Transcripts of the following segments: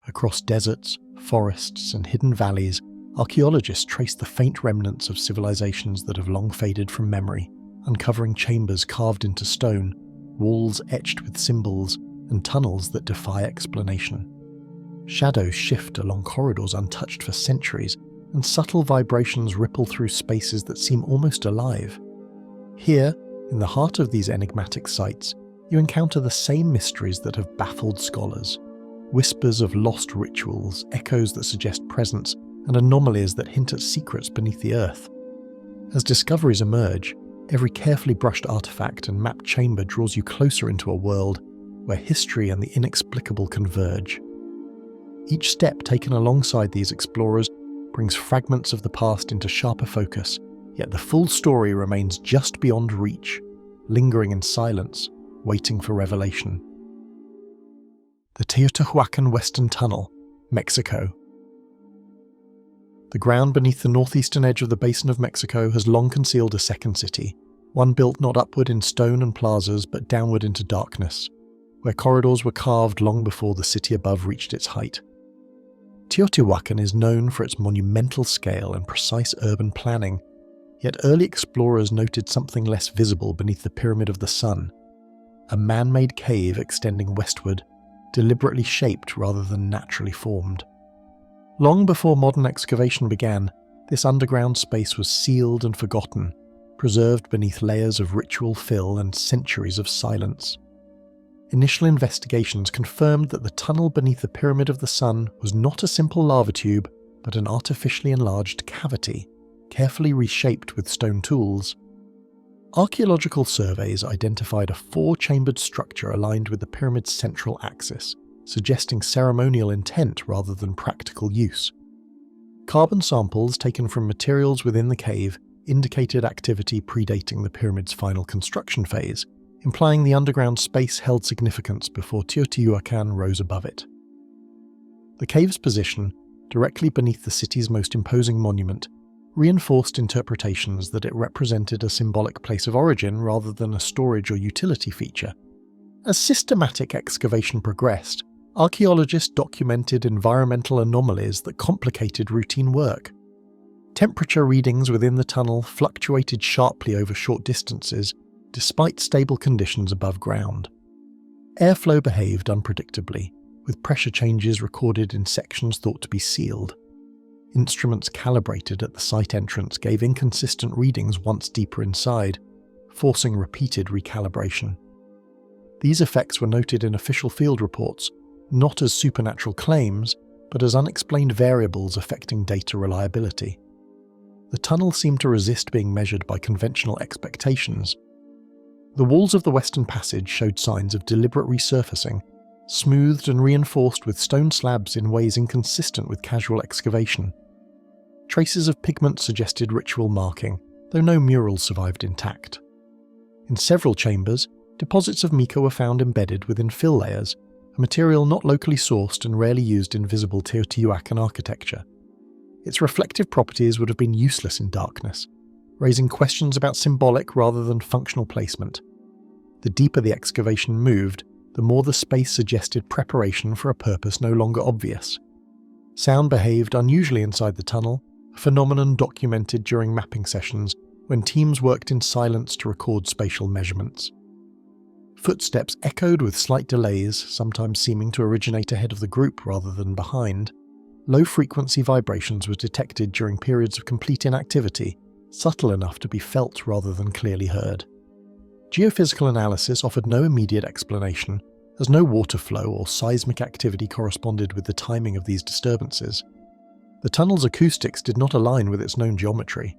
Across deserts, forests, and hidden valleys, archaeologists trace the faint remnants of civilizations that have long faded from memory, uncovering chambers carved into stone, walls etched with symbols, and tunnels that defy explanation. Shadows shift along corridors untouched for centuries, and subtle vibrations ripple through spaces that seem almost alive. Here, in the heart of these enigmatic sites, you encounter the same mysteries that have baffled scholars. Whispers of lost rituals, echoes that suggest presence, and anomalies that hint at secrets beneath the earth. As discoveries emerge, every carefully brushed artifact and mapped chamber draws you closer into a world where history and the inexplicable converge. Each step taken alongside these explorers brings fragments of the past into sharper focus, yet the full story remains just beyond reach, lingering in silence, waiting for revelation. The Teotihuacan Western Tunnel, Mexico. The ground beneath the northeastern edge of the Basin of Mexico has long concealed a second city, one built not upward in stone and plazas but downward into darkness, where corridors were carved long before the city above reached its height. Teotihuacan is known for its monumental scale and precise urban planning, yet early explorers noted something less visible beneath the Pyramid of the Sun, a man-made cave extending westward, deliberately shaped rather than naturally formed. Long before modern excavation began, this underground space was sealed and forgotten, preserved beneath layers of ritual fill and centuries of silence. Initial investigations confirmed that the tunnel beneath the Pyramid of the Sun was not a simple lava tube, but an artificially enlarged cavity, carefully reshaped with stone tools. Archaeological surveys identified a four-chambered structure aligned with the pyramid's central axis, suggesting ceremonial intent rather than practical use. Carbon samples taken from materials within the cave indicated activity predating the pyramid's final construction phase, implying the underground space held significance before Teotihuacan rose above it. The cave's position, directly beneath the city's most imposing monument, reinforced interpretations that it represented a symbolic place of origin rather than a storage or utility feature. As systematic excavation progressed, archaeologists documented environmental anomalies that complicated routine work. Temperature readings within the tunnel fluctuated sharply over short distances, despite stable conditions above ground. Airflow behaved unpredictably, with pressure changes recorded in sections thought to be sealed. Instruments calibrated at the site entrance gave inconsistent readings once deeper inside, forcing repeated recalibration. These effects were noted in official field reports, not as supernatural claims, but as unexplained variables affecting data reliability. The tunnel seemed to resist being measured by conventional expectations. The walls of the Western Passage showed signs of deliberate resurfacing, smoothed and reinforced with stone slabs in ways inconsistent with casual excavation. Traces of pigment suggested ritual marking, though no murals survived intact. In several chambers, deposits of mica were found embedded within fill layers, a material not locally sourced and rarely used in visible Teotihuacan architecture. Its reflective properties would have been useless in darkness, raising questions about symbolic rather than functional placement. The deeper the excavation moved, the more the space suggested preparation for a purpose no longer obvious. Sound behaved unusually inside the tunnel, a phenomenon documented during mapping sessions when teams worked in silence to record spatial measurements. Footsteps echoed with slight delays, sometimes seeming to originate ahead of the group rather than behind. Low-frequency vibrations were detected during periods of complete inactivity, subtle enough to be felt rather than clearly heard. Geophysical analysis offered no immediate explanation, as no water flow or seismic activity corresponded with the timing of these disturbances. The tunnel's acoustics did not align with its known geometry.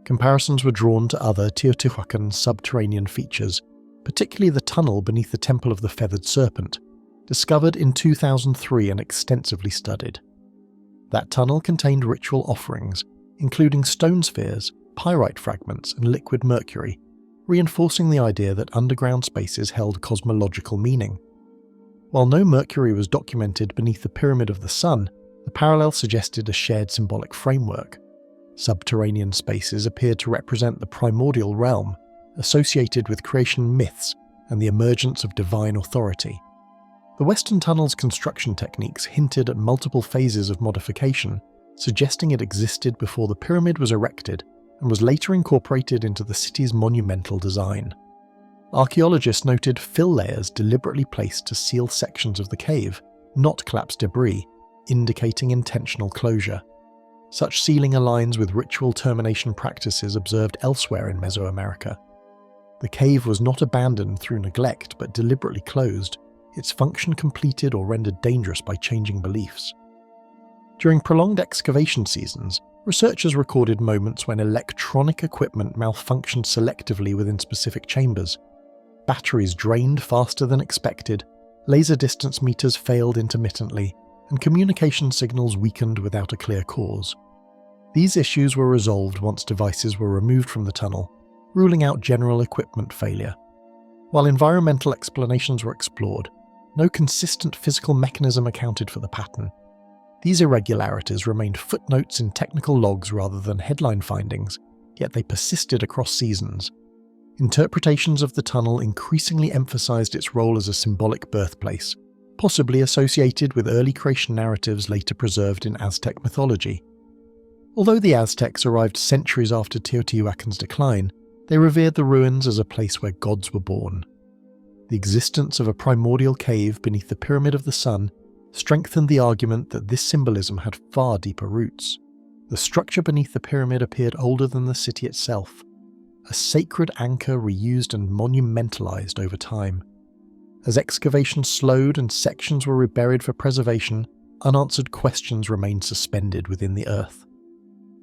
Comparisons were drawn to other Teotihuacan subterranean features, particularly the tunnel beneath the Temple of the Feathered Serpent, discovered in 2003 and extensively studied. That tunnel contained ritual offerings, including stone spheres, pyrite fragments, and liquid mercury, reinforcing the idea that underground spaces held cosmological meaning. While no mercury was documented beneath the Pyramid of the Sun, the parallel suggested a shared symbolic framework. Subterranean spaces appeared to represent the primordial realm, associated with creation myths and the emergence of divine authority. The Western Tunnel's construction techniques hinted at multiple phases of modification, suggesting it existed before the pyramid was erected and was later incorporated into the city's monumental design. Archaeologists noted fill layers deliberately placed to seal sections of the cave, not collapsed debris, indicating intentional closure. Such sealing aligns with ritual termination practices observed elsewhere in Mesoamerica. The cave was not abandoned through neglect but deliberately closed, its function completed or rendered dangerous by changing beliefs. During prolonged excavation seasons, researchers recorded moments when electronic equipment malfunctioned selectively within specific chambers. Batteries drained faster than expected, laser distance meters failed intermittently, and communication signals weakened without a clear cause. These issues were resolved once devices were removed from the tunnel, ruling out general equipment failure. While environmental explanations were explored, no consistent physical mechanism accounted for the pattern. These irregularities remained footnotes in technical logs rather than headline findings, yet they persisted across seasons. Interpretations of the tunnel increasingly emphasized its role as a symbolic birthplace, possibly associated with early creation narratives later preserved in Aztec mythology. Although the Aztecs arrived centuries after Teotihuacan's decline, they revered the ruins as a place where gods were born. The existence of a primordial cave beneath the Pyramid of the Sun strengthened the argument that this symbolism had far deeper roots. The structure beneath the pyramid appeared older than the city itself, a sacred anchor reused and monumentalized over time. As excavation slowed and sections were reburied for preservation, unanswered questions remained suspended within the earth.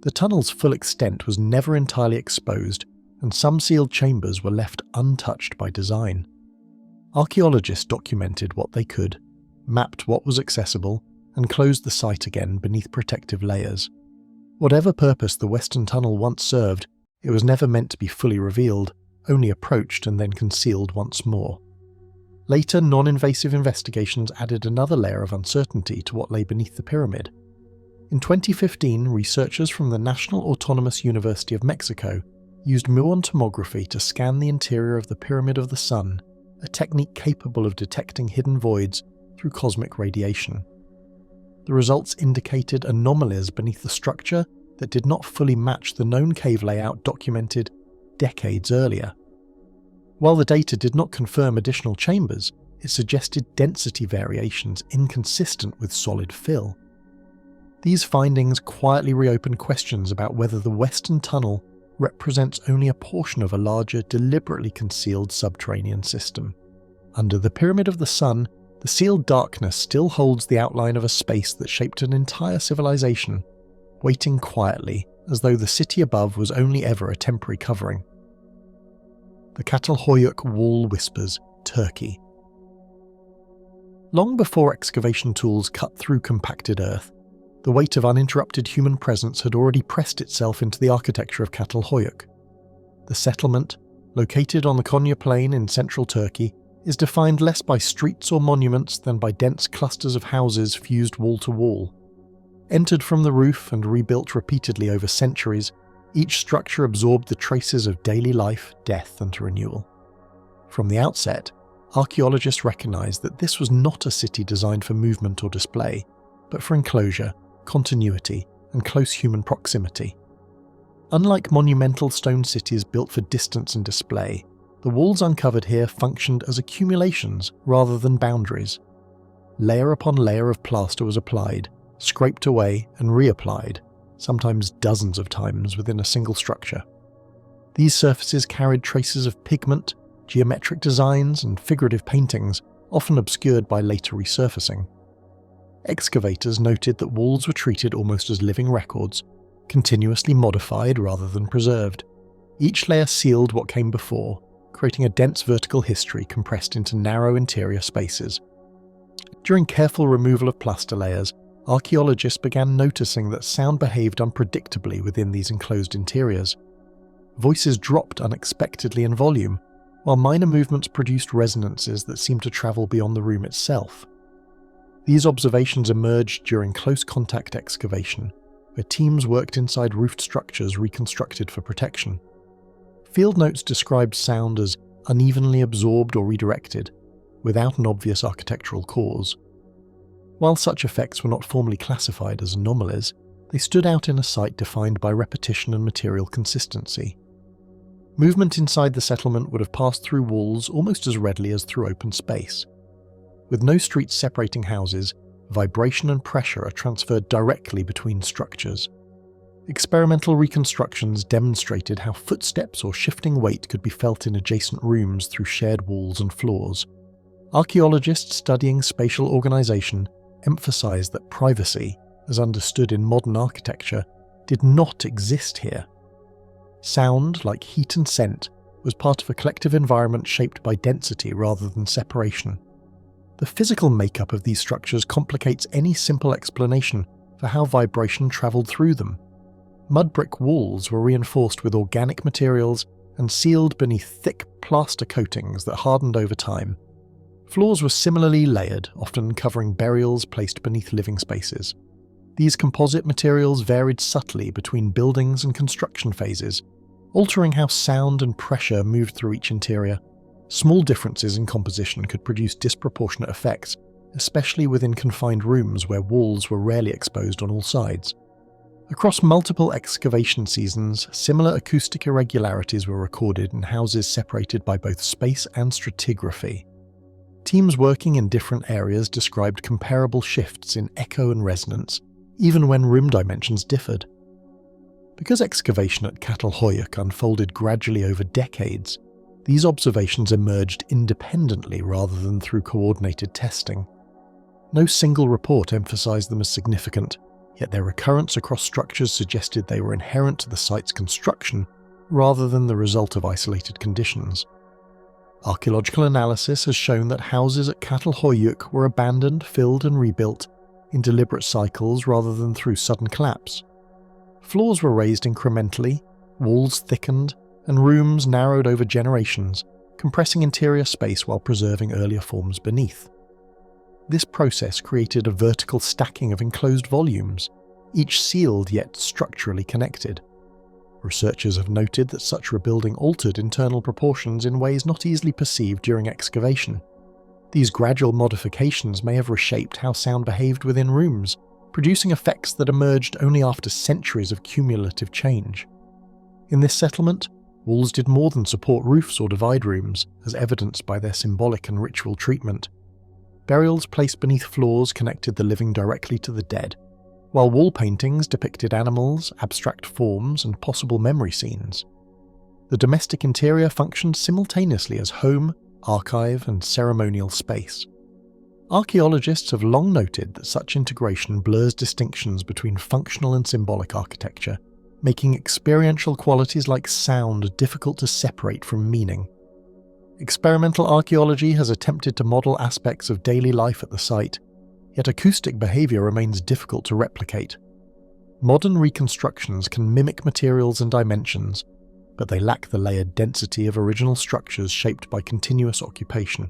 The tunnel's full extent was never entirely exposed, and some sealed chambers were left untouched by design. Archaeologists documented what they could, mapped what was accessible, and closed the site again beneath protective layers. Whatever purpose the Western Tunnel once served, it was never meant to be fully revealed, only approached and then concealed once more. Later, non-invasive investigations added another layer of uncertainty to what lay beneath the pyramid. In 2015, researchers from the National Autonomous University of Mexico used muon tomography to scan the interior of the Pyramid of the Sun, a technique capable of detecting hidden voids through cosmic radiation. The results indicated anomalies beneath the structure that did not fully match the known cave layout documented decades earlier. While the data did not confirm additional chambers, it suggested density variations inconsistent with solid fill. These findings quietly reopened questions about whether the Western Tunnel represents only a portion of a larger, deliberately concealed subterranean system. Under the Pyramid of the Sun, the sealed darkness still holds the outline of a space that shaped an entire civilization, waiting quietly as though the city above was only ever a temporary covering. The Catalhoyuk Wall whispers, Turkey. Long before excavation tools cut through compacted earth, the weight of uninterrupted human presence had already pressed itself into the architecture of Catalhoyuk. The settlement, located on the Konya Plain in central Turkey, is defined less by streets or monuments than by dense clusters of houses fused wall to wall. Entered from the roof and rebuilt repeatedly over centuries, each structure absorbed the traces of daily life, death, and renewal. From the outset, archaeologists recognized that this was not a city designed for movement or display, but for enclosure, continuity, and close human proximity. Unlike monumental stone cities built for distance and display, the walls uncovered here functioned as accumulations rather than boundaries. Layer upon layer of plaster was applied, scraped away, and reapplied, sometimes dozens of times within a single structure. These surfaces carried traces of pigment, geometric designs, and figurative paintings, often obscured by later resurfacing. Excavators noted that walls were treated almost as living records, continuously modified rather than preserved. Each layer sealed what came before, creating a dense vertical history compressed into narrow interior spaces. During careful removal of plaster layers, archaeologists began noticing that sound behaved unpredictably within these enclosed interiors. Voices dropped unexpectedly in volume, while minor movements produced resonances that seemed to travel beyond the room itself. These observations emerged during close contact excavation, where teams worked inside roofed structures reconstructed for protection. Field notes described sound as unevenly absorbed or redirected, without an obvious architectural cause. While such effects were not formally classified as anomalies, they stood out in a site defined by repetition and material consistency. Movement inside the settlement would have passed through walls almost as readily as through open space. With no streets separating houses, vibration and pressure are transferred directly between structures. Experimental reconstructions demonstrated how footsteps or shifting weight could be felt in adjacent rooms through shared walls and floors. Archaeologists studying spatial organization emphasize that privacy, as understood in modern architecture, did not exist here. Sound, like heat and scent, was part of a collective environment shaped by density rather than separation. The physical makeup of these structures complicates any simple explanation for how vibration traveled through them. Mud brick walls were reinforced with organic materials and sealed beneath thick plaster coatings that hardened over time. Floors were similarly layered, often covering burials placed beneath living spaces. These composite materials varied subtly between buildings and construction phases, altering how sound and pressure moved through each interior. Small differences in composition could produce disproportionate effects, especially within confined rooms where walls were rarely exposed on all sides. Across multiple excavation seasons, similar acoustic irregularities were recorded in houses separated by both space and stratigraphy. Teams working in different areas described comparable shifts in echo and resonance, even when room dimensions differed. Because excavation at Catalhoyuk unfolded gradually over decades, these observations emerged independently rather than through coordinated testing. No single report emphasized them as significant, yet their recurrence across structures suggested they were inherent to the site's construction rather than the result of isolated conditions. Archaeological analysis has shown that houses at Catalhoyuk were abandoned, filled and rebuilt in deliberate cycles rather than through sudden collapse. Floors were raised incrementally, walls thickened, and rooms narrowed over generations, compressing interior space while preserving earlier forms beneath. This process created a vertical stacking of enclosed volumes, each sealed yet structurally connected. Researchers have noted that such rebuilding altered internal proportions in ways not easily perceived during excavation. These gradual modifications may have reshaped how sound behaved within rooms, producing effects that emerged only after centuries of cumulative change. In this settlement, walls did more than support roofs or divide rooms, as evidenced by their symbolic and ritual treatment. Burials placed beneath floors connected the living directly to the dead, while wall paintings depicted animals, abstract forms, and possible memory scenes. The domestic interior functioned simultaneously as home, archive, and ceremonial space. Archaeologists have long noted that such integration blurs distinctions between functional and symbolic architecture, making experiential qualities like sound difficult to separate from meaning. Experimental archaeology has attempted to model aspects of daily life at the site, yet acoustic behavior remains difficult to replicate. Modern reconstructions can mimic materials and dimensions, but they lack the layered density of original structures shaped by continuous occupation.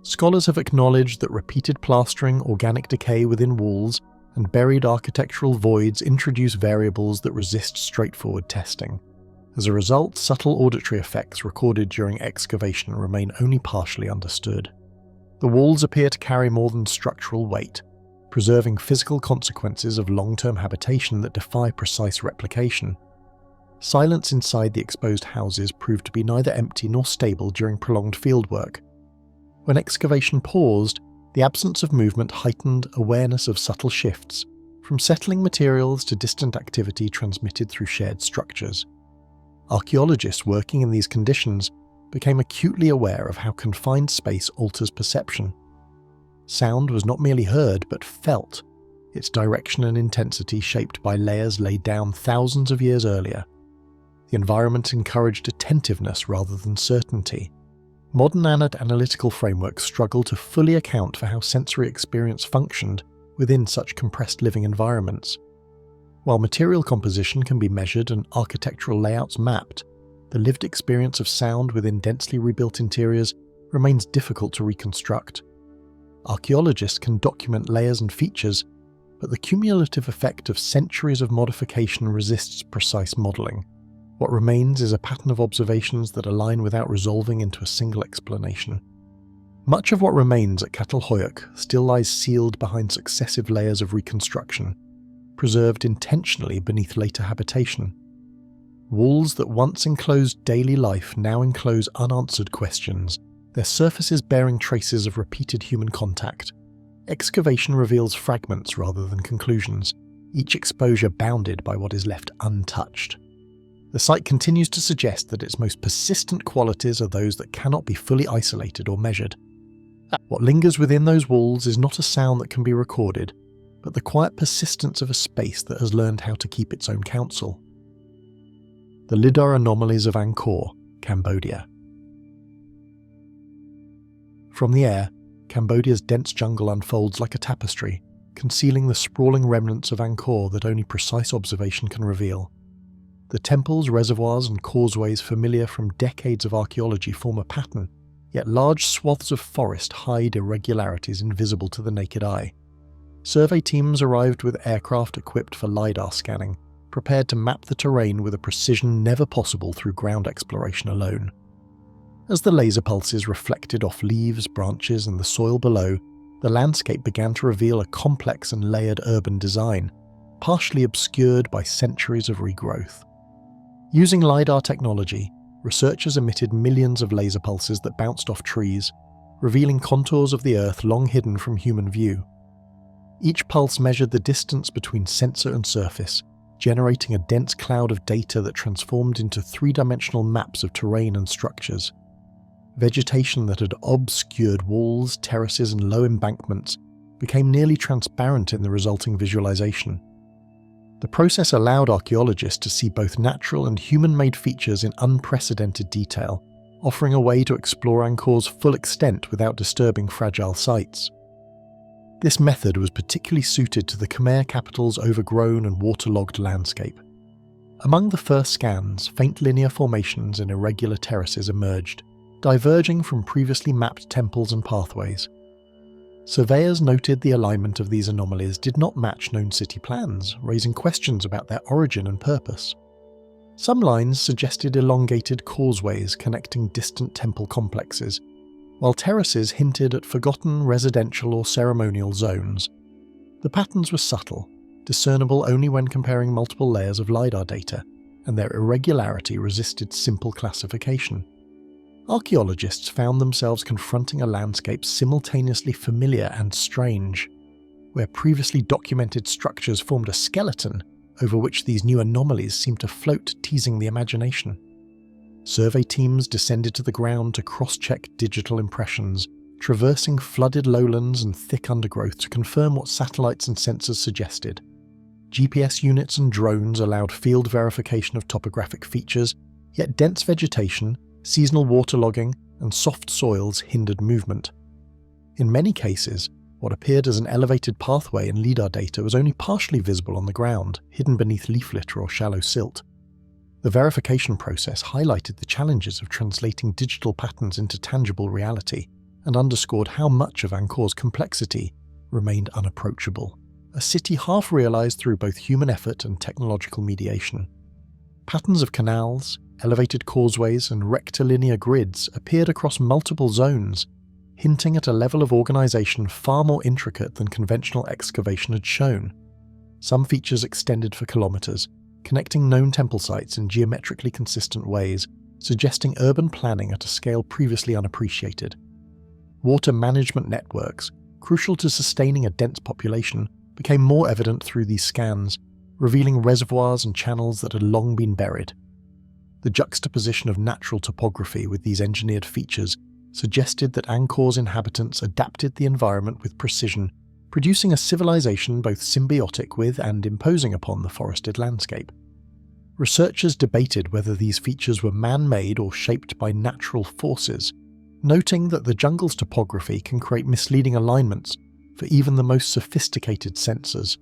Scholars have acknowledged that repeated plastering, organic decay within walls, and buried architectural voids introduce variables that resist straightforward testing. As a result, subtle auditory effects recorded during excavation remain only partially understood. The walls appear to carry more than structural weight, preserving physical consequences of long-term habitation that defy precise replication. Silence inside the exposed houses proved to be neither empty nor stable during prolonged fieldwork. When excavation paused, the absence of movement heightened awareness of subtle shifts, from settling materials to distant activity transmitted through shared structures. Archaeologists working in these conditions became acutely aware of how confined space alters perception. Sound was not merely heard but felt, its direction and intensity shaped by layers laid down thousands of years earlier. The environment encouraged attentiveness rather than certainty. Modern analytical frameworks struggle to fully account for how sensory experience functioned within such compressed living environments. While material composition can be measured and architectural layouts mapped, the lived experience of sound within densely rebuilt interiors remains difficult to reconstruct. Archaeologists can document layers and features, but the cumulative effect of centuries of modification resists precise modelling. What remains is a pattern of observations that align without resolving into a single explanation. Much of what remains at Catalhoyuk still lies sealed behind successive layers of reconstruction, preserved intentionally beneath later habitation. Walls that once enclosed daily life now enclose unanswered questions, their surfaces bearing traces of repeated human contact. Excavation reveals fragments rather than conclusions, each exposure bounded by what is left untouched. The site continues to suggest that its most persistent qualities are those that cannot be fully isolated or measured. What lingers within those walls is not a sound that can be recorded, but the quiet persistence of a space that has learned how to keep its own counsel. The lidar anomalies of Angkor, Cambodia. From the air, Cambodia's dense jungle unfolds like a tapestry, concealing the sprawling remnants of Angkor that only precise observation can reveal. The temples, reservoirs and causeways familiar from decades of archaeology form a pattern, yet large swaths of forest hide irregularities invisible to the naked eye. Survey teams arrived with aircraft equipped for lidar scanning, prepared to map the terrain with a precision never possible through ground exploration alone. As the laser pulses reflected off leaves, branches and the soil below, the landscape began to reveal a complex and layered urban design, partially obscured by centuries of regrowth. Using lidar technology, researchers emitted millions of laser pulses that bounced off trees, revealing contours of the Earth long hidden from human view. Each pulse measured the distance between sensor and surface, generating a dense cloud of data that transformed into three-dimensional maps of terrain and structures. Vegetation that had obscured walls, terraces and low embankments became nearly transparent in the resulting visualization. The process allowed archaeologists to see both natural and human-made features in unprecedented detail, offering a way to explore Angkor's full extent without disturbing fragile sites. This method was particularly suited to the Khmer capital's overgrown and waterlogged landscape. Among the first scans, faint linear formations and irregular terraces emerged, diverging from previously mapped temples and pathways. Surveyors noted the alignment of these anomalies did not match known city plans, raising questions about their origin and purpose. Some lines suggested elongated causeways connecting distant temple complexes, while terraces hinted at forgotten residential or ceremonial zones. The patterns were subtle, discernible only when comparing multiple layers of lidar data, and their irregularity resisted simple classification. Archaeologists found themselves confronting a landscape simultaneously familiar and strange, where previously documented structures formed a skeleton over which these new anomalies seemed to float, teasing the imagination. Survey teams descended to the ground to cross-check digital impressions, traversing flooded lowlands and thick undergrowth to confirm what satellites and sensors suggested. GPS units and drones allowed field verification of topographic features, yet dense vegetation, seasonal waterlogging, and soft soils hindered movement. In many cases, what appeared as an elevated pathway in lidar data was only partially visible on the ground, hidden beneath leaf litter or shallow silt. The verification process highlighted the challenges of translating digital patterns into tangible reality and underscored how much of Angkor's complexity remained unapproachable, a city half realized through both human effort and technological mediation. Patterns of canals, elevated causeways and rectilinear grids appeared across multiple zones, hinting at a level of organization far more intricate than conventional excavation had shown. Some features extended for kilometers, connecting known temple sites in geometrically consistent ways, suggesting urban planning at a scale previously unappreciated. Water management networks, crucial to sustaining a dense population, became more evident through these scans, revealing reservoirs and channels that had long been buried. The juxtaposition of natural topography with these engineered features suggested that Angkor's inhabitants adapted the environment with precision, producing a civilization both symbiotic with and imposing upon the forested landscape. Researchers debated whether these features were man-made or shaped by natural forces, noting that the jungle's topography can create misleading alignments for even the most sophisticated sensors.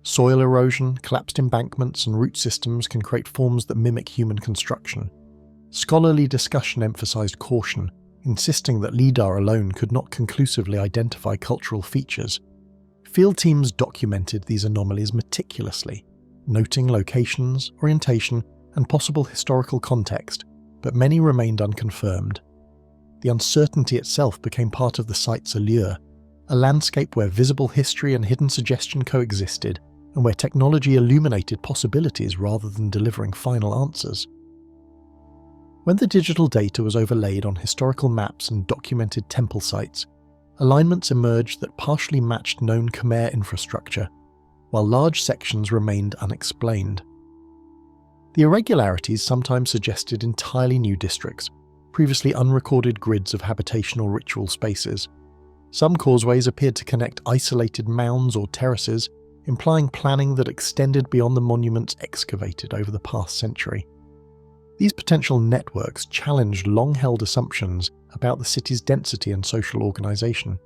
Soil erosion, collapsed embankments and root systems can create forms that mimic human construction. Scholarly discussion emphasized caution, insisting that lidar alone could not conclusively identify cultural features. Field teams documented these anomalies meticulously, noting locations, orientation, and possible historical context, but many remained unconfirmed. the uncertainty itself became part of the site's allure, a landscape where visible history and hidden suggestion coexisted, and where technology illuminated possibilities rather than delivering final answers. When the digital data was overlaid on historical maps and documented temple sites, alignments emerged that partially matched known Khmer infrastructure, while large sections remained unexplained. The irregularities sometimes suggested entirely new districts, previously unrecorded grids of habitational ritual spaces. Some causeways appeared to connect isolated mounds or terraces, implying planning that extended beyond the monuments excavated over the past century. These potential networks challenged long-held assumptions about the city's density and social organisation.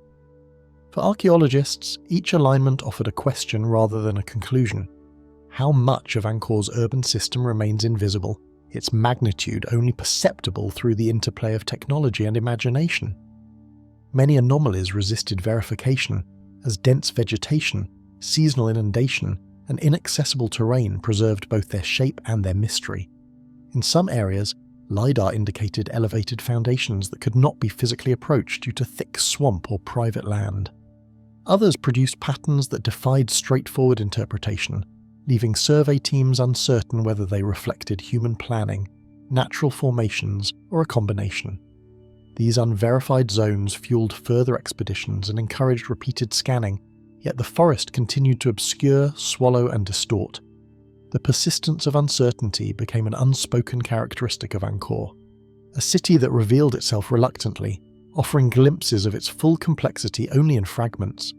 For archaeologists, each alignment offered a question rather than a conclusion. How much of Angkor's urban system remains invisible, its magnitude only perceptible through the interplay of technology and imagination? Many anomalies resisted verification, as dense vegetation, seasonal inundation, and inaccessible terrain preserved both their shape and their mystery. In some areas, lidar indicated elevated foundations that could not be physically approached due to thick swamp or private land. Others produced patterns that defied straightforward interpretation, leaving survey teams uncertain whether they reflected human planning, natural formations, or a combination. These unverified zones fueled further expeditions and encouraged repeated scanning, yet the forest continued to obscure, swallow, and distort. The persistence of uncertainty became an unspoken characteristic of Angkor, a city that revealed itself reluctantly, offering glimpses of its full complexity only in fragments.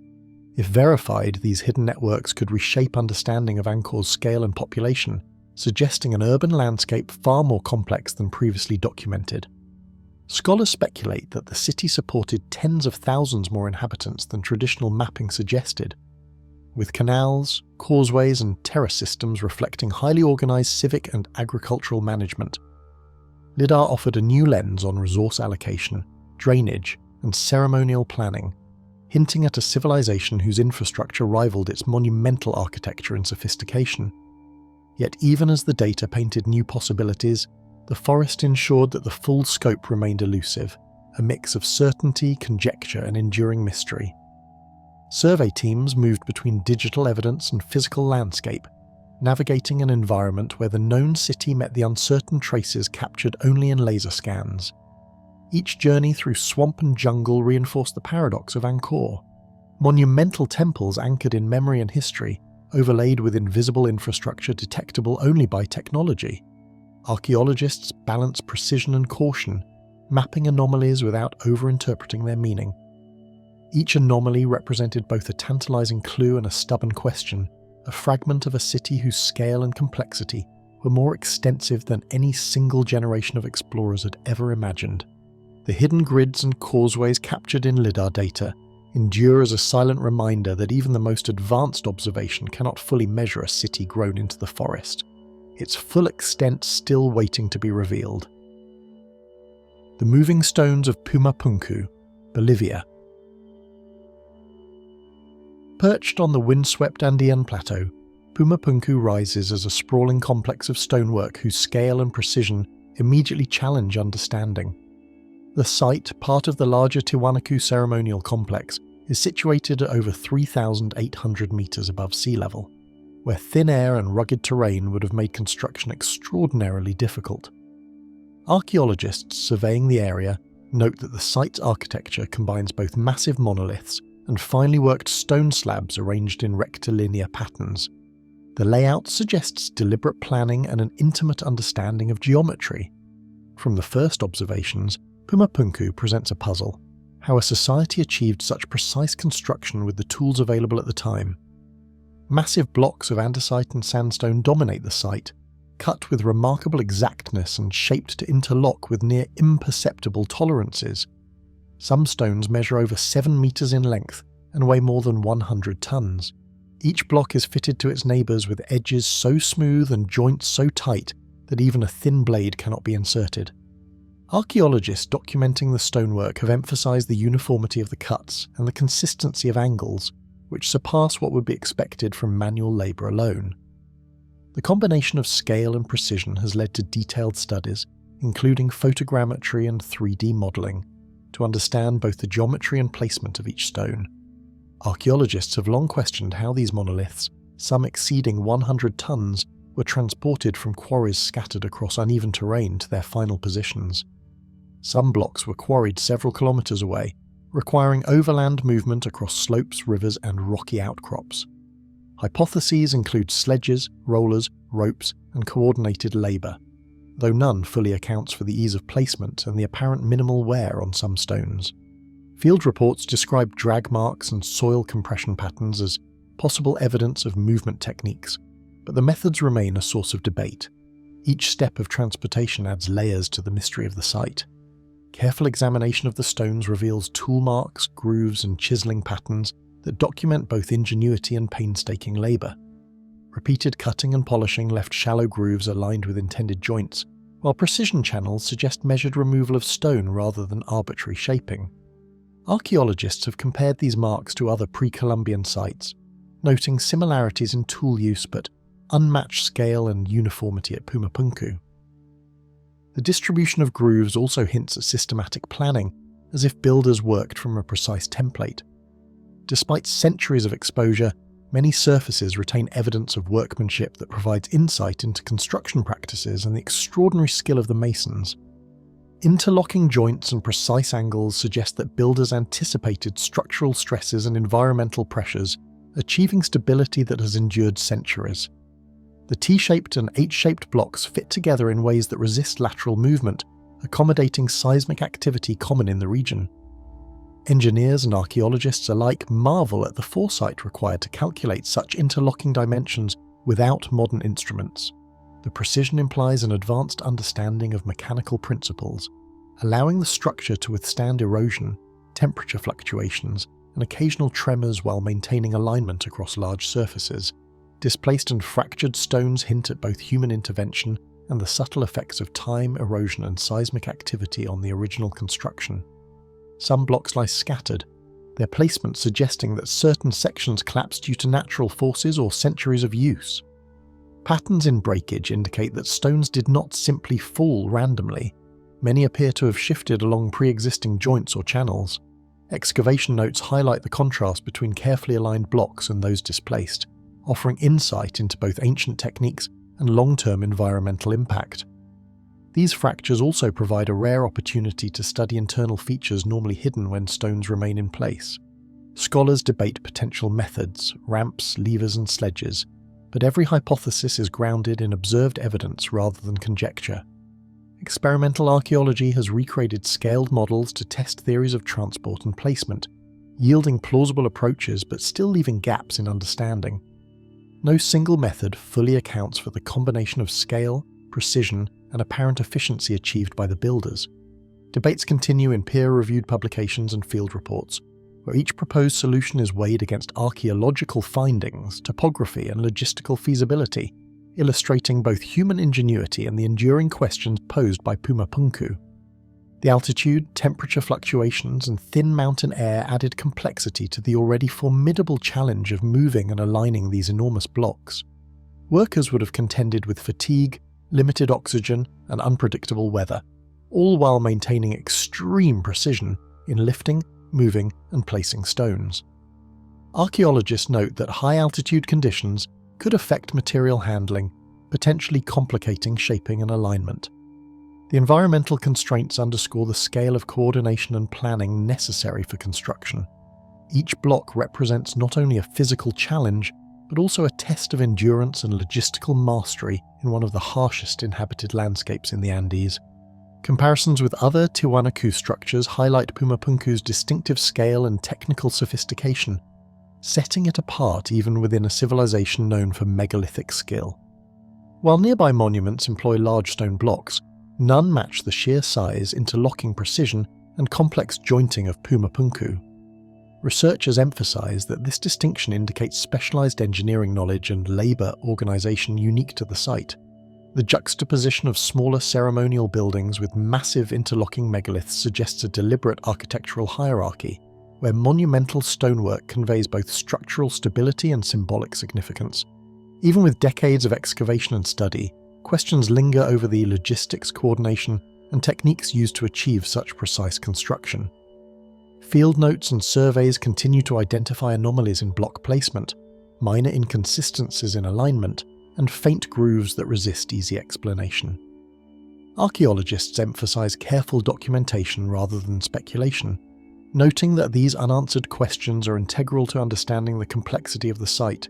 If verified, these hidden networks could reshape understanding of Angkor's scale and population, suggesting an urban landscape far more complex than previously documented. Scholars speculate that the city supported tens of thousands more inhabitants than traditional mapping suggested, with canals, causeways, and terrace systems reflecting highly organised civic and agricultural management. Lidar offered a new lens on resource allocation, drainage, and ceremonial planning, hinting at a civilization whose infrastructure rivaled its monumental architecture and sophistication. Yet even as the data painted new possibilities, the forest ensured that the full scope remained elusive, a mix of certainty, conjecture, and enduring mystery. Survey teams moved between digital evidence and physical landscape, navigating an environment where the known city met the uncertain traces captured only in laser scans. Each journey through swamp and jungle reinforced the paradox of Angkor. Monumental temples anchored in memory and history, overlaid with invisible infrastructure detectable only by technology. Archaeologists balance precision and caution, mapping anomalies without overinterpreting their meaning. Each anomaly represented both a tantalizing clue and a stubborn question, a fragment of a city whose scale and complexity were more extensive than any single generation of explorers had ever imagined. The hidden grids and causeways captured in lidar data endure as a silent reminder that even the most advanced observation cannot fully measure a city grown into the forest, its full extent still waiting to be revealed. The moving stones of Pumapunku, Bolivia. Perched on the windswept Andean plateau, Pumapunku rises as a sprawling complex of stonework whose scale and precision immediately challenge understanding. The site, part of the larger Tiwanaku ceremonial complex, is situated at over 3,800 metres above sea level, where thin air and rugged terrain would have made construction extraordinarily difficult. Archaeologists surveying the area note that the site's architecture combines both massive monoliths and finely worked stone slabs arranged in rectilinear patterns. The layout suggests deliberate planning and an intimate understanding of geometry. From the first observations, Pumapunku presents a puzzle: how a society achieved such precise construction with the tools available at the time. Massive blocks of andesite and sandstone dominate the site, cut with remarkable exactness and shaped to interlock with near imperceptible tolerances. Some stones measure over 7 meters in length and weigh more than 100 tons. Each block is fitted to its neighbors with edges so smooth and joints so tight that even a thin blade cannot be inserted. Archaeologists documenting the stonework have emphasized the uniformity of the cuts and the consistency of angles, which surpass what would be expected from manual labor alone. The combination of scale and precision has led to detailed studies, including photogrammetry and 3D modeling, to understand both the geometry and placement of each stone. Archaeologists have long questioned how these monoliths, some exceeding 100 tons, were transported from quarries scattered across uneven terrain to their final positions. Some blocks were quarried several kilometers away, requiring overland movement across slopes, rivers, and rocky outcrops. Hypotheses include sledges, rollers, ropes, and coordinated labour, though none fully accounts for the ease of placement and the apparent minimal wear on some stones. Field reports describe drag marks and soil compression patterns as possible evidence of movement techniques, but the methods remain a source of debate. Each step of transportation adds layers to the mystery of the site. Careful examination of the stones reveals tool marks, grooves, and chiselling patterns that document both ingenuity and painstaking labour. Repeated cutting and polishing left shallow grooves aligned with intended joints, while precision channels suggest measured removal of stone rather than arbitrary shaping. Archaeologists have compared these marks to other pre-Columbian sites, noting similarities in tool use but unmatched scale and uniformity at Pumapunku. The distribution of grooves also hints at systematic planning, as if builders worked from a precise template. Despite centuries of exposure, many surfaces retain evidence of workmanship that provides insight into construction practices and the extraordinary skill of the masons. Interlocking joints and precise angles suggest that builders anticipated structural stresses and environmental pressures, achieving stability that has endured centuries. The T-shaped and H-shaped blocks fit together in ways that resist lateral movement, accommodating seismic activity common in the region. Engineers and archaeologists alike marvel at the foresight required to calculate such interlocking dimensions without modern instruments. The precision implies an advanced understanding of mechanical principles, allowing the structure to withstand erosion, temperature fluctuations, and occasional tremors while maintaining alignment across large surfaces. Displaced and fractured stones hint at both human intervention and the subtle effects of time, erosion, and seismic activity on the original construction. Some blocks lie scattered, their placement suggesting that certain sections collapsed due to natural forces or centuries of use. Patterns in breakage indicate that stones did not simply fall randomly. Many appear to have shifted along pre-existing joints or channels. Excavation notes highlight the contrast between carefully aligned blocks and those displaced, offering insight into both ancient techniques and long-term environmental impact. These fractures also provide a rare opportunity to study internal features normally hidden when stones remain in place. Scholars debate potential methods, ramps, levers, and sledges, but every hypothesis is grounded in observed evidence rather than conjecture. Experimental archaeology has recreated scaled models to test theories of transport and placement, yielding plausible approaches but still leaving gaps in understanding. No single method fully accounts for the combination of scale, precision, and apparent efficiency achieved by the builders. Debates continue in peer-reviewed publications and field reports, where each proposed solution is weighed against archaeological findings, topography, and logistical feasibility, illustrating both human ingenuity and the enduring questions posed by Pumapunku. The altitude, temperature fluctuations, and thin mountain air added complexity to the already formidable challenge of moving and aligning these enormous blocks. Workers would have contended with fatigue, limited oxygen, and unpredictable weather, all while maintaining extreme precision in lifting, moving, and placing stones. Archaeologists note that high-altitude conditions could affect material handling, potentially complicating shaping and alignment. The environmental constraints underscore the scale of coordination and planning necessary for construction. Each block represents not only a physical challenge, but also a test of endurance and logistical mastery in one of the harshest inhabited landscapes in the Andes. Comparisons with other Tiwanaku structures highlight Pumapunku's distinctive scale and technical sophistication, setting it apart even within a civilization known for megalithic skill. While nearby monuments employ large stone blocks, none match the sheer size, interlocking precision, and complex jointing of Pumapunku. Researchers emphasize that this distinction indicates specialized engineering knowledge and labor organization unique to the site. The juxtaposition of smaller ceremonial buildings with massive interlocking megaliths suggests a deliberate architectural hierarchy, where monumental stonework conveys both structural stability and symbolic significance. Even with decades of excavation and study, questions linger over the logistics, coordination, and techniques used to achieve such precise construction. Field notes and surveys continue to identify anomalies in block placement, minor inconsistencies in alignment, and faint grooves that resist easy explanation. Archaeologists emphasize careful documentation rather than speculation, noting that these unanswered questions are integral to understanding the complexity of the site.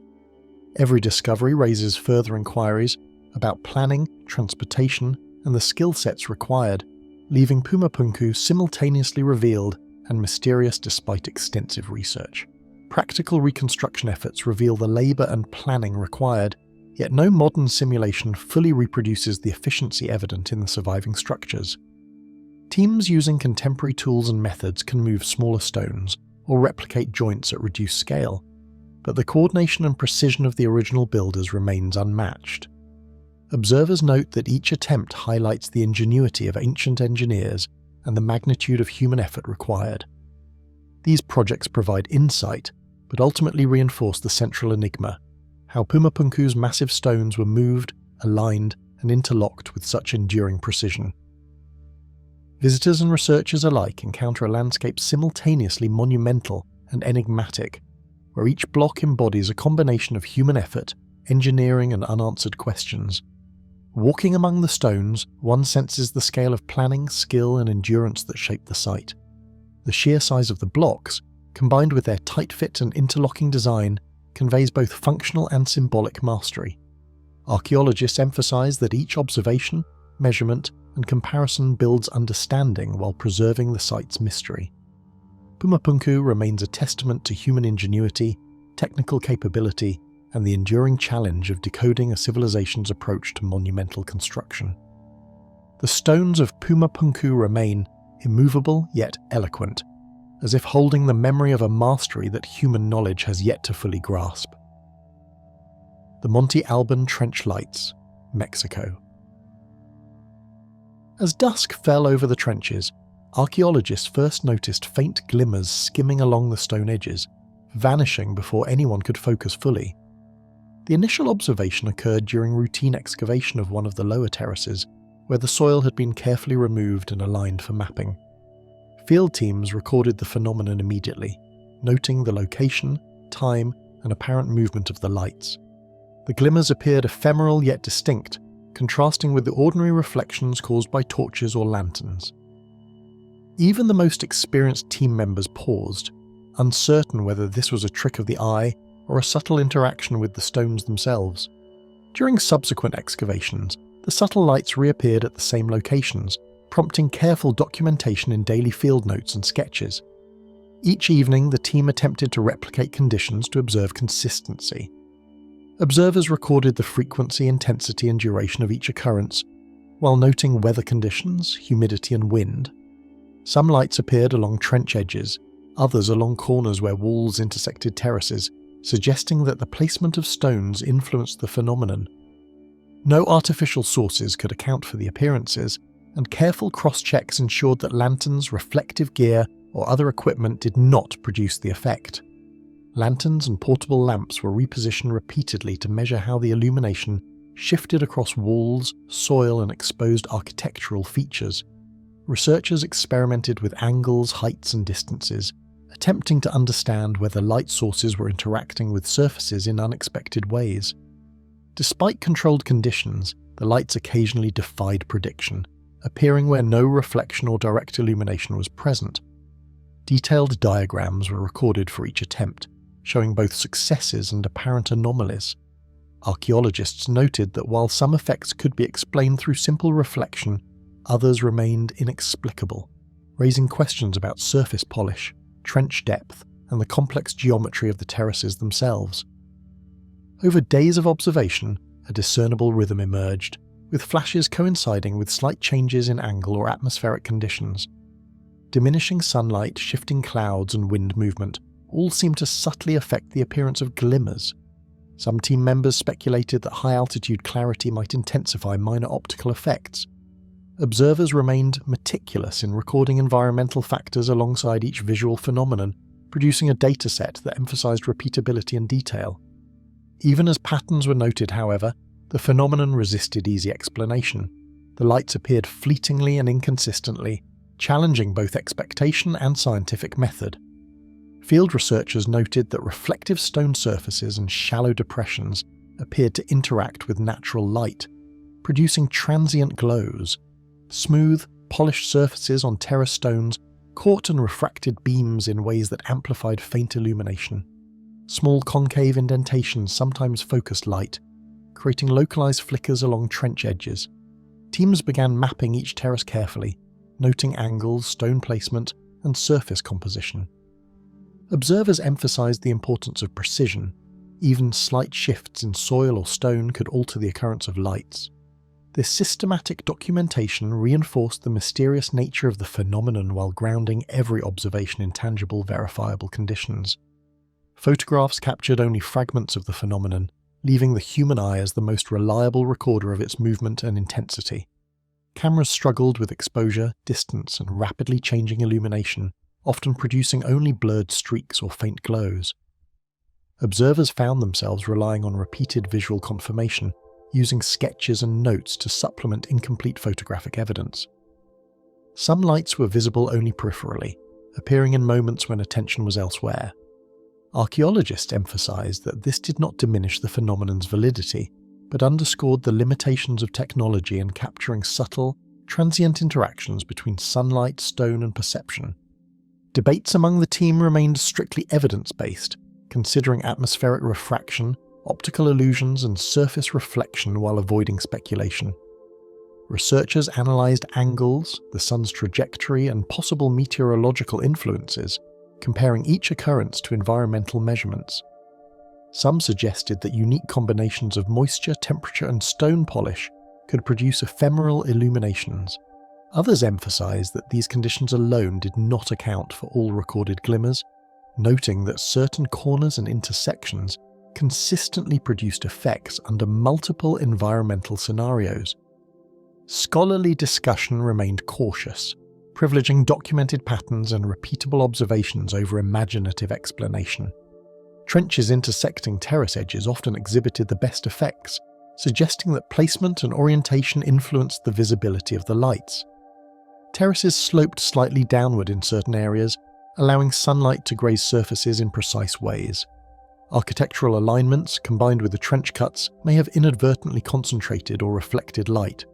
Every discovery raises further inquiries about planning, transportation, and the skill sets required, leaving Pumapunku simultaneously revealed and mysterious despite extensive research. Practical reconstruction efforts reveal the labour and planning required, yet no modern simulation fully reproduces the efficiency evident in the surviving structures. Teams using contemporary tools and methods can move smaller stones or replicate joints at reduced scale, but the coordination and precision of the original builders remains unmatched. Observers note that each attempt highlights the ingenuity of ancient engineers and the magnitude of human effort required. These projects provide insight, but ultimately reinforce the central enigma: how Pumapunku's massive stones were moved, aligned, and interlocked with such enduring precision. Visitors and researchers alike encounter a landscape simultaneously monumental and enigmatic, where each block embodies a combination of human effort, engineering, and unanswered questions. Walking among the stones, one senses the scale of planning, skill, and endurance that shaped the site. The sheer size of the blocks, combined with their tight fit and interlocking design, conveys both functional and symbolic mastery. Archaeologists emphasize that each observation, measurement, and comparison builds understanding while preserving the site's mystery. Pumapunku remains a testament to human ingenuity, technical capability, and the enduring challenge of decoding a civilization's approach to monumental construction. The stones of Pumapunku remain immovable yet eloquent, as if holding the memory of a mastery that human knowledge has yet to fully grasp. The Monte Alban Trench Lights, Mexico. As dusk fell over the trenches, archaeologists first noticed faint glimmers skimming along the stone edges, vanishing before anyone could focus fully. The initial observation occurred during routine excavation of one of the lower terraces, where the soil had been carefully removed and aligned for mapping. Field teams recorded the phenomenon immediately, noting the location, time, and apparent movement of the lights. The glimmers appeared ephemeral yet distinct, contrasting with the ordinary reflections caused by torches or lanterns. Even the most experienced team members paused, uncertain whether this was a trick of the eye or a subtle interaction with the stones themselves. During subsequent excavations, the subtle lights reappeared at the same locations, prompting careful documentation in daily field notes and sketches. Each evening, the team attempted to replicate conditions to observe consistency. Observers recorded the frequency, intensity, and duration of each occurrence, while noting weather conditions, humidity, and wind. Some lights appeared along trench edges, others along corners where walls intersected terraces, suggesting that the placement of stones influenced the phenomenon. No artificial sources could account for the appearances, and careful cross-checks ensured that lanterns, reflective gear, or other equipment did not produce the effect. Lanterns and portable lamps were repositioned repeatedly to measure how the illumination shifted across walls, soil, and exposed architectural features. Researchers experimented with angles, heights, and distances, attempting to understand whether light sources were interacting with surfaces in unexpected ways. Despite controlled conditions, the lights occasionally defied prediction, appearing where no reflection or direct illumination was present. Detailed diagrams were recorded for each attempt, showing both successes and apparent anomalies. Archaeologists noted that while some effects could be explained through simple reflection, others remained inexplicable, raising questions about surface polish, trench depth, and the complex geometry of the terraces themselves. Over days of observation, a discernible rhythm emerged, with flashes coinciding with slight changes in angle or atmospheric conditions. Diminishing sunlight, shifting clouds, and wind movement all seemed to subtly affect the appearance of glimmers. Some team members speculated that high-altitude clarity might intensify minor optical effects. Observers remained meticulous in recording environmental factors alongside each visual phenomenon, producing a dataset that emphasized repeatability and detail. Even as patterns were noted, however, the phenomenon resisted easy explanation. The lights appeared fleetingly and inconsistently, challenging both expectation and scientific method. Field researchers noted that reflective stone surfaces and shallow depressions appeared to interact with natural light, producing transient glows. Smooth, polished surfaces on terrace stones caught and refracted beams in ways that amplified faint illumination. Small concave indentations sometimes focused light, creating localized flickers along trench edges. Teams began mapping each terrace carefully, noting angles, stone placement, and surface composition. Observers emphasized the importance of precision. Even slight shifts in soil or stone could alter the occurrence of lights. This systematic documentation reinforced the mysterious nature of the phenomenon while grounding every observation in tangible, verifiable conditions. Photographs captured only fragments of the phenomenon, leaving the human eye as the most reliable recorder of its movement and intensity. Cameras struggled with exposure, distance, and rapidly changing illumination, often producing only blurred streaks or faint glows. Observers found themselves relying on repeated visual confirmation, using sketches and notes to supplement incomplete photographic evidence. Some lights were visible only peripherally, appearing in moments when attention was elsewhere. Archaeologists emphasized that this did not diminish the phenomenon's validity, but underscored the limitations of technology in capturing subtle, transient interactions between sunlight, stone, and perception. Debates among the team remained strictly evidence-based, considering atmospheric refraction, optical illusions, and surface reflection while avoiding speculation. Researchers analysed angles, the sun's trajectory, and possible meteorological influences, comparing each occurrence to environmental measurements. Some suggested that unique combinations of moisture, temperature, and stone polish could produce ephemeral illuminations. Others emphasized that these conditions alone did not account for all recorded glimmers, noting that certain corners and intersections consistently produced effects under multiple environmental scenarios. Scholarly discussion remained cautious, privileging documented patterns and repeatable observations over imaginative explanation. Trenches intersecting terrace edges often exhibited the best effects, suggesting that placement and orientation influenced the visibility of the lights. Terraces sloped slightly downward in certain areas, allowing sunlight to graze surfaces in precise ways. Architectural alignments, combined with the trench cuts, may have inadvertently concentrated or reflected light.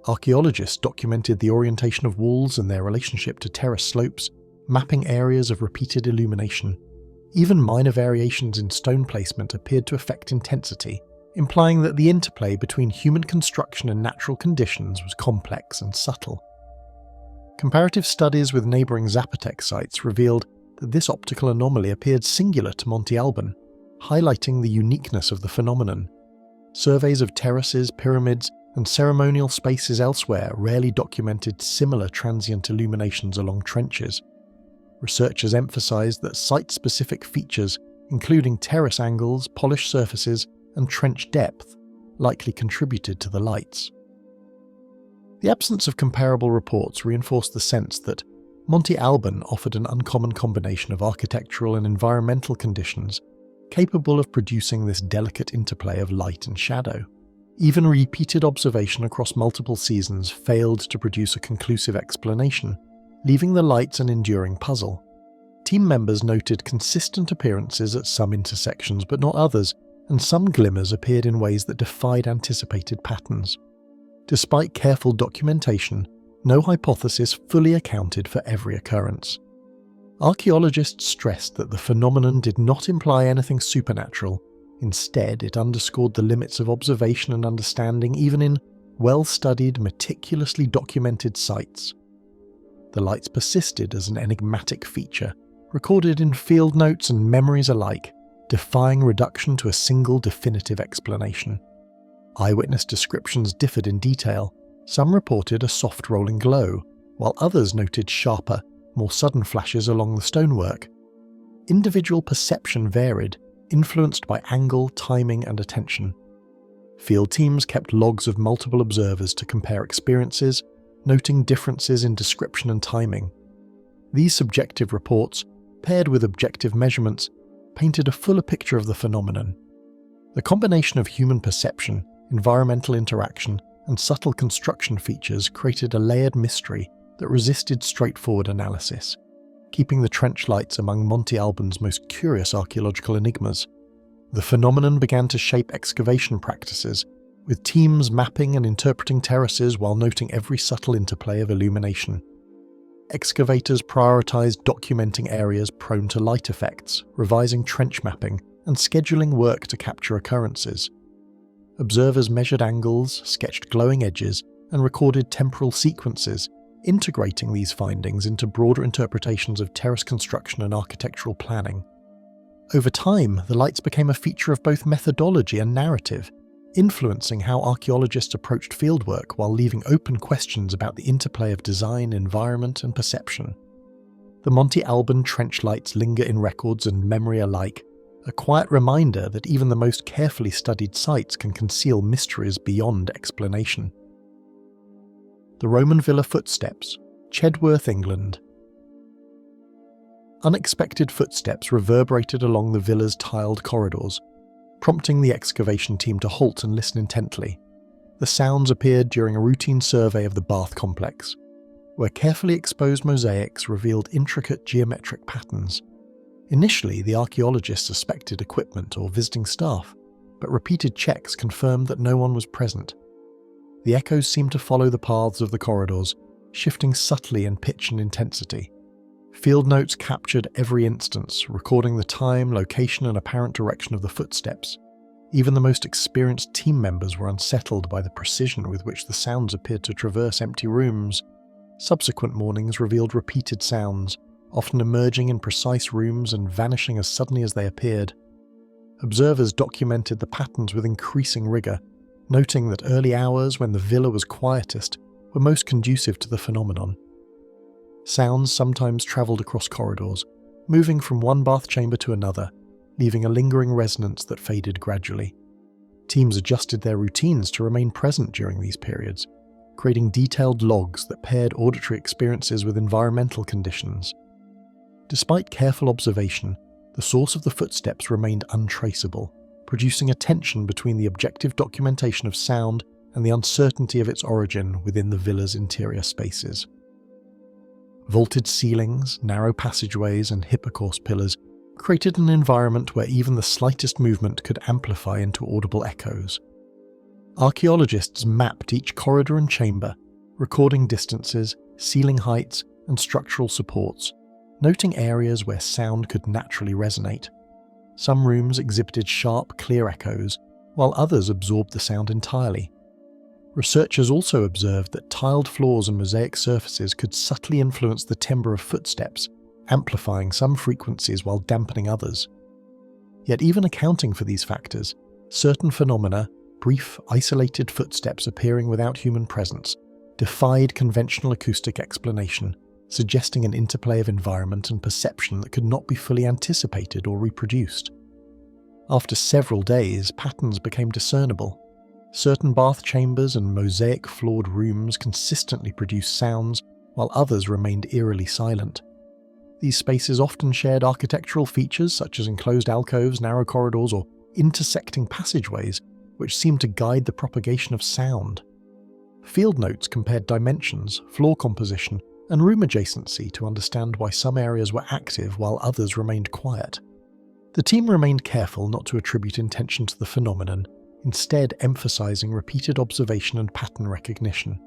Archaeologists documented the orientation of walls and their relationship to terrace slopes, mapping areas of repeated illumination. Even minor variations in stone placement appeared to affect intensity, implying that the interplay between human construction and natural conditions was complex and subtle. Comparative studies with neighbouring Zapotec sites revealed that this optical anomaly appeared singular to Monte Alban, highlighting the uniqueness of the phenomenon. Surveys of terraces, pyramids, and ceremonial spaces elsewhere rarely documented similar transient illuminations along trenches. Researchers emphasized that site-specific features, including terrace angles, polished surfaces, and trench depth, likely contributed to the lights. The absence of comparable reports reinforced the sense that Monte Alban offered an uncommon combination of architectural and environmental conditions capable of producing this delicate interplay of light and shadow. Even repeated observation across multiple seasons failed to produce a conclusive explanation, leaving the lights an enduring puzzle. Team members noted consistent appearances at some intersections but not others, and some glimmers appeared in ways that defied anticipated patterns. Despite careful documentation, no hypothesis fully accounted for every occurrence. Archaeologists stressed that the phenomenon did not imply anything supernatural. Instead, it underscored the limits of observation and understanding even in well-studied, meticulously documented sites. The lights persisted as an enigmatic feature, recorded in field notes and memories alike, defying reduction to a single definitive explanation. Eyewitness descriptions differed in detail. Some reported a soft rolling glow, while others noted sharper, more sudden flashes along the stonework. Individual perception varied, influenced by angle, timing, and attention. Field teams kept logs of multiple observers to compare experiences, noting differences in description and timing. These subjective reports, paired with objective measurements, painted a fuller picture of the phenomenon. The combination of human perception, environmental interaction, and subtle construction features created a layered mystery that resisted straightforward analysis, keeping the trench lights among Monte Alban's most curious archaeological enigmas. The phenomenon began to shape excavation practices, with teams mapping and interpreting terraces while noting every subtle interplay of illumination. Excavators prioritized documenting areas prone to light effects, revising trench mapping, and scheduling work to capture occurrences. Observers measured angles, sketched glowing edges, and recorded temporal sequences, integrating these findings into broader interpretations of terrace construction and architectural planning. Over time, the lights became a feature of both methodology and narrative, influencing how archaeologists approached fieldwork while leaving open questions about the interplay of design, environment, and perception. The Monte Alban trench lights linger in records and memory alike, a quiet reminder that even the most carefully studied sites can conceal mysteries beyond explanation. The Roman Villa Footsteps, Chedworth, England. Unexpected footsteps reverberated along the villa's tiled corridors, prompting the excavation team to halt and listen intently. The sounds appeared during a routine survey of the bath complex, where carefully exposed mosaics revealed intricate geometric patterns. Initially, the archaeologists suspected equipment or visiting staff, but repeated checks confirmed that no one was present. The echoes seemed to follow the paths of the corridors, shifting subtly in pitch and intensity. Field notes captured every instance, recording the time, location, and apparent direction of the footsteps. Even the most experienced team members were unsettled by the precision with which the sounds appeared to traverse empty rooms. Subsequent mornings revealed repeated sounds, often emerging in precise rooms and vanishing as suddenly as they appeared. Observers documented the patterns with increasing rigor, noting that early hours, when the villa was quietest, were most conducive to the phenomenon. Sounds sometimes travelled across corridors, moving from one bath chamber to another, leaving a lingering resonance that faded gradually. Teams adjusted their routines to remain present during these periods, creating detailed logs that paired auditory experiences with environmental conditions. Despite careful observation, the source of the footsteps remained untraceable, producing a tension between the objective documentation of sound and the uncertainty of its origin within the villa's interior spaces. Vaulted ceilings, narrow passageways, and hypocaust pillars created an environment where even the slightest movement could amplify into audible echoes. Archaeologists mapped each corridor and chamber, recording distances, ceiling heights, and structural supports, noting areas where sound could naturally resonate. Some rooms exhibited sharp, clear echoes, while others absorbed the sound entirely. Researchers also observed that tiled floors and mosaic surfaces could subtly influence the timbre of footsteps, amplifying some frequencies while dampening others. Yet even accounting for these factors, certain phenomena, brief, isolated footsteps appearing without human presence, defied conventional acoustic explanation, suggesting an interplay of environment and perception that could not be fully anticipated or reproduced. After several days, patterns became discernible. Certain bath chambers and mosaic-floored rooms consistently produced sounds, while others remained eerily silent. These spaces often shared architectural features such as enclosed alcoves, narrow corridors, or intersecting passageways, which seemed to guide the propagation of sound. Field notes compared dimensions, floor composition, and room adjacency to understand why some areas were active while others remained quiet. The team remained careful not to attribute intention to the phenomenon, instead emphasizing repeated observation and pattern recognition.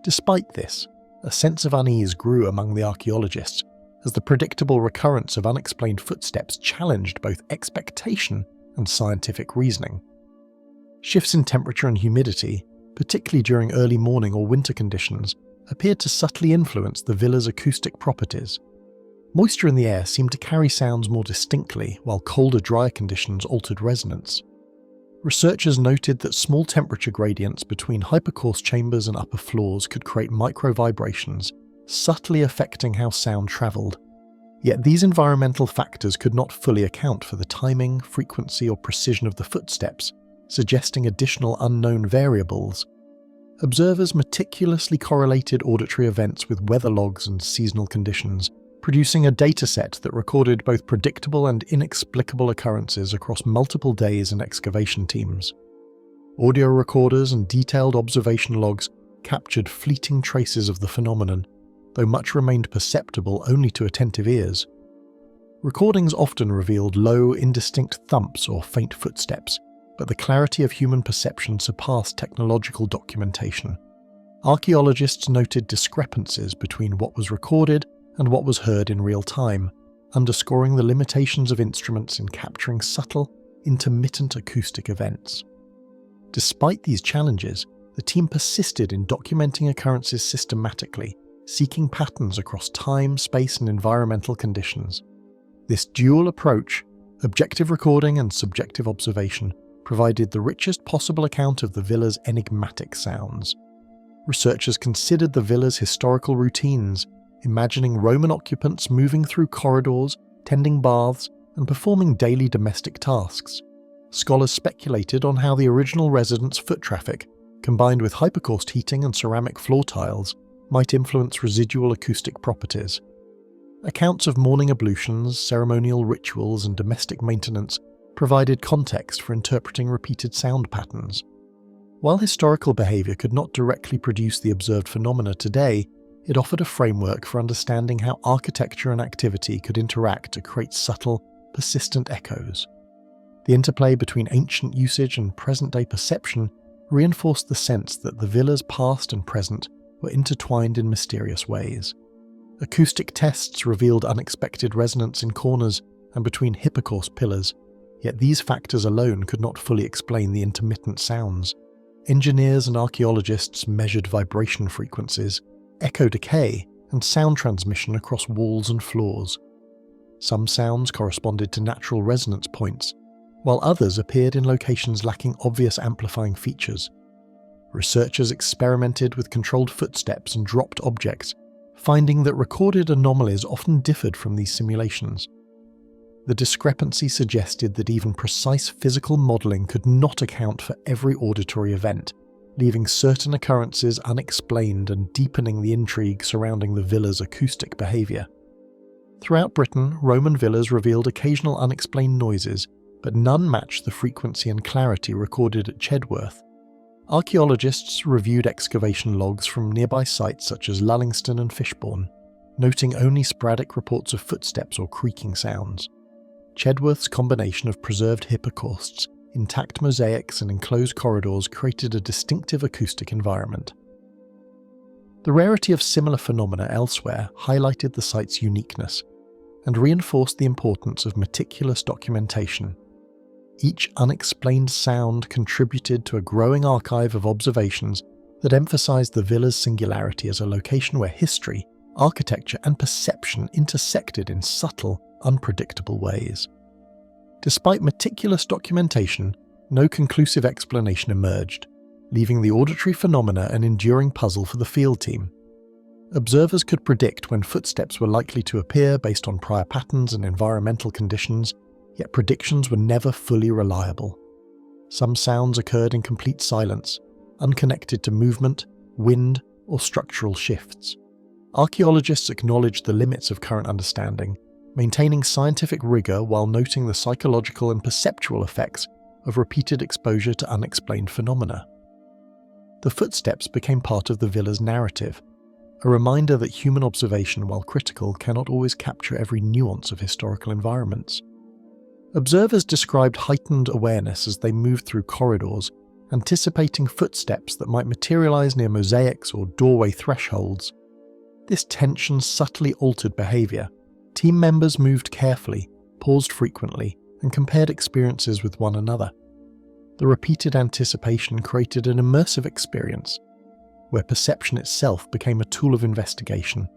Despite this, a sense of unease grew among the archaeologists as the predictable recurrence of unexplained footsteps challenged both expectation and scientific reasoning. Shifts in temperature and humidity, particularly during early morning or winter conditions, appeared to subtly influence the villa's acoustic properties. Moisture in the air seemed to carry sounds more distinctly, while colder, drier conditions altered resonance. Researchers noted that small temperature gradients between hypocaust chambers and upper floors could create micro-vibrations, subtly affecting how sound travelled. Yet these environmental factors could not fully account for the timing, frequency, or precision of the footsteps, suggesting additional unknown variables. Observers meticulously correlated auditory events with weather logs and seasonal conditions, producing a dataset that recorded both predictable and inexplicable occurrences across multiple days and excavation teams. Audio recorders and detailed observation logs captured fleeting traces of the phenomenon, though much remained perceptible only to attentive ears. Recordings often revealed low, indistinct thumps or faint footsteps, but the clarity of human perception surpassed technological documentation. Archaeologists noted discrepancies between what was recorded and what was heard in real time, underscoring the limitations of instruments in capturing subtle, intermittent acoustic events. Despite these challenges, the team persisted in documenting occurrences systematically, seeking patterns across time, space, and environmental conditions. This dual approach, objective recording and subjective observation, provided the richest possible account of the villa's enigmatic sounds. Researchers considered the villa's historical routines, imagining Roman occupants moving through corridors, tending baths, and performing daily domestic tasks. Scholars speculated on how the original residents' foot traffic, combined with hypercaust heating and ceramic floor tiles, might influence residual acoustic properties. Accounts of morning ablutions, ceremonial rituals, and domestic maintenance provided context for interpreting repeated sound patterns. While historical behaviour could not directly produce the observed phenomena today, it offered a framework for understanding how architecture and activity could interact to create subtle, persistent echoes. The interplay between ancient usage and present-day perception reinforced the sense that the villa's past and present were intertwined in mysterious ways. Acoustic tests revealed unexpected resonance in corners and between hypocaust pillars, yet these factors alone could not fully explain the intermittent sounds. Engineers and archaeologists measured vibration frequencies, echo decay, and sound transmission across walls and floors. Some sounds corresponded to natural resonance points, while others appeared in locations lacking obvious amplifying features. Researchers experimented with controlled footsteps and dropped objects, finding that recorded anomalies often differed from these simulations. The discrepancy suggested that even precise physical modelling could not account for every auditory event, leaving certain occurrences unexplained and deepening the intrigue surrounding the villa's acoustic behaviour. Throughout Britain, Roman villas revealed occasional unexplained noises, but none matched the frequency and clarity recorded at Chedworth. Archaeologists reviewed excavation logs from nearby sites such as Lullingston and Fishbourne, noting only sporadic reports of footsteps or creaking sounds. Chedworth's combination of preserved hypocausts, intact mosaics, and enclosed corridors created a distinctive acoustic environment. The rarity of similar phenomena elsewhere highlighted the site's uniqueness and reinforced the importance of meticulous documentation. Each unexplained sound contributed to a growing archive of observations that emphasized the villa's singularity as a location where history, architecture, and perception intersected in subtle, unpredictable ways. Despite meticulous documentation, no conclusive explanation emerged, leaving the auditory phenomena an enduring puzzle for the field team. Observers could predict when footsteps were likely to appear based on prior patterns and environmental conditions, yet predictions were never fully reliable. Some sounds occurred in complete silence, unconnected to movement, wind, or structural shifts. Archaeologists acknowledged the limits of current understanding, maintaining scientific rigour while noting the psychological and perceptual effects of repeated exposure to unexplained phenomena. The footsteps became part of the villa's narrative, a reminder that human observation, while critical, cannot always capture every nuance of historical environments. Observers described heightened awareness as they moved through corridors, anticipating footsteps that might materialize near mosaics or doorway thresholds. This tension subtly altered behavior. Team members moved carefully, paused frequently, and compared experiences with one another. The repeated anticipation created an immersive experience, where perception itself became a tool of investigation.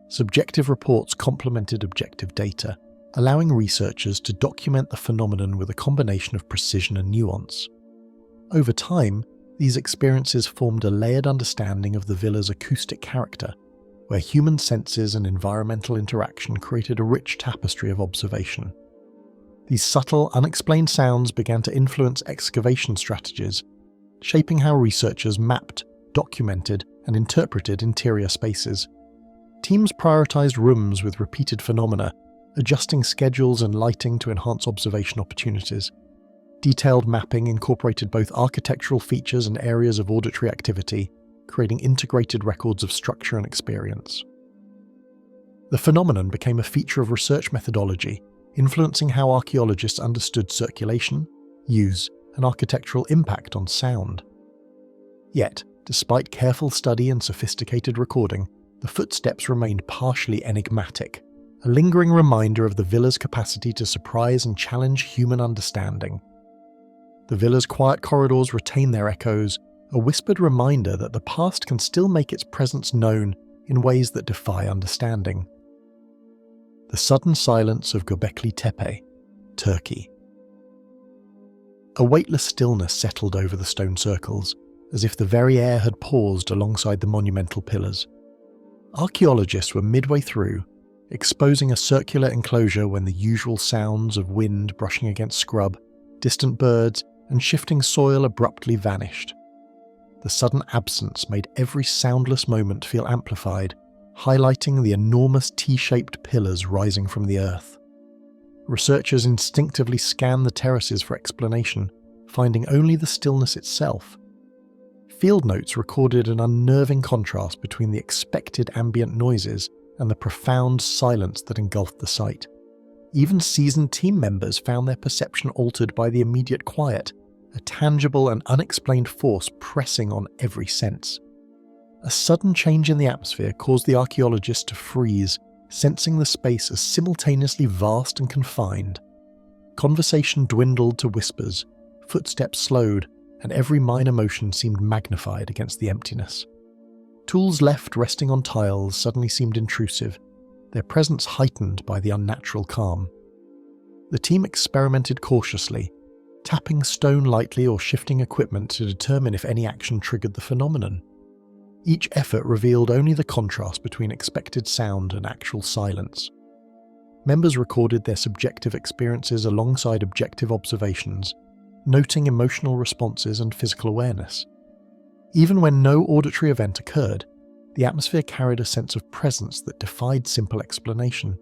Subjective reports complemented objective data, allowing researchers to document the phenomenon with a combination of precision and nuance. Over time, these experiences formed a layered understanding of the villa's acoustic character, where human senses and environmental interaction created a rich tapestry of observation. These subtle, unexplained sounds began to influence excavation strategies, shaping how researchers mapped, documented, and interpreted interior spaces. Teams prioritized rooms with repeated phenomena, adjusting schedules and lighting to enhance observation opportunities. Detailed mapping incorporated both architectural features and areas of auditory activity, creating integrated records of structure and experience. The phenomenon became a feature of research methodology, influencing how archaeologists understood circulation, use, and architectural impact on sound. Yet, despite careful study and sophisticated recording, the footsteps remained partially enigmatic, a lingering reminder of the villa's capacity to surprise and challenge human understanding. The villa's quiet corridors retain their echoes, a whispered reminder that the past can still make its presence known in ways that defy understanding. The sudden silence of Gobekli Tepe, Turkey. A weightless stillness settled over the stone circles, as if the very air had paused alongside the monumental pillars. Archaeologists were midway through, exposing a circular enclosure when the usual sounds of wind brushing against scrub, distant birds, and shifting soil abruptly vanished. The sudden absence made every soundless moment feel amplified, highlighting the enormous T-shaped pillars rising from the earth. Researchers instinctively scanned the terraces for explanation, finding only the stillness itself. Field notes recorded an unnerving contrast between the expected ambient noises and the profound silence that engulfed the site. Even seasoned team members found their perception altered by the immediate quiet, a tangible and unexplained force pressing on every sense. A sudden change in the atmosphere caused the archaeologists to freeze, sensing the space as simultaneously vast and confined. Conversation dwindled to whispers, footsteps slowed, and every minor motion seemed magnified against the emptiness. Tools left resting on tiles suddenly seemed intrusive, their presence heightened by the unnatural calm. The team experimented cautiously, tapping stone lightly or shifting equipment to determine if any action triggered the phenomenon. Each effort revealed only the contrast between expected sound and actual silence. Members recorded their subjective experiences alongside objective observations, noting emotional responses and physical awareness. Even when no auditory event occurred, the atmosphere carried a sense of presence that defied simple explanation.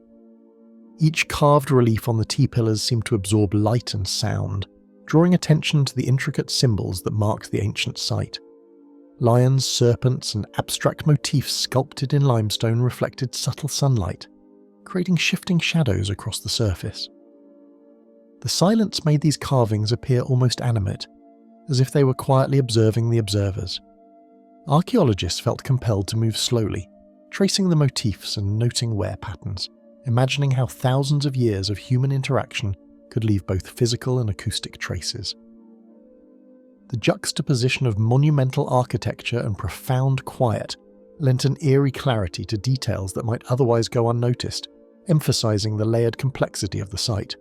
Each carved relief on the T-pillars seemed to absorb light and sound, drawing attention to the intricate symbols that marked the ancient site. Lions, serpents, and abstract motifs sculpted in limestone reflected subtle sunlight, creating shifting shadows across the surface. The silence made these carvings appear almost animate, as if they were quietly observing the observers. Archaeologists felt compelled to move slowly, tracing the motifs and noting wear patterns, imagining how thousands of years of human interaction could leave both physical and acoustic traces. The juxtaposition of monumental architecture and profound quiet lent an eerie clarity to details that might otherwise go unnoticed, emphasizing the layered complexity of the site.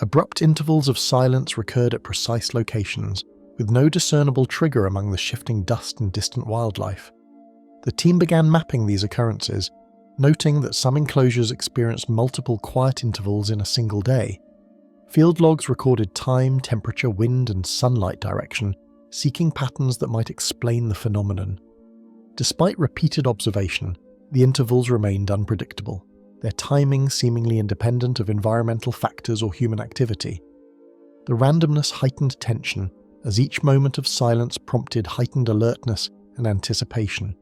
Abrupt intervals of silence recurred at precise locations, with no discernible trigger among the shifting dust and distant wildlife. The team began mapping these occurrences, noting that some enclosures experienced multiple quiet intervals in a single day. Field logs recorded time, temperature, wind, and sunlight direction, seeking patterns that might explain the phenomenon. Despite repeated observation, the intervals remained unpredictable, their timing seemingly independent of environmental factors or human activity. The randomness heightened tension, as each moment of silence prompted heightened alertness and anticipation.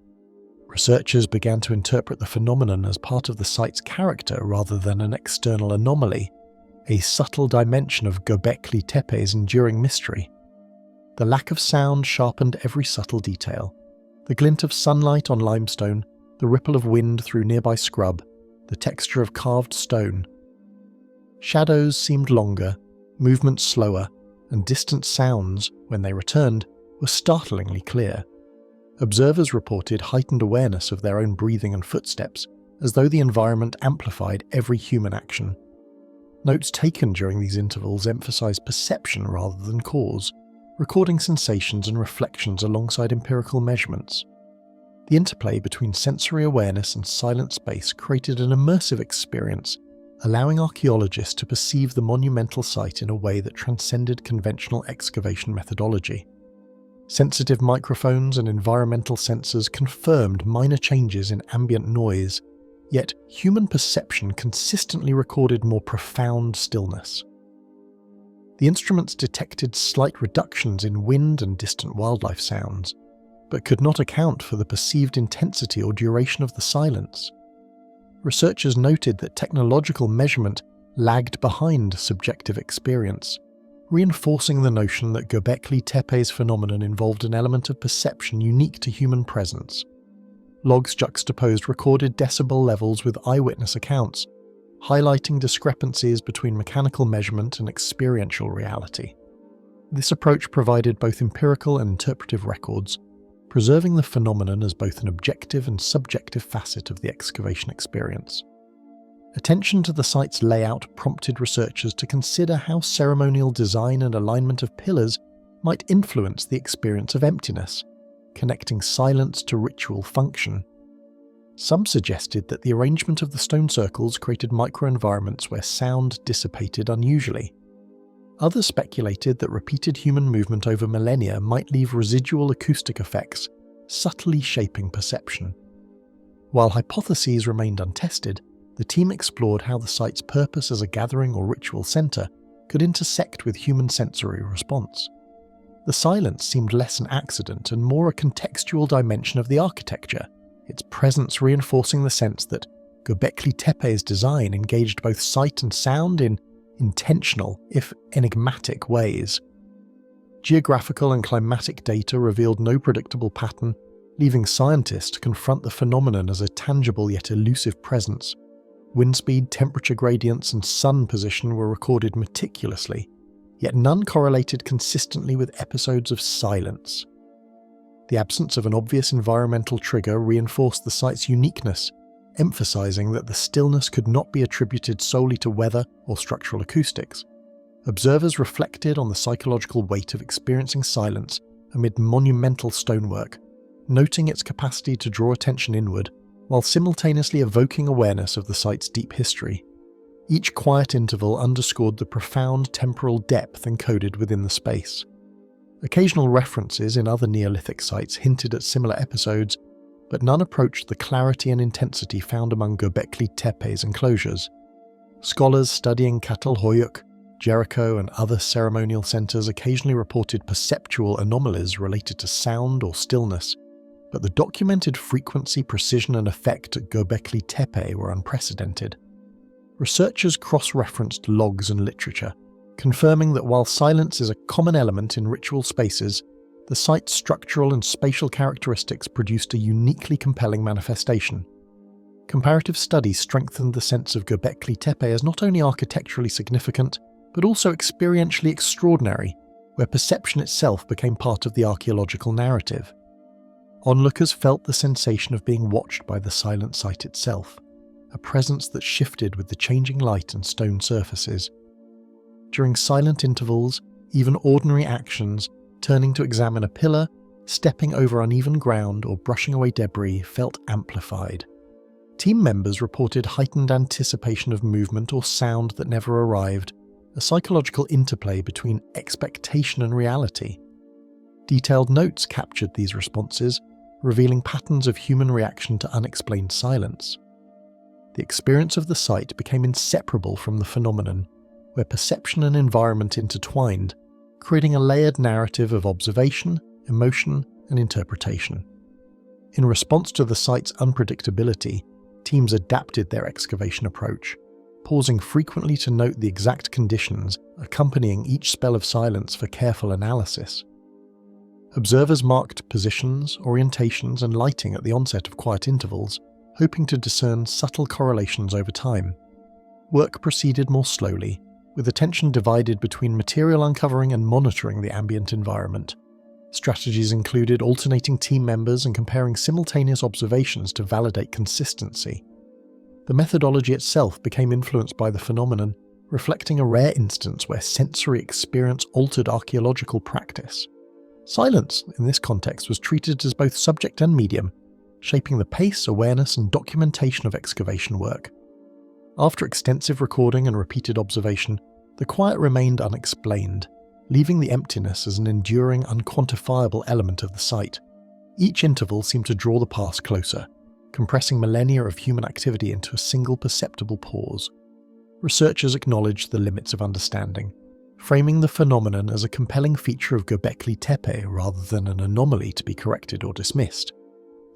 Researchers began to interpret the phenomenon as part of the site's character rather than an external anomaly, a subtle dimension of Gobekli Tepe's enduring mystery. The lack of sound sharpened every subtle detail. The glint of sunlight on limestone, the ripple of wind through nearby scrub, the texture of carved stone. Shadows seemed longer, movements slower, and distant sounds, when they returned, were startlingly clear. Observers reported heightened awareness of their own breathing and footsteps, as though the environment amplified every human action. Notes taken during these intervals emphasized perception rather than cause, recording sensations and reflections alongside empirical measurements. The interplay between sensory awareness and silent space created an immersive experience, allowing archaeologists to perceive the monumental site in a way that transcended conventional excavation methodology. Sensitive microphones and environmental sensors confirmed minor changes in ambient noise, yet human perception consistently recorded more profound stillness. The instruments detected slight reductions in wind and distant wildlife sounds, but could not account for the perceived intensity or duration of the silence. Researchers noted that technological measurement lagged behind subjective experience, reinforcing the notion that Gobekli Tepe's phenomenon involved an element of perception unique to human presence. Logs juxtaposed recorded decibel levels with eyewitness accounts, highlighting discrepancies between mechanical measurement and experiential reality. This approach provided both empirical and interpretive records, preserving the phenomenon as both an objective and subjective facet of the excavation experience. Attention to the site's layout prompted researchers to consider how ceremonial design and alignment of pillars might influence the experience of emptiness, connecting silence to ritual function. Some suggested that the arrangement of the stone circles created microenvironments where sound dissipated unusually. Others speculated that repeated human movement over millennia might leave residual acoustic effects, subtly shaping perception. While hypotheses remained untested, the team explored how the site's purpose as a gathering or ritual centre could intersect with human sensory response. The silence seemed less an accident and more a contextual dimension of the architecture, its presence reinforcing the sense that Gobekli Tepe's design engaged both sight and sound in intentional, if enigmatic, ways. Geographical and climatic data revealed no predictable pattern, leaving scientists to confront the phenomenon as a tangible yet elusive presence. Wind speed, temperature gradients, and sun position were recorded meticulously, yet none correlated consistently with episodes of silence. The absence of an obvious environmental trigger reinforced the site's uniqueness, emphasizing that the stillness could not be attributed solely to weather or structural acoustics. Observers reflected on the psychological weight of experiencing silence amid monumental stonework, noting its capacity to draw attention inward while simultaneously evoking awareness of the site's deep history. Each quiet interval underscored the profound temporal depth encoded within the space. Occasional references in other Neolithic sites hinted at similar episodes, but none approached the clarity and intensity found among Gobekli Tepe's enclosures. Scholars studying Catalhoyuk, Jericho, and other ceremonial centres occasionally reported perceptual anomalies related to sound or stillness, but the documented frequency, precision, and effect at Gobekli Tepe were unprecedented. Researchers cross-referenced logs and literature, confirming that while silence is a common element in ritual spaces, the site's structural and spatial characteristics produced a uniquely compelling manifestation. Comparative studies strengthened the sense of Gobekli Tepe as not only architecturally significant, but also experientially extraordinary, where perception itself became part of the archaeological narrative. Onlookers felt the sensation of being watched by the silent site itself, a presence that shifted with the changing light and stone surfaces. During silent intervals, even ordinary actions, turning to examine a pillar, stepping over uneven ground, or brushing away debris, felt amplified. Team members reported heightened anticipation of movement or sound that never arrived, a psychological interplay between expectation and reality. Detailed notes captured these responses, revealing patterns of human reaction to unexplained silence. The experience of the site became inseparable from the phenomenon, where perception and environment intertwined, creating a layered narrative of observation, emotion, and interpretation. In response to the site's unpredictability, teams adapted their excavation approach, pausing frequently to note the exact conditions accompanying each spell of silence for careful analysis. Observers marked positions, orientations, and lighting at the onset of quiet intervals, hoping to discern subtle correlations over time. Work proceeded more slowly, with attention divided between material uncovering and monitoring the ambient environment. Strategies included alternating team members and comparing simultaneous observations to validate consistency. The methodology itself became influenced by the phenomenon, reflecting a rare instance where sensory experience altered archaeological practice. Silence, in this context, was treated as both subject and medium, shaping the pace, awareness, and documentation of excavation work. After extensive recording and repeated observation, the quiet remained unexplained, leaving the emptiness as an enduring, unquantifiable element of the site. Each interval seemed to draw the past closer, compressing millennia of human activity into a single perceptible pause. Researchers acknowledged the limits of understanding, framing the phenomenon as a compelling feature of Gobekli Tepe rather than an anomaly to be corrected or dismissed.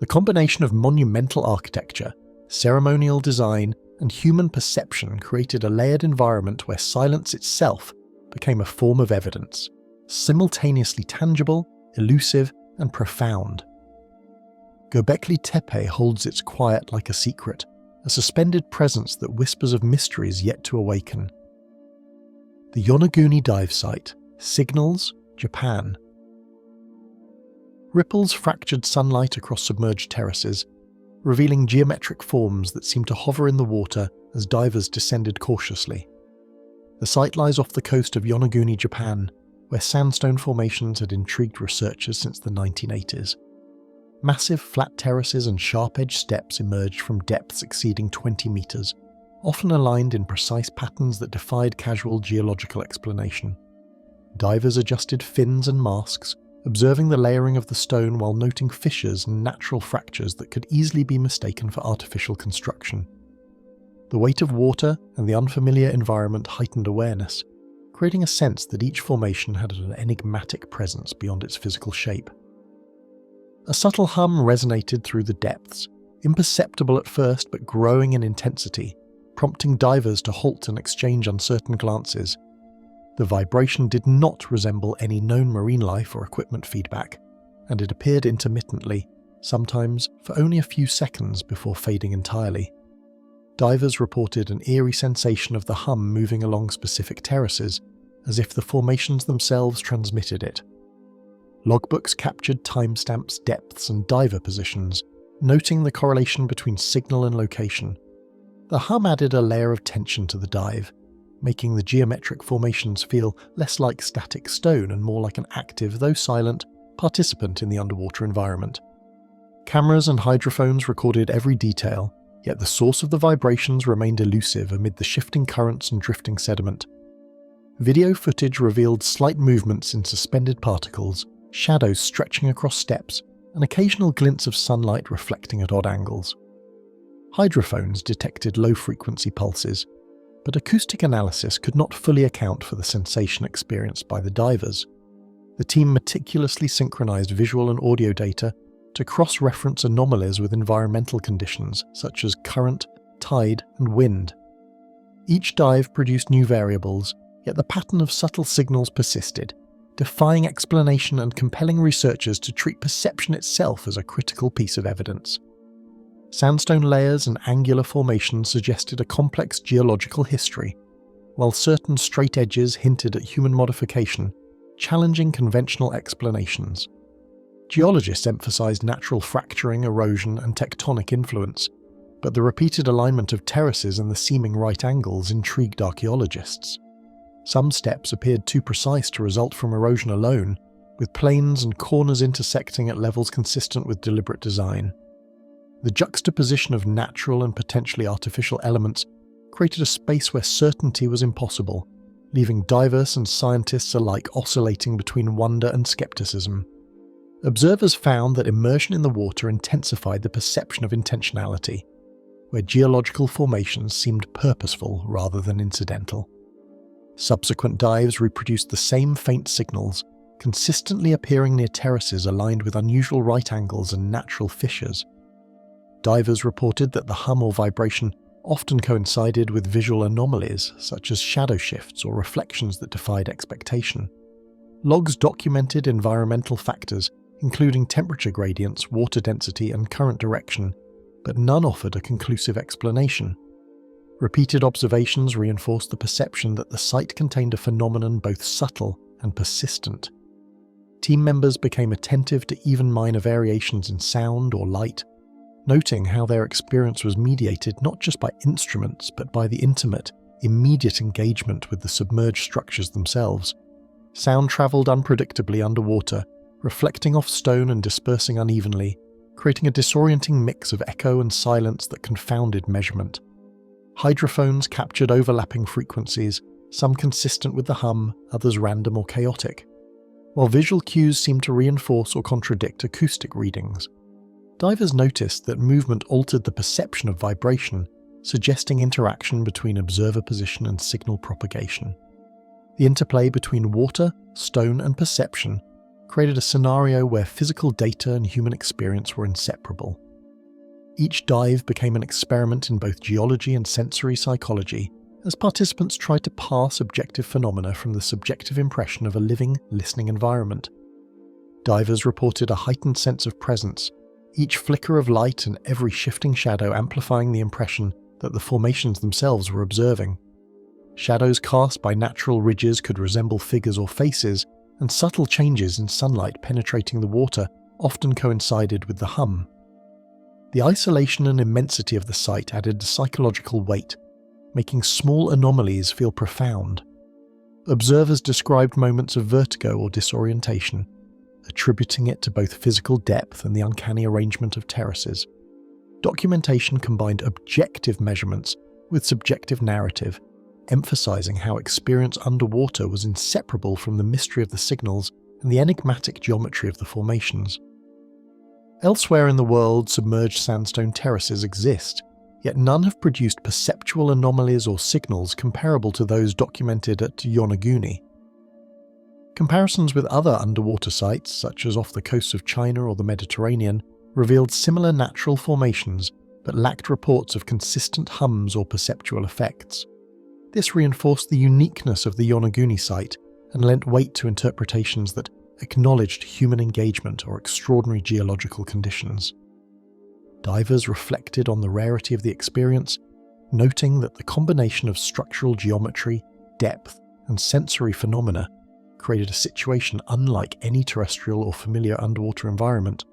The combination of monumental architecture, ceremonial design, and human perception created a layered environment where silence itself became a form of evidence, simultaneously tangible, elusive, and profound. Gobekli Tepe holds its quiet like a secret, a suspended presence that whispers of mysteries yet to awaken. The Yonaguni dive site, Signals, Japan. Ripples fractured sunlight across submerged terraces, revealing geometric forms that seemed to hover in the water as divers descended cautiously. The site lies off the coast of Yonaguni, Japan, where sandstone formations had intrigued researchers since the 1980s. Massive flat terraces and sharp-edged steps emerged from depths exceeding 20 meters, often aligned in precise patterns that defied casual geological explanation. Divers adjusted fins and masks, observing the layering of the stone while noting fissures and natural fractures that could easily be mistaken for artificial construction. The weight of water and the unfamiliar environment heightened awareness, creating a sense that each formation had an enigmatic presence beyond its physical shape. A subtle hum resonated through the depths, imperceptible at first but growing in intensity, prompting divers to halt and exchange uncertain glances. The vibration did not resemble any known marine life or equipment feedback, and it appeared intermittently, sometimes for only a few seconds before fading entirely. Divers reported an eerie sensation of the hum moving along specific terraces, as if the formations themselves transmitted it. Logbooks captured timestamps, depths, and diver positions, noting the correlation between signal and location. The hum added a layer of tension to the dive, making the geometric formations feel less like static stone and more like an active, though silent, participant in the underwater environment. Cameras and hydrophones recorded every detail, yet the source of the vibrations remained elusive amid the shifting currents and drifting sediment. Video footage revealed slight movements in suspended particles, shadows stretching across steps, and occasional glints of sunlight reflecting at odd angles. Hydrophones detected low-frequency pulses, but acoustic analysis could not fully account for the sensation experienced by the divers. The team meticulously synchronized visual and audio data to cross-reference anomalies with environmental conditions such as current, tide, and wind. Each dive produced new variables, yet the pattern of subtle signals persisted, defying explanation and compelling researchers to treat perception itself as a critical piece of evidence. Sandstone layers and angular formations suggested a complex geological history, while certain straight edges hinted at human modification, challenging conventional explanations. Geologists emphasized natural fracturing, erosion, and tectonic influence, but the repeated alignment of terraces and the seeming right angles intrigued archaeologists. Some steps appeared too precise to result from erosion alone, with planes and corners intersecting at levels consistent with deliberate design. The juxtaposition of natural and potentially artificial elements created a space where certainty was impossible, leaving divers and scientists alike oscillating between wonder and skepticism. Observers found that immersion in the water intensified the perception of intentionality, where geological formations seemed purposeful rather than incidental. Subsequent dives reproduced the same faint signals, consistently appearing near terraces aligned with unusual right angles and natural fissures. Divers reported that the hum or vibration often coincided with visual anomalies such as shadow shifts or reflections that defied expectation. Logs documented environmental factors, including temperature gradients, water density, and current direction, but none offered a conclusive explanation. Repeated observations reinforced the perception that the site contained a phenomenon both subtle and persistent. Team members became attentive to even minor variations in sound or light, noting how their experience was mediated not just by instruments but by the intimate, immediate engagement with the submerged structures themselves. Sound travelled unpredictably underwater, reflecting off stone and dispersing unevenly, creating a disorienting mix of echo and silence that confounded measurement. Hydrophones captured overlapping frequencies, some consistent with the hum, others random or chaotic, while visual cues seemed to reinforce or contradict acoustic readings. Divers noticed that movement altered the perception of vibration, suggesting interaction between observer position and signal propagation. The interplay between water, stone, and perception created a scenario where physical data and human experience were inseparable. Each dive became an experiment in both geology and sensory psychology, as participants tried to parse objective phenomena from the subjective impression of a living, listening environment. Divers reported a heightened sense of presence, each flicker of light and every shifting shadow amplifying the impression that the formations themselves were observing. Shadows cast by natural ridges could resemble figures or faces, and subtle changes in sunlight penetrating the water often coincided with the hum. The isolation and immensity of the site added a psychological weight, making small anomalies feel profound. Observers described moments of vertigo or disorientation, attributing it to both physical depth and the uncanny arrangement of terraces. Documentation combined objective measurements with subjective narrative, emphasizing how experience underwater was inseparable from the mystery of the signals and the enigmatic geometry of the formations. Elsewhere in the world, submerged sandstone terraces exist, yet none have produced perceptual anomalies or signals comparable to those documented at Yonaguni. Comparisons with other underwater sites, such as off the coasts of China or the Mediterranean, revealed similar natural formations but lacked reports of consistent hums or perceptual effects. This reinforced the uniqueness of the Yonaguni site and lent weight to interpretations that acknowledged human engagement or extraordinary geological conditions. Divers reflected on the rarity of the experience, noting that the combination of structural geometry, depth, and sensory phenomena created a situation unlike any terrestrial or familiar underwater environment.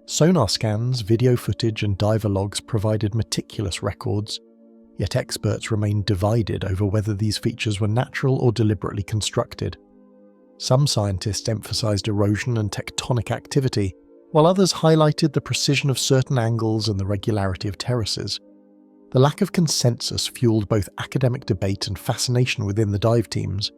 Sonar scans, video footage, and diver logs provided meticulous records, yet experts remained divided over whether these features were natural or deliberately constructed. Some scientists emphasized erosion and tectonic activity, while others highlighted the precision of certain angles and the regularity of terraces. The lack of consensus fueled both academic debate and fascination within the dive teams.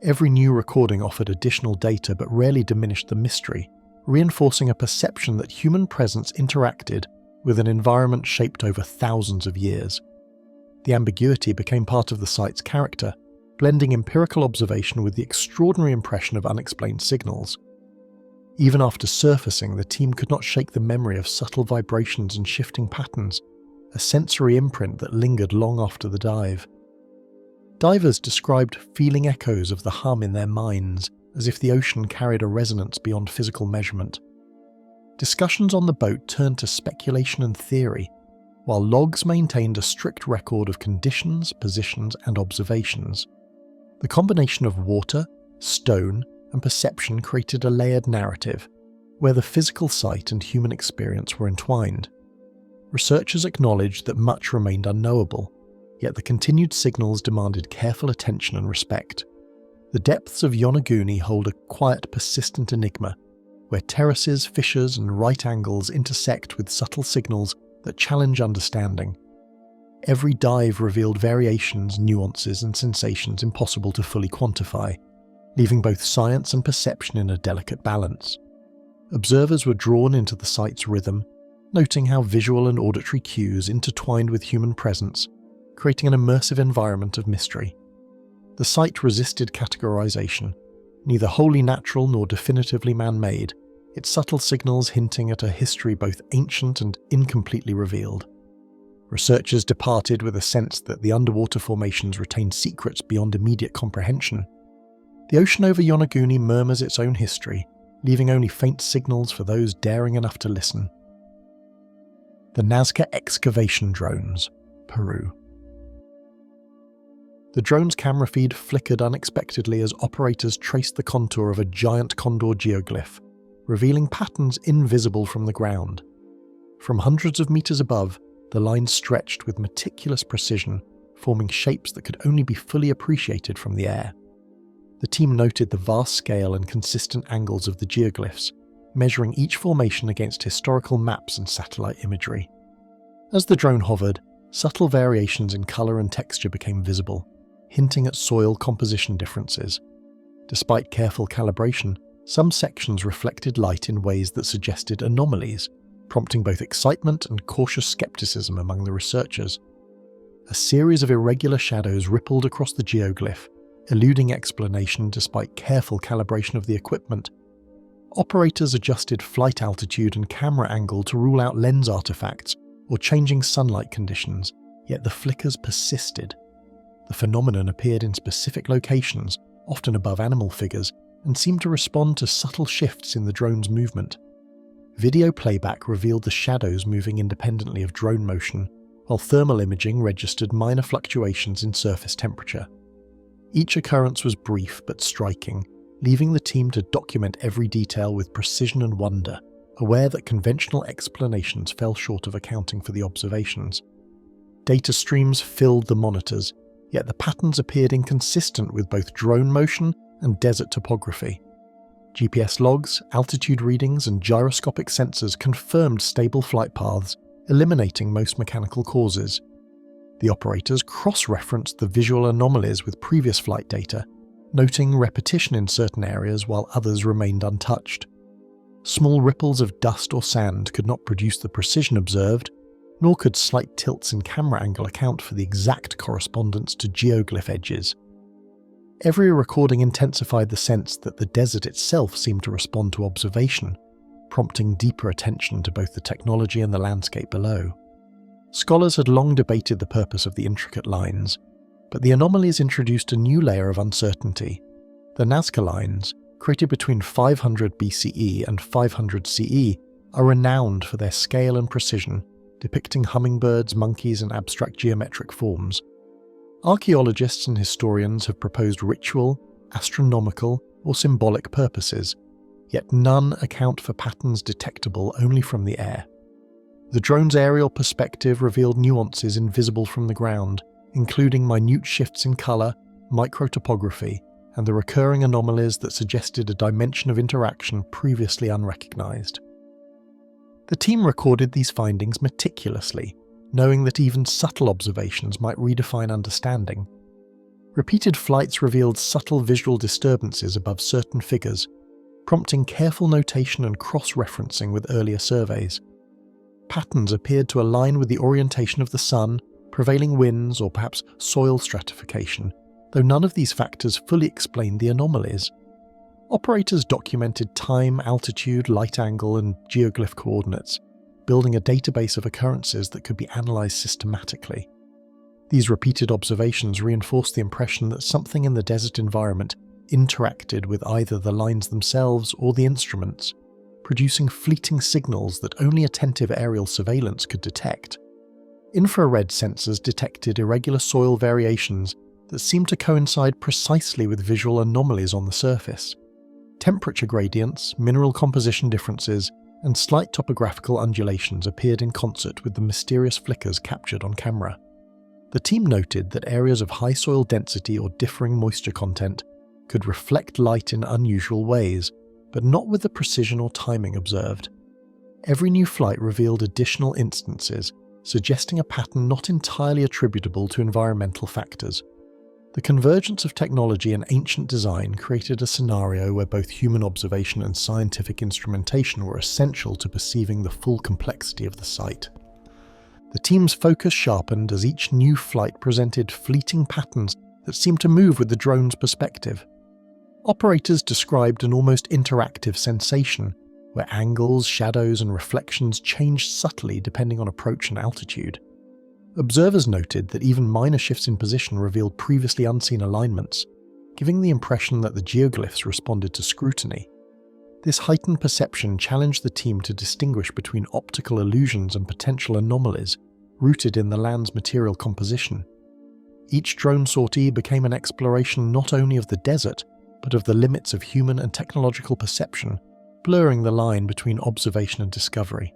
Every new recording offered additional data but rarely diminished the mystery, reinforcing a perception that human presence interacted with an environment shaped over thousands of years. The ambiguity became part of the site's character, blending empirical observation with the extraordinary impression of unexplained signals. Even after surfacing, the team could not shake the memory of subtle vibrations and shifting patterns, a sensory imprint that lingered long after the dive. Divers described feeling echoes of the hum in their minds, as if the ocean carried a resonance beyond physical measurement. Discussions on the boat turned to speculation and theory, while logs maintained a strict record of conditions, positions, and observations. The combination of water, stone, and perception created a layered narrative, where the physical site and human experience were entwined. Researchers acknowledged that much remained unknowable, yet the continued signals demanded careful attention and respect. The depths of Yonaguni hold a quiet, persistent enigma, where terraces, fissures, and right angles intersect with subtle signals that challenge understanding. Every dive revealed variations, nuances, and sensations impossible to fully quantify, leaving both science and perception in a delicate balance. Observers were drawn into the site's rhythm, noting how visual and auditory cues intertwined with human presence, creating an immersive environment of mystery. The site resisted categorization, neither wholly natural nor definitively man-made, its subtle signals hinting at a history both ancient and incompletely revealed. Researchers departed with a sense that the underwater formations retained secrets beyond immediate comprehension. The ocean over Yonaguni murmurs its own history, leaving only faint signals for those daring enough to listen. The Nazca excavation drones, Peru. The drone's camera feed flickered unexpectedly as operators traced the contour of a giant condor geoglyph, revealing patterns invisible from the ground. From hundreds of meters above, the lines stretched with meticulous precision, forming shapes that could only be fully appreciated from the air. The team noted the vast scale and consistent angles of the geoglyphs, measuring each formation against historical maps and satellite imagery. As the drone hovered, subtle variations in color and texture became visible, hinting at soil composition differences. Despite careful calibration, some sections reflected light in ways that suggested anomalies, prompting both excitement and cautious skepticism among the researchers. A series of irregular shadows rippled across the geoglyph, eluding explanation despite careful calibration of the equipment. Operators adjusted flight altitude and camera angle to rule out lens artifacts or changing sunlight conditions, yet the flickers persisted. The phenomenon appeared in specific locations, often above animal figures, and seemed to respond to subtle shifts in the drone's movement. Video playback revealed the shadows moving independently of drone motion, while thermal imaging registered minor fluctuations in surface temperature. Each occurrence was brief but striking, leaving the team to document every detail with precision and wonder, aware that conventional explanations fell short of accounting for the observations. Data streams filled the monitors, yet the patterns appeared inconsistent with both drone motion and desert topography. GPS logs, altitude readings, and gyroscopic sensors confirmed stable flight paths, eliminating most mechanical causes. The operators cross-referenced the visual anomalies with previous flight data, noting repetition in certain areas while others remained untouched. Small ripples of dust or sand could not produce the precision observed, nor could slight tilts in camera angle account for the exact correspondence to geoglyph edges. Every recording intensified the sense that the desert itself seemed to respond to observation, prompting deeper attention to both the technology and the landscape below. Scholars had long debated the purpose of the intricate lines, but the anomalies introduced a new layer of uncertainty. The Nazca lines, created between 500 BCE and 500 CE, are renowned for their scale and precision, depicting hummingbirds, monkeys, and abstract geometric forms. Archaeologists and historians have proposed ritual, astronomical, or symbolic purposes, yet none account for patterns detectable only from the air. The drone's aerial perspective revealed nuances invisible from the ground, including minute shifts in colour, microtopography, and the recurring anomalies that suggested a dimension of interaction previously unrecognised. The team recorded these findings meticulously, knowing that even subtle observations might redefine understanding. Repeated flights revealed subtle visual disturbances above certain figures, prompting careful notation and cross-referencing with earlier surveys. Patterns appeared to align with the orientation of the sun, prevailing winds, or perhaps soil stratification, though none of these factors fully explained the anomalies. Operators documented time, altitude, light angle, and geoglyph coordinates, building a database of occurrences that could be analysed systematically. These repeated observations reinforced the impression that something in the desert environment interacted with either the lines themselves or the instruments, producing fleeting signals that only attentive aerial surveillance could detect. Infrared sensors detected irregular soil variations that seemed to coincide precisely with visual anomalies on the surface. Temperature gradients, mineral composition differences, and slight topographical undulations appeared in concert with the mysterious flickers captured on camera. The team noted that areas of high soil density or differing moisture content could reflect light in unusual ways, but not with the precision or timing observed. Every new flight revealed additional instances, suggesting a pattern not entirely attributable to environmental factors. The convergence of technology and ancient design created a scenario where both human observation and scientific instrumentation were essential to perceiving the full complexity of the site. The team's focus sharpened as each new flight presented fleeting patterns that seemed to move with the drone's perspective. Operators described an almost interactive sensation, where angles, shadows, and reflections changed subtly depending on approach and altitude. Observers noted that even minor shifts in position revealed previously unseen alignments, giving the impression that the geoglyphs responded to scrutiny. This heightened perception challenged the team to distinguish between optical illusions and potential anomalies rooted in the land's material composition. Each drone sortie became an exploration not only of the desert, but of the limits of human and technological perception, blurring the line between observation and discovery.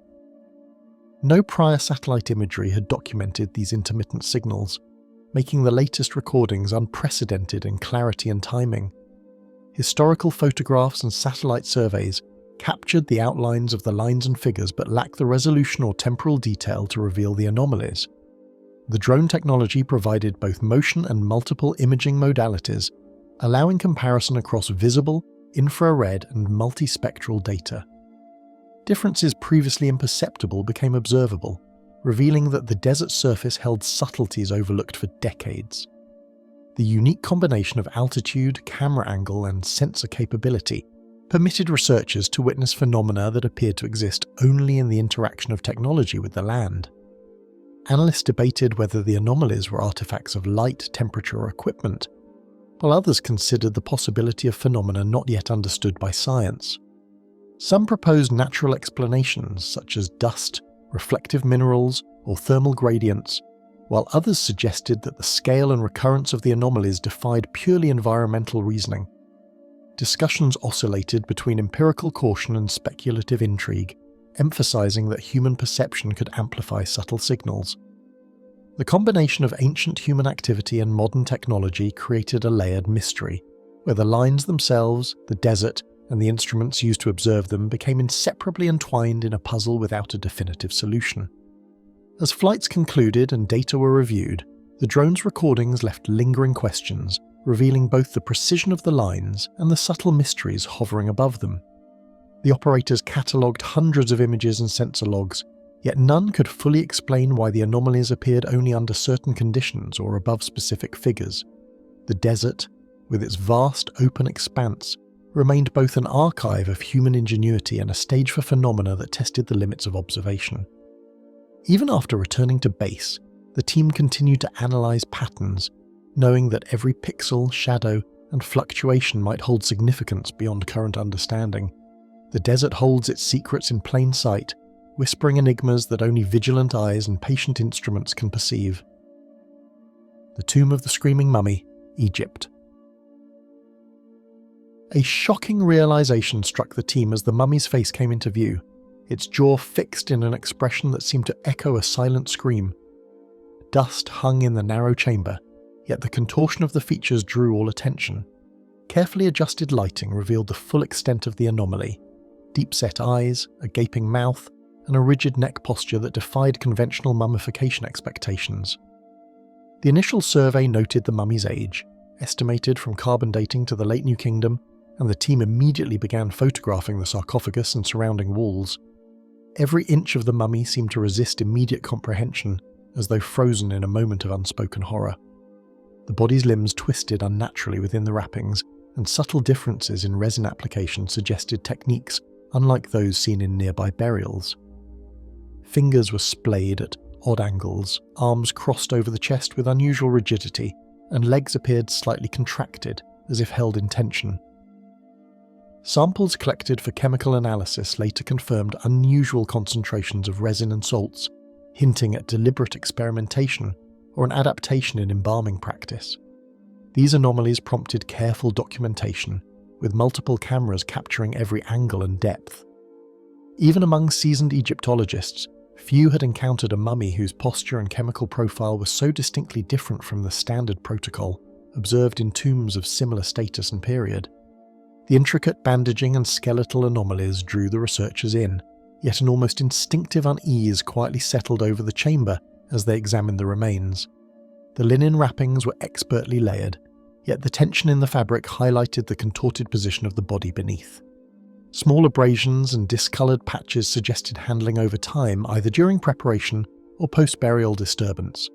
No prior satellite imagery had documented these intermittent signals, making the latest recordings unprecedented in clarity and timing. Historical photographs and satellite surveys captured the outlines of the lines and figures but lacked the resolution or temporal detail to reveal the anomalies. The drone technology provided both motion and multiple imaging modalities, allowing comparison across visible, infrared, and multispectral data. Differences previously imperceptible became observable, revealing that the desert surface held subtleties overlooked for decades. The unique combination of altitude, camera angle, and sensor capability permitted researchers to witness phenomena that appeared to exist only in the interaction of technology with the land. Analysts debated whether the anomalies were artifacts of light, temperature, or equipment, while others considered the possibility of phenomena not yet understood by science. Some proposed natural explanations such as dust, reflective minerals, or thermal gradients, while others suggested that the scale and recurrence of the anomalies defied purely environmental reasoning. Discussions oscillated between empirical caution and speculative intrigue, emphasizing that human perception could amplify subtle signals. The combination of ancient human activity and modern technology created a layered mystery, where the lines themselves, the desert, and the instruments used to observe them became inseparably entwined in a puzzle without a definitive solution. As flights concluded and data were reviewed, the drone's recordings left lingering questions, revealing both the precision of the lines and the subtle mysteries hovering above them. The operators catalogued hundreds of images and sensor logs, yet none could fully explain why the anomalies appeared only under certain conditions or above specific figures. The desert, with its vast open expanse, remained both an archive of human ingenuity and a stage for phenomena that tested the limits of observation. Even after returning to base, the team continued to analyze patterns, knowing that every pixel, shadow, and fluctuation might hold significance beyond current understanding. The desert holds its secrets in plain sight, whispering enigmas that only vigilant eyes and patient instruments can perceive. The Tomb of the Screaming Mummy, Egypt. A shocking realization struck the team as the mummy's face came into view, its jaw fixed in an expression that seemed to echo a silent scream. Dust hung in the narrow chamber, yet the contortion of the features drew all attention. Carefully adjusted lighting revealed the full extent of the anomaly: deep-set eyes, a gaping mouth, and a rigid neck posture that defied conventional mummification expectations. The initial survey noted the mummy's age, estimated from carbon dating to the late New Kingdom, and the team immediately began photographing the sarcophagus and surrounding walls. Every inch of the mummy seemed to resist immediate comprehension, as though frozen in a moment of unspoken horror. The body's limbs twisted unnaturally within the wrappings, and subtle differences in resin application suggested techniques unlike those seen in nearby burials. Fingers were splayed at odd angles, arms crossed over the chest with unusual rigidity, and legs appeared slightly contracted, as if held in tension. Samples collected for chemical analysis later confirmed unusual concentrations of resin and salts, hinting at deliberate experimentation or an adaptation in embalming practice. These anomalies prompted careful documentation, with multiple cameras capturing every angle and depth. Even among seasoned Egyptologists, few had encountered a mummy whose posture and chemical profile were so distinctly different from the standard protocol observed in tombs of similar status and period. The intricate bandaging and skeletal anomalies drew the researchers in, yet an almost instinctive unease quietly settled over the chamber as they examined the remains. The linen wrappings were expertly layered, yet the tension in the fabric highlighted the contorted position of the body beneath. Small abrasions and discoloured patches suggested handling over time, either during preparation or post-burial disturbance.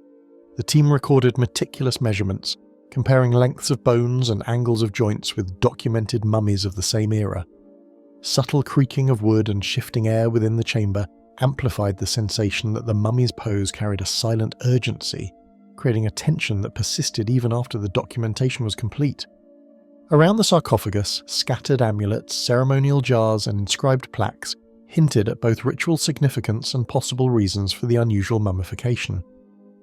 The team recorded meticulous measurements, comparing lengths of bones and angles of joints with documented mummies of the same era. Subtle creaking of wood and shifting air within the chamber amplified the sensation that the mummy's pose carried a silent urgency, creating a tension that persisted even after the documentation was complete. Around the sarcophagus, scattered amulets, ceremonial jars, and inscribed plaques hinted at both ritual significance and possible reasons for the unusual mummification.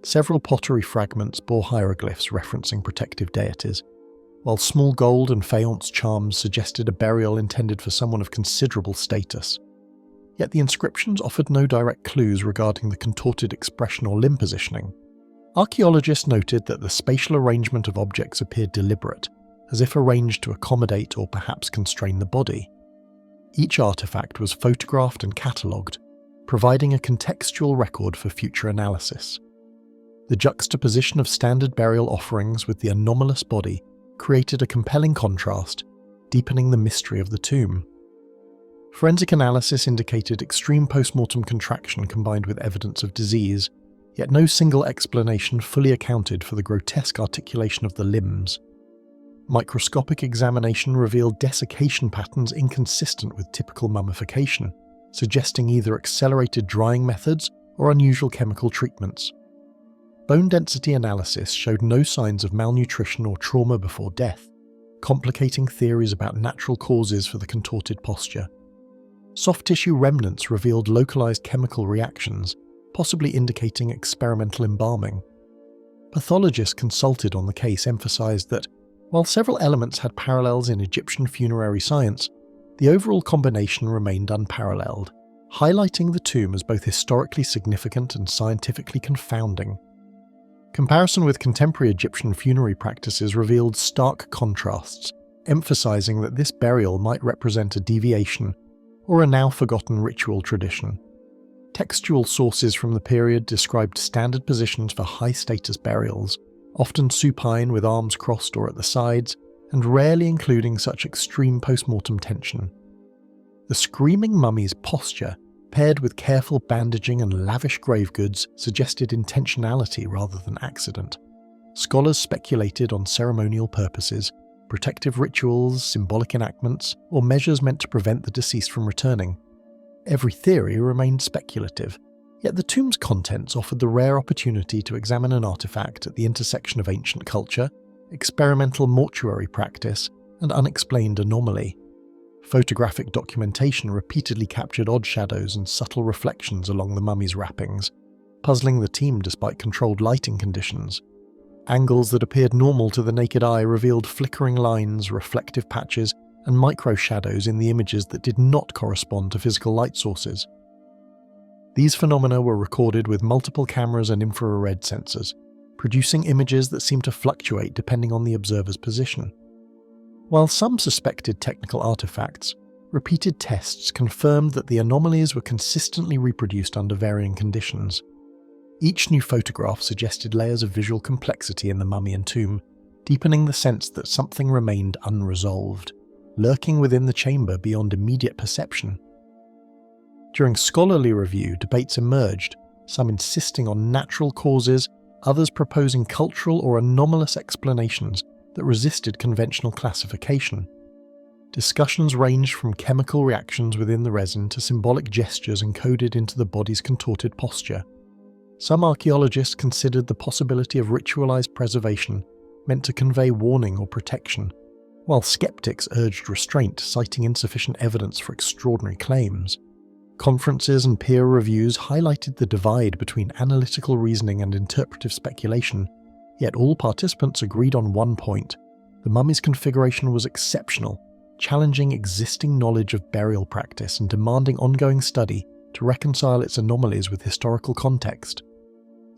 Several pottery fragments bore hieroglyphs referencing protective deities, while small gold and faience charms suggested a burial intended for someone of considerable status. Yet the inscriptions offered no direct clues regarding the contorted expression or limb positioning. Archaeologists noted that the spatial arrangement of objects appeared deliberate, as if arranged to accommodate or perhaps constrain the body. Each artifact was photographed and catalogued, providing a contextual record for future analysis. The juxtaposition of standard burial offerings with the anomalous body created a compelling contrast, deepening the mystery of the tomb. Forensic analysis indicated extreme post-mortem contraction combined with evidence of disease, yet no single explanation fully accounted for the grotesque articulation of the limbs. Microscopic examination revealed desiccation patterns inconsistent with typical mummification, suggesting either accelerated drying methods or unusual chemical treatments. Bone density analysis showed no signs of malnutrition or trauma before death, complicating theories about natural causes for the contorted posture. Soft tissue remnants revealed localized chemical reactions, possibly indicating experimental embalming. Pathologists consulted on the case emphasized that, while several elements had parallels in Egyptian funerary science, the overall combination remained unparalleled, highlighting the tomb as both historically significant and scientifically confounding. Comparison with contemporary Egyptian funerary practices revealed stark contrasts, emphasizing that this burial might represent a deviation or a now-forgotten ritual tradition. Textual sources from the period described standard positions for high-status burials, often supine with arms crossed or at the sides, and rarely including such extreme post-mortem tension. The screaming mummy's posture, paired with careful bandaging and lavish grave goods, suggested intentionality rather than accident. Scholars speculated on ceremonial purposes, protective rituals, symbolic enactments, or measures meant to prevent the deceased from returning. Every theory remained speculative, yet the tomb's contents offered the rare opportunity to examine an artifact at the intersection of ancient culture, experimental mortuary practice, and unexplained anomaly. Photographic documentation repeatedly captured odd shadows and subtle reflections along the mummy's wrappings, puzzling the team despite controlled lighting conditions. Angles that appeared normal to the naked eye revealed flickering lines, reflective patches, and micro-shadows in the images that did not correspond to physical light sources. These phenomena were recorded with multiple cameras and infrared sensors, producing images that seemed to fluctuate depending on the observer's position. While some suspected technical artifacts, repeated tests confirmed that the anomalies were consistently reproduced under varying conditions. Each new photograph suggested layers of visual complexity in the mummy and tomb, deepening the sense that something remained unresolved, lurking within the chamber beyond immediate perception. During scholarly review, debates emerged, some insisting on natural causes, others proposing cultural or anomalous explanations that resisted conventional classification. Discussions ranged from chemical reactions within the resin to symbolic gestures encoded into the body's contorted posture. Some archaeologists considered the possibility of ritualized preservation meant to convey warning or protection, while skeptics urged restraint, citing insufficient evidence for extraordinary claims. Conferences and peer reviews highlighted the divide between analytical reasoning and interpretive speculation, yet all participants agreed on one point: the mummy's configuration was exceptional, challenging existing knowledge of burial practice and demanding ongoing study to reconcile its anomalies with historical context.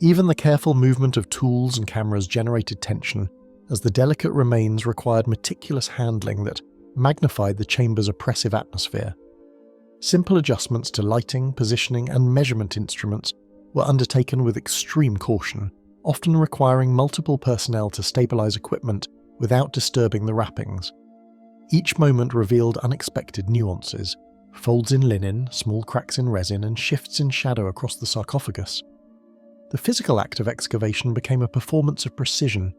Even the careful movement of tools and cameras generated tension, as the delicate remains required meticulous handling that magnified the chamber's oppressive atmosphere. Simple adjustments to lighting, positioning, and measurement instruments were undertaken with extreme caution, often requiring multiple personnel to stabilize equipment without disturbing the wrappings. Each moment revealed unexpected nuances: folds in linen, small cracks in resin, and shifts in shadow across the sarcophagus. The physical act of excavation became a performance of precision,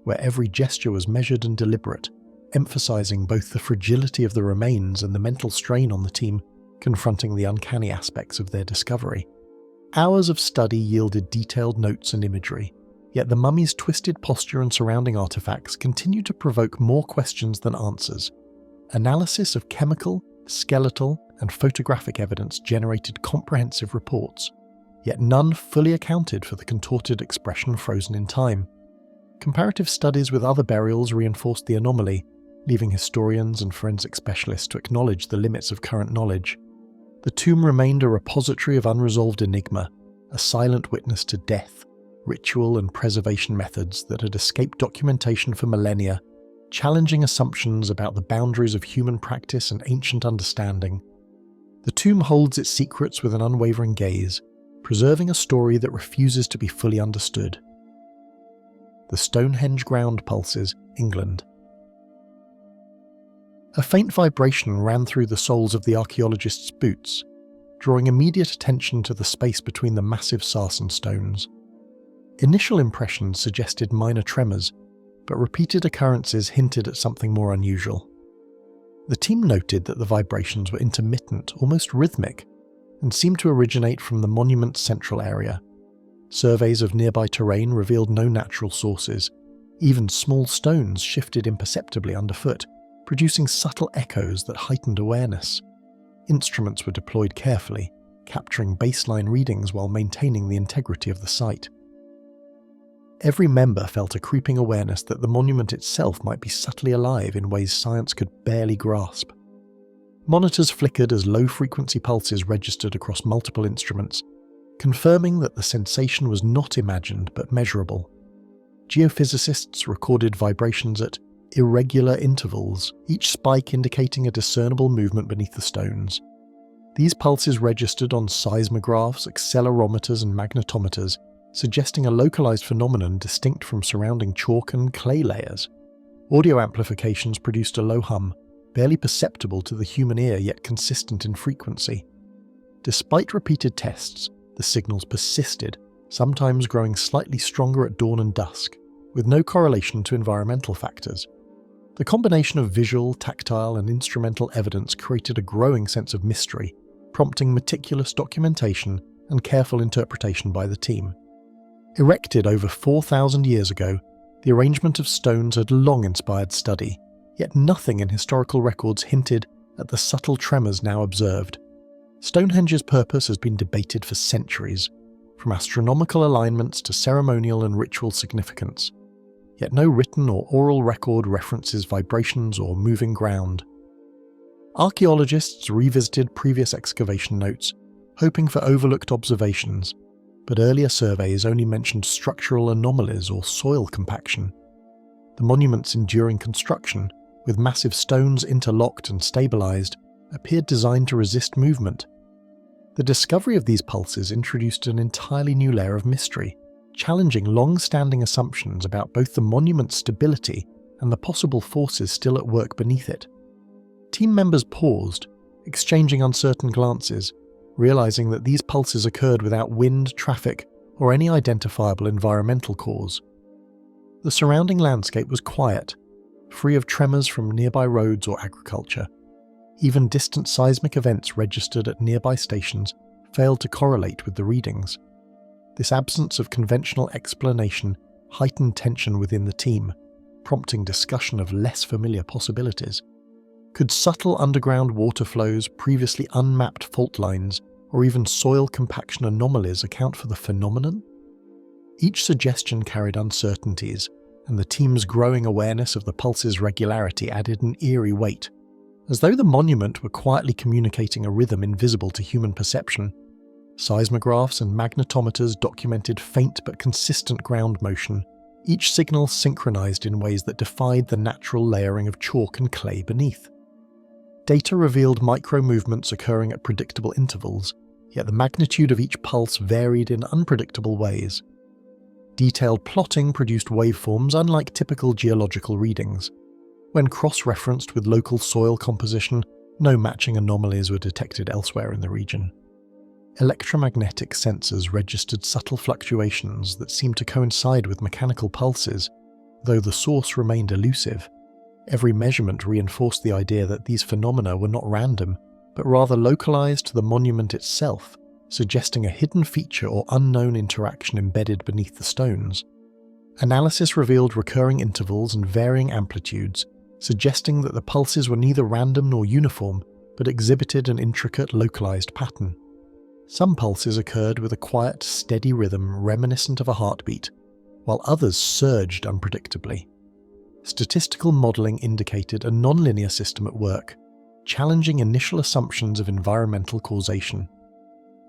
where every gesture was measured and deliberate, emphasizing both the fragility of the remains and the mental strain on the team confronting the uncanny aspects of their discovery. Hours of study yielded detailed notes and imagery, yet the mummy's twisted posture and surrounding artifacts continued to provoke more questions than answers. Analysis of chemical, skeletal, and photographic evidence generated comprehensive reports, yet none fully accounted for the contorted expression frozen in time. Comparative studies with other burials reinforced the anomaly, leaving historians and forensic specialists to acknowledge the limits of current knowledge. The tomb remained a repository of unresolved enigma, a silent witness to death, ritual and preservation methods that had escaped documentation for millennia, challenging assumptions about the boundaries of human practice and ancient understanding. The tomb holds its secrets with an unwavering gaze, preserving a story that refuses to be fully understood. The Stonehenge ground pulses, England. A faint vibration ran through the soles of the archaeologists' boots, drawing immediate attention to the space between the massive sarsen stones. Initial impressions suggested minor tremors, but repeated occurrences hinted at something more unusual. The team noted that the vibrations were intermittent, almost rhythmic, and seemed to originate from the monument's central area. Surveys of nearby terrain revealed no natural sources. Even small stones shifted imperceptibly underfoot, producing subtle echoes that heightened awareness. Instruments were deployed carefully, capturing baseline readings while maintaining the integrity of the site. Every member felt a creeping awareness that the monument itself might be subtly alive in ways science could barely grasp. Monitors flickered as low-frequency pulses registered across multiple instruments, confirming that the sensation was not imagined but measurable. Geophysicists recorded vibrations at irregular intervals, each spike indicating a discernible movement beneath the stones. These pulses registered on seismographs, accelerometers and magnetometers, suggesting a localized phenomenon distinct from surrounding chalk and clay layers. Audio amplifications produced a low hum, barely perceptible to the human ear yet consistent in frequency. Despite repeated tests, the signals persisted, sometimes growing slightly stronger at dawn and dusk, with no correlation to environmental factors. The combination of visual, tactile, and instrumental evidence created a growing sense of mystery, prompting meticulous documentation and careful interpretation by the team. Erected over 4,000 years ago, the arrangement of stones had long inspired study, yet nothing in historical records hinted at the subtle tremors now observed. Stonehenge's purpose has been debated for centuries, from astronomical alignments to ceremonial and ritual significance. Yet no written or oral record references vibrations or moving ground. Archaeologists revisited previous excavation notes, hoping for overlooked observations, but earlier surveys only mentioned structural anomalies or soil compaction. The monument's enduring construction, with massive stones interlocked and stabilized, appeared designed to resist movement. The discovery of these pulses introduced an entirely new layer of mystery, challenging long-standing assumptions about both the monument's stability and the possible forces still at work beneath it. Team members paused, exchanging uncertain glances, realizing that these pulses occurred without wind, traffic, or any identifiable environmental cause. The surrounding landscape was quiet, free of tremors from nearby roads or agriculture. Even distant seismic events registered at nearby stations failed to correlate with the readings. This absence of conventional explanation heightened tension within the team, prompting discussion of less familiar possibilities. Could subtle underground water flows, previously unmapped fault lines, or even soil compaction anomalies account for the phenomenon? Each suggestion carried uncertainties, and the team's growing awareness of the pulse's regularity added an eerie weight. As though the monument were quietly communicating a rhythm invisible to human perception, seismographs and magnetometers documented faint but consistent ground motion, each signal synchronized in ways that defied the natural layering of chalk and clay beneath. Data revealed micro-movements occurring at predictable intervals, yet the magnitude of each pulse varied in unpredictable ways. Detailed plotting produced waveforms unlike typical geological readings. When cross-referenced with local soil composition, no matching anomalies were detected elsewhere in the region. Electromagnetic sensors registered subtle fluctuations that seemed to coincide with mechanical pulses, though the source remained elusive. Every measurement reinforced the idea that these phenomena were not random, but rather localized to the monument itself, suggesting a hidden feature or unknown interaction embedded beneath the stones. Analysis revealed recurring intervals and varying amplitudes, suggesting that the pulses were neither random nor uniform, but exhibited an intricate localized pattern. Some pulses occurred with a quiet, steady rhythm reminiscent of a heartbeat, while others surged unpredictably. Statistical modeling indicated a nonlinear system at work, challenging initial assumptions of environmental causation.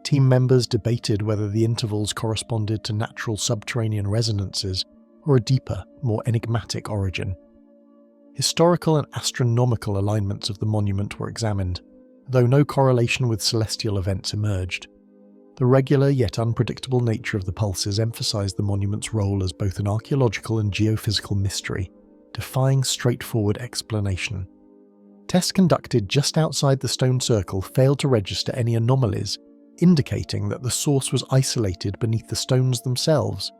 Team members debated whether the intervals corresponded to natural subterranean resonances or a deeper, more enigmatic origin. Historical and astronomical alignments of the monument were examined, though no correlation with celestial events emerged. The regular yet unpredictable nature of the pulses emphasized the monument's role as both an archaeological and geophysical mystery, defying straightforward explanation. Tests conducted just outside the stone circle failed to register any anomalies, indicating that the source was isolated beneath the stones themselves.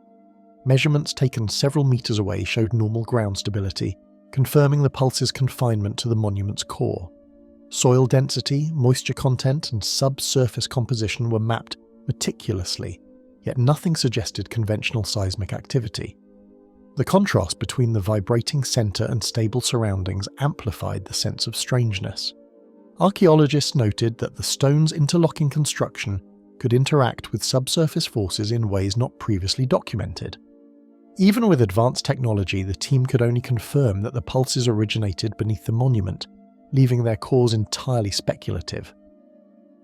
Measurements taken several meters away showed normal ground stability, confirming the pulse's confinement to the monument's core. Soil density, moisture content, and subsurface composition were mapped meticulously, yet nothing suggested conventional seismic activity. The contrast between the vibrating center and stable surroundings amplified the sense of strangeness. Archaeologists noted that the stone's interlocking construction could interact with subsurface forces in ways not previously documented. Even with advanced technology, the team could only confirm that the pulses originated beneath the monument, leaving their cause entirely speculative.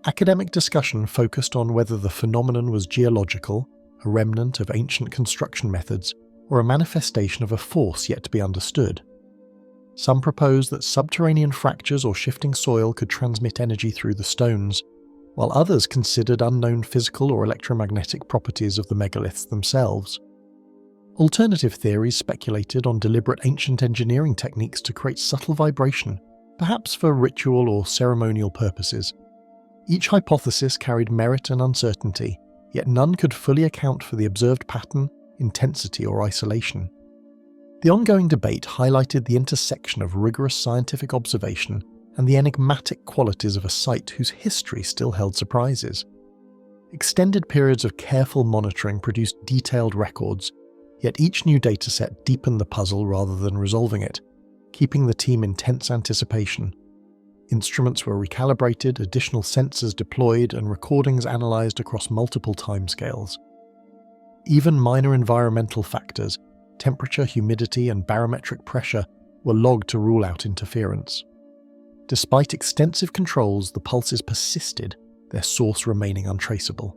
Academic discussion focused on whether the phenomenon was geological, a remnant of ancient construction methods, or a manifestation of a force yet to be understood. Some proposed that subterranean fractures or shifting soil could transmit energy through the stones, while others considered unknown physical or electromagnetic properties of the megaliths themselves. Alternative theories speculated on deliberate ancient engineering techniques to create subtle vibration, perhaps for ritual or ceremonial purposes. Each hypothesis carried merit and uncertainty, yet none could fully account for the observed pattern, intensity, or isolation. The ongoing debate highlighted the intersection of rigorous scientific observation and the enigmatic qualities of a site whose history still held surprises. Extended periods of careful monitoring produced detailed records, yet each new dataset deepened the puzzle rather than resolving it, keeping the team in tense anticipation. Instruments were recalibrated, additional sensors deployed, and recordings analysed across multiple timescales. Even minor environmental factors, temperature, humidity, and barometric pressure, were logged to rule out interference. Despite extensive controls, the pulses persisted, their source remaining untraceable.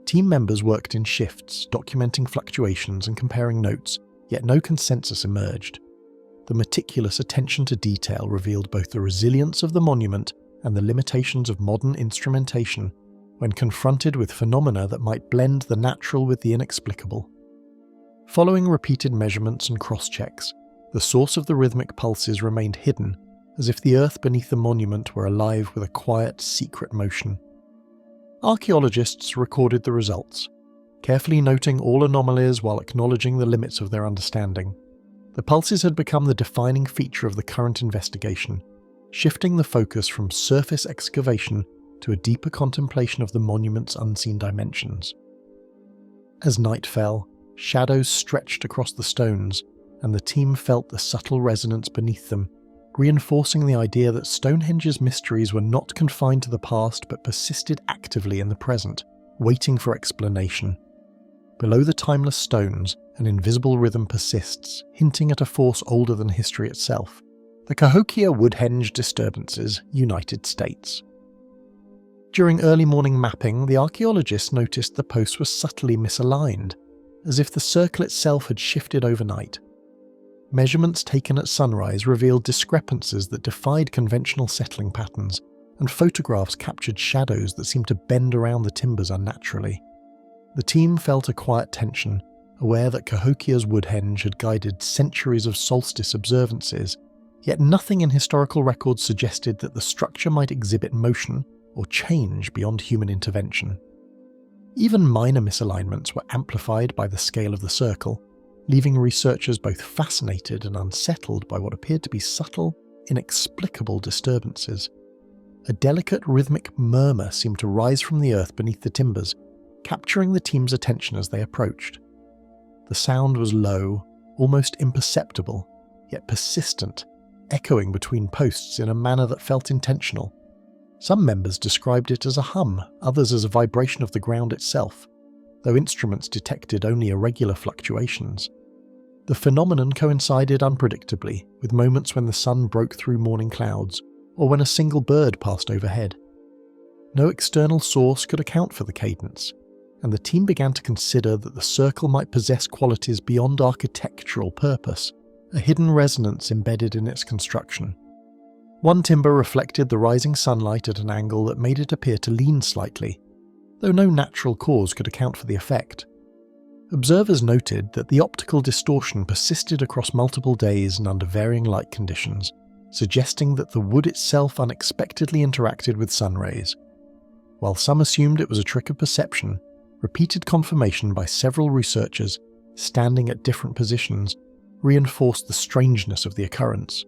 Team members worked in shifts, documenting fluctuations and comparing notes, yet no consensus emerged. The meticulous attention to detail revealed both the resilience of the monument and the limitations of modern instrumentation when confronted with phenomena that might blend the natural with the inexplicable. Following repeated measurements and cross-checks, the source of the rhythmic pulses remained hidden, as if the earth beneath the monument were alive with a quiet, secret motion. Archaeologists recorded the results, carefully noting all anomalies while acknowledging the limits of their understanding. The pulses had become the defining feature of the current investigation, shifting the focus from surface excavation to a deeper contemplation of the monument's unseen dimensions. As night fell, shadows stretched across the stones, and the team felt the subtle resonance beneath them, reinforcing the idea that Stonehenge's mysteries were not confined to the past but persisted actively in the present, waiting for explanation. Below the timeless stones, an invisible rhythm persists, hinting at a force older than history itself. The Cahokia Woodhenge disturbances, United States. During early morning mapping, the archaeologists noticed the posts were subtly misaligned, as if the circle itself had shifted overnight. Measurements taken at sunrise revealed discrepancies that defied conventional settling patterns, and photographs captured shadows that seemed to bend around the timbers unnaturally. The team felt a quiet tension, aware that Cahokia's Woodhenge had guided centuries of solstice observances, yet nothing in historical records suggested that the structure might exhibit motion or change beyond human intervention. Even minor misalignments were amplified by the scale of the circle, leaving researchers both fascinated and unsettled by what appeared to be subtle, inexplicable disturbances. A delicate rhythmic murmur seemed to rise from the earth beneath the timbers, capturing the team's attention as they approached. The sound was low, almost imperceptible, yet persistent, echoing between posts in a manner that felt intentional. Some members described it as a hum, others as a vibration of the ground itself, though instruments detected only irregular fluctuations. The phenomenon coincided unpredictably, with moments when the sun broke through morning clouds, or when a single bird passed overhead. No external source could account for the cadence, and the team began to consider that the circle might possess qualities beyond architectural purpose, a hidden resonance embedded in its construction. One timber reflected the rising sunlight at an angle that made it appear to lean slightly, though no natural cause could account for the effect. Observers noted that the optical distortion persisted across multiple days and under varying light conditions, suggesting that the wood itself unexpectedly interacted with sun rays. While some assumed it was a trick of perception, repeated confirmation by several researchers standing at different positions, reinforced the strangeness of the occurrence.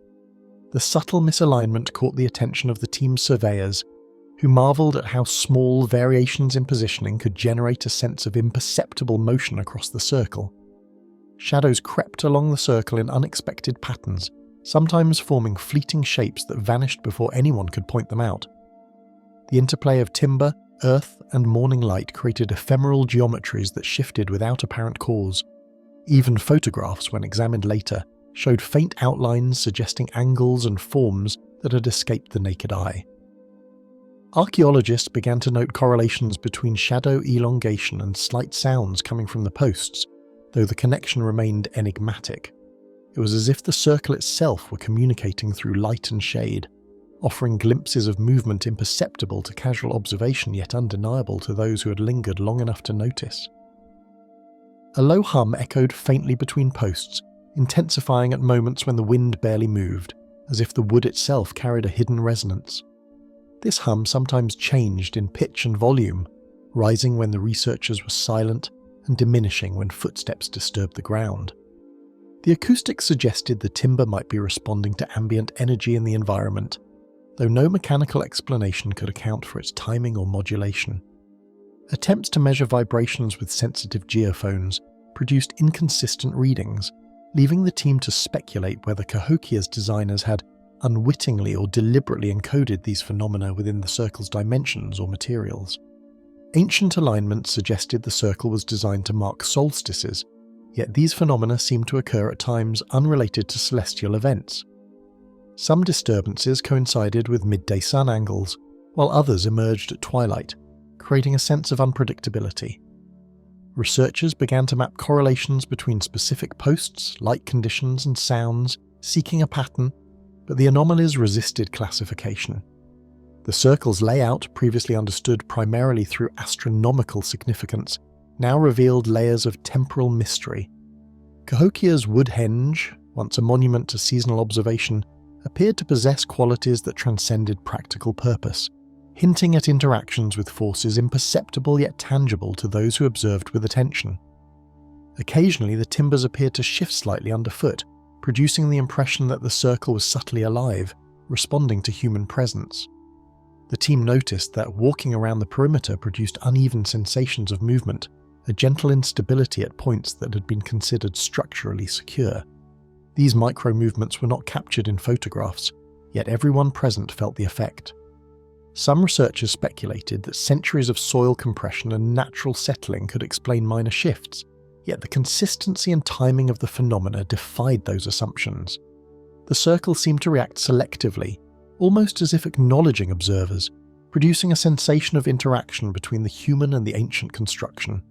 The subtle misalignment caught the attention of the team's surveyors, who marvelled at how small variations in positioning could generate a sense of imperceptible motion across the circle. Shadows crept along the circle in unexpected patterns, sometimes forming fleeting shapes that vanished before anyone could point them out. The interplay of timber, earth, and morning light created ephemeral geometries that shifted without apparent cause. Even photographs, when examined later, showed faint outlines suggesting angles and forms that had escaped the naked eye. Archaeologists began to note correlations between shadow elongation and slight sounds coming from the posts, though the connection remained enigmatic. It was as if the circle itself were communicating through light and shade, offering glimpses of movement imperceptible to casual observation yet undeniable to those who had lingered long enough to notice. A low hum echoed faintly between posts, intensifying at moments when the wind barely moved, as if the wood itself carried a hidden resonance. This hum sometimes changed in pitch and volume, rising when the researchers were silent and diminishing when footsteps disturbed the ground. The acoustics suggested the timber might be responding to ambient energy in the environment, though no mechanical explanation could account for its timing or modulation. Attempts to measure vibrations with sensitive geophones produced inconsistent readings, leaving the team to speculate whether Cahokia's designers had unwittingly or deliberately encoded these phenomena within the circle's dimensions or materials. Ancient alignments suggested the circle was designed to mark solstices, yet these phenomena seemed to occur at times unrelated to celestial events. Some disturbances coincided with midday sun angles, while others emerged at twilight, creating a sense of unpredictability. Researchers began to map correlations between specific posts, light conditions, and sounds, seeking a pattern, but the anomalies resisted classification. The circle's layout, previously understood primarily through astronomical significance, now revealed layers of temporal mystery. Cahokia's Woodhenge, once a monument to seasonal observation, appeared to possess qualities that transcended practical purpose, hinting at interactions with forces imperceptible yet tangible to those who observed with attention. Occasionally, the timbers appeared to shift slightly underfoot, producing the impression that the circle was subtly alive, responding to human presence. The team noticed that walking around the perimeter produced uneven sensations of movement, a gentle instability at points that had been considered structurally secure. These micro-movements were not captured in photographs, yet everyone present felt the effect. Some researchers speculated that centuries of soil compression and natural settling could explain minor shifts, yet the consistency and timing of the phenomena defied those assumptions. The circle seemed to react selectively, almost as if acknowledging observers, producing a sensation of interaction between the human and the ancient construction.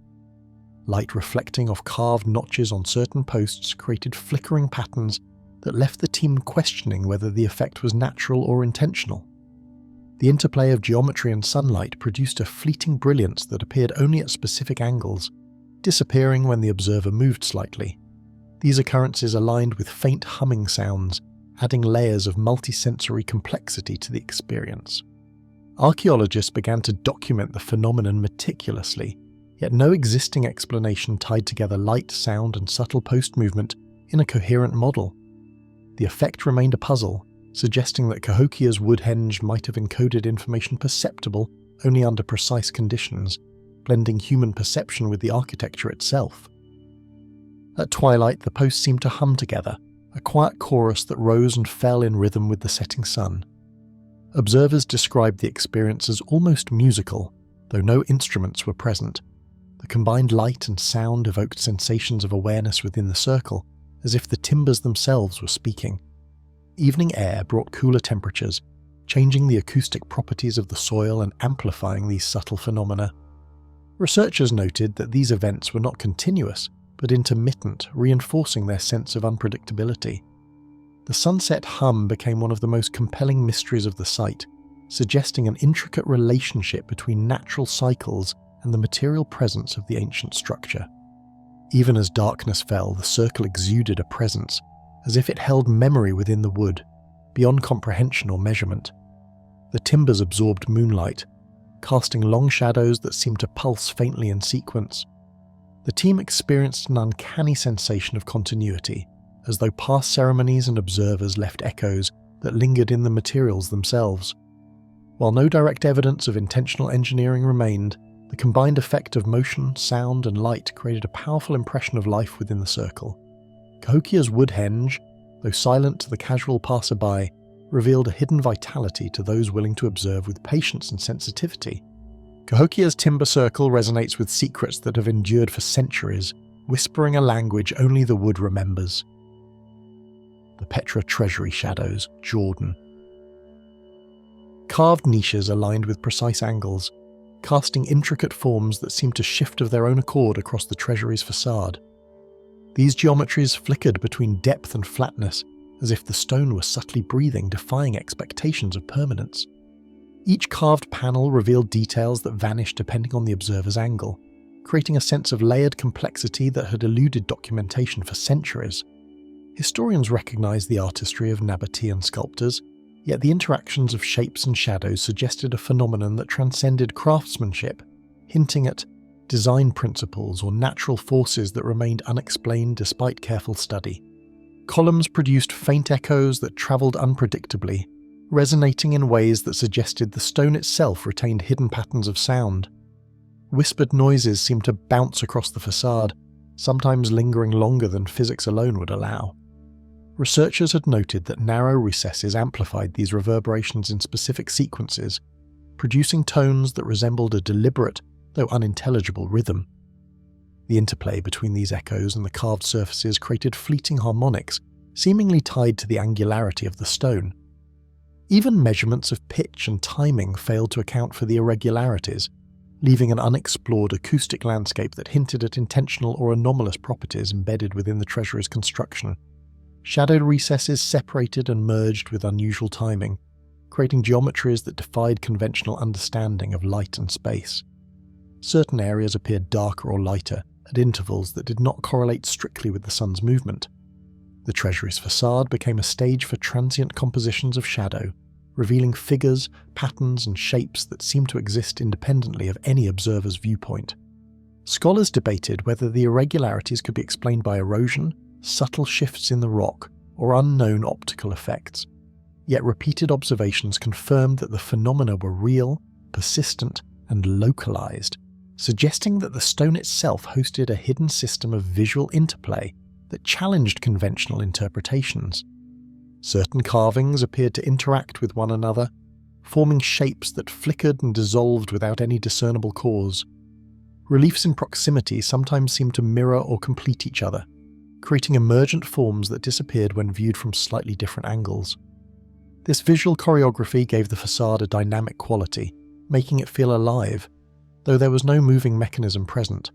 Light reflecting off carved notches on certain posts created flickering patterns that left the team questioning whether the effect was natural or intentional. The interplay of geometry and sunlight produced a fleeting brilliance that appeared only at specific angles, disappearing when the observer moved slightly. These occurrences aligned with faint humming sounds, adding layers of multisensory complexity to the experience. Archaeologists began to document the phenomenon meticulously, yet no existing explanation tied together light, sound, and subtle post-movement in a coherent model. The effect remained a puzzle, suggesting that Cahokia's Woodhenge might have encoded information perceptible only under precise conditions, blending human perception with the architecture itself. At twilight, the posts seemed to hum together, a quiet chorus that rose and fell in rhythm with the setting sun. Observers described the experience as almost musical, though no instruments were present. The combined light and sound evoked sensations of awareness within the circle, as if the timbers themselves were speaking. Evening air brought cooler temperatures, changing the acoustic properties of the soil and amplifying these subtle phenomena. Researchers noted that these events were not continuous, but intermittent, reinforcing their sense of unpredictability. The sunset hum became one of the most compelling mysteries of the site, suggesting an intricate relationship between natural cycles and the material presence of the ancient structure. Even as darkness fell, the circle exuded a presence, as if it held memory within the wood, beyond comprehension or measurement. The timbers absorbed moonlight, casting long shadows that seemed to pulse faintly in sequence. the team experienced an uncanny sensation of continuity, as though past ceremonies and observers left echoes that lingered in the materials themselves. While no direct evidence of intentional engineering remained, the combined effect of motion, sound, and light created a powerful impression of life within the circle. Cahokia's Woodhenge, though silent to the casual passerby, revealed a hidden vitality to those willing to observe with patience and sensitivity. Cahokia's timber circle resonates with secrets that have endured for centuries, whispering a language only the wood remembers. The Petra Treasury shadows, Jordan. Carved niches aligned with precise angles, casting intricate forms that seem to shift of their own accord across the treasury's facade. These geometries flickered between depth and flatness, as if the stone were subtly breathing, defying expectations of permanence. Each carved panel revealed details that vanished depending on the observer's angle, creating a sense of layered complexity that had eluded documentation for centuries. Historians recognize the artistry of Nabatean sculptors, yet the interactions of shapes and shadows suggested a phenomenon that transcended craftsmanship, hinting at design principles or natural forces that remained unexplained despite careful study. Columns produced faint echoes that travelled unpredictably, resonating in ways that suggested the stone itself retained hidden patterns of sound. Whispered noises seemed to bounce across the facade, sometimes lingering longer than physics alone would allow. Researchers had noted that narrow recesses amplified these reverberations in specific sequences, producing tones that resembled a deliberate, though unintelligible, rhythm. The interplay between these echoes and the carved surfaces created fleeting harmonics, seemingly tied to the angularity of the stone. Even measurements of pitch and timing failed to account for the irregularities, leaving an unexplored acoustic landscape that hinted at intentional or anomalous properties embedded within the treasury's construction. Shadowed recesses separated and merged with unusual timing, creating geometries that defied conventional understanding of light and space. Certain areas appeared darker or lighter, at intervals that did not correlate strictly with the sun's movement. The treasury's facade became a stage for transient compositions of shadow, revealing figures, patterns, and shapes that seemed to exist independently of any observer's viewpoint. Scholars debated whether the irregularities could be explained by erosion, subtle shifts in the rock, or unknown optical effects. Yet repeated observations confirmed that the phenomena were real, persistent, and localized, suggesting that the stone itself hosted a hidden system of visual interplay that challenged conventional interpretations. Certain carvings appeared to interact with one another, forming shapes that flickered and dissolved without any discernible cause. Reliefs in proximity sometimes seemed to mirror or complete each other, creating emergent forms that disappeared when viewed from slightly different angles. This visual choreography gave the facade a dynamic quality, making it feel alive, though there was no moving mechanism present.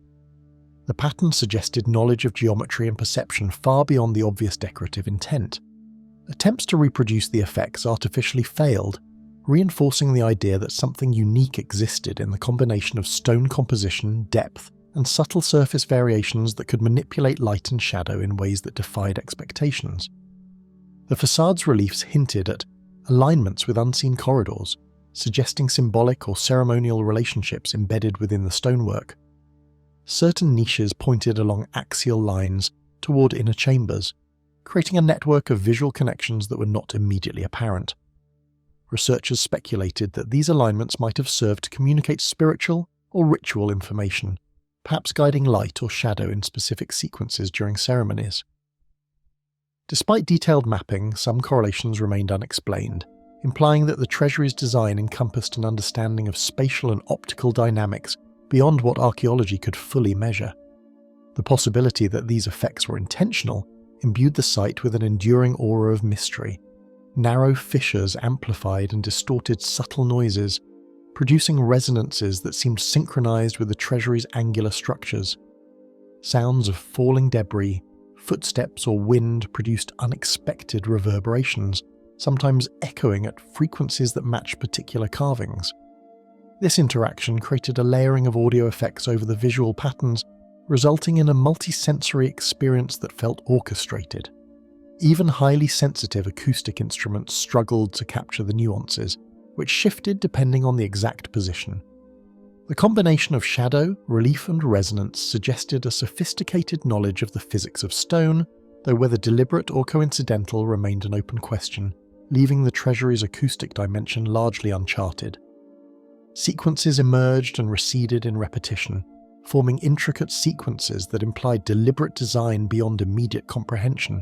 The pattern suggested knowledge of geometry and perception far beyond the obvious decorative intent. Attempts to reproduce the effects artificially failed, reinforcing the idea that something unique existed in the combination of stone composition, depth, and subtle surface variations that could manipulate light and shadow in ways that defied expectations. The facade's reliefs hinted at alignments with unseen corridors, suggesting symbolic or ceremonial relationships embedded within the stonework. Certain niches pointed along axial lines toward inner chambers, creating a network of visual connections that were not immediately apparent. Researchers speculated that these alignments might have served to communicate spiritual or ritual information, perhaps guiding light or shadow in specific sequences during ceremonies. Despite detailed mapping, some correlations remained unexplained, implying that the treasury's design encompassed an understanding of spatial and optical dynamics beyond what archaeology could fully measure. The possibility that these effects were intentional imbued the site with an enduring aura of mystery. Narrow fissures amplified and distorted subtle noises, producing resonances that seemed synchronized with the treasury's angular structures. Sounds of falling debris, footsteps, or wind produced unexpected reverberations, sometimes echoing at frequencies that matched particular carvings. This interaction created a layering of audio effects over the visual patterns, resulting in a multisensory experience that felt orchestrated. Even highly sensitive acoustic instruments struggled to capture the nuances, which shifted depending on the exact position. The combination of shadow, relief and resonance suggested a sophisticated knowledge of the physics of stone, though whether deliberate or coincidental remained an open question, leaving the treasury's acoustic dimension largely uncharted. Sequences emerged and receded in repetition, forming intricate sequences that implied deliberate design beyond immediate comprehension.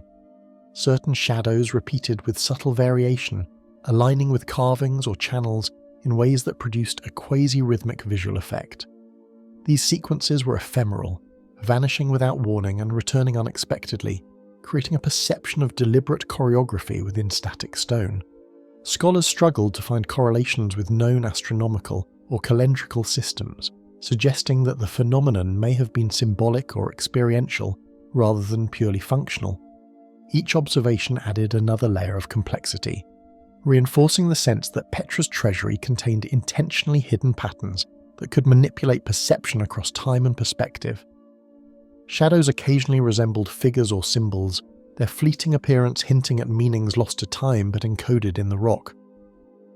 Certain shadows repeated with subtle variation, aligning with carvings or channels in ways that produced a quasi-rhythmic visual effect. These sequences were ephemeral, vanishing without warning and returning unexpectedly, creating a perception of deliberate choreography within static stone. Scholars struggled to find correlations with known astronomical or calendrical systems, suggesting that the phenomenon may have been symbolic or experiential rather than purely functional. Each observation added another layer of complexity, reinforcing the sense that Petra's treasury contained intentionally hidden patterns that could manipulate perception across time and perspective. Shadows occasionally resembled figures or symbols, their fleeting appearance hinting at meanings lost to time but encoded in the rock.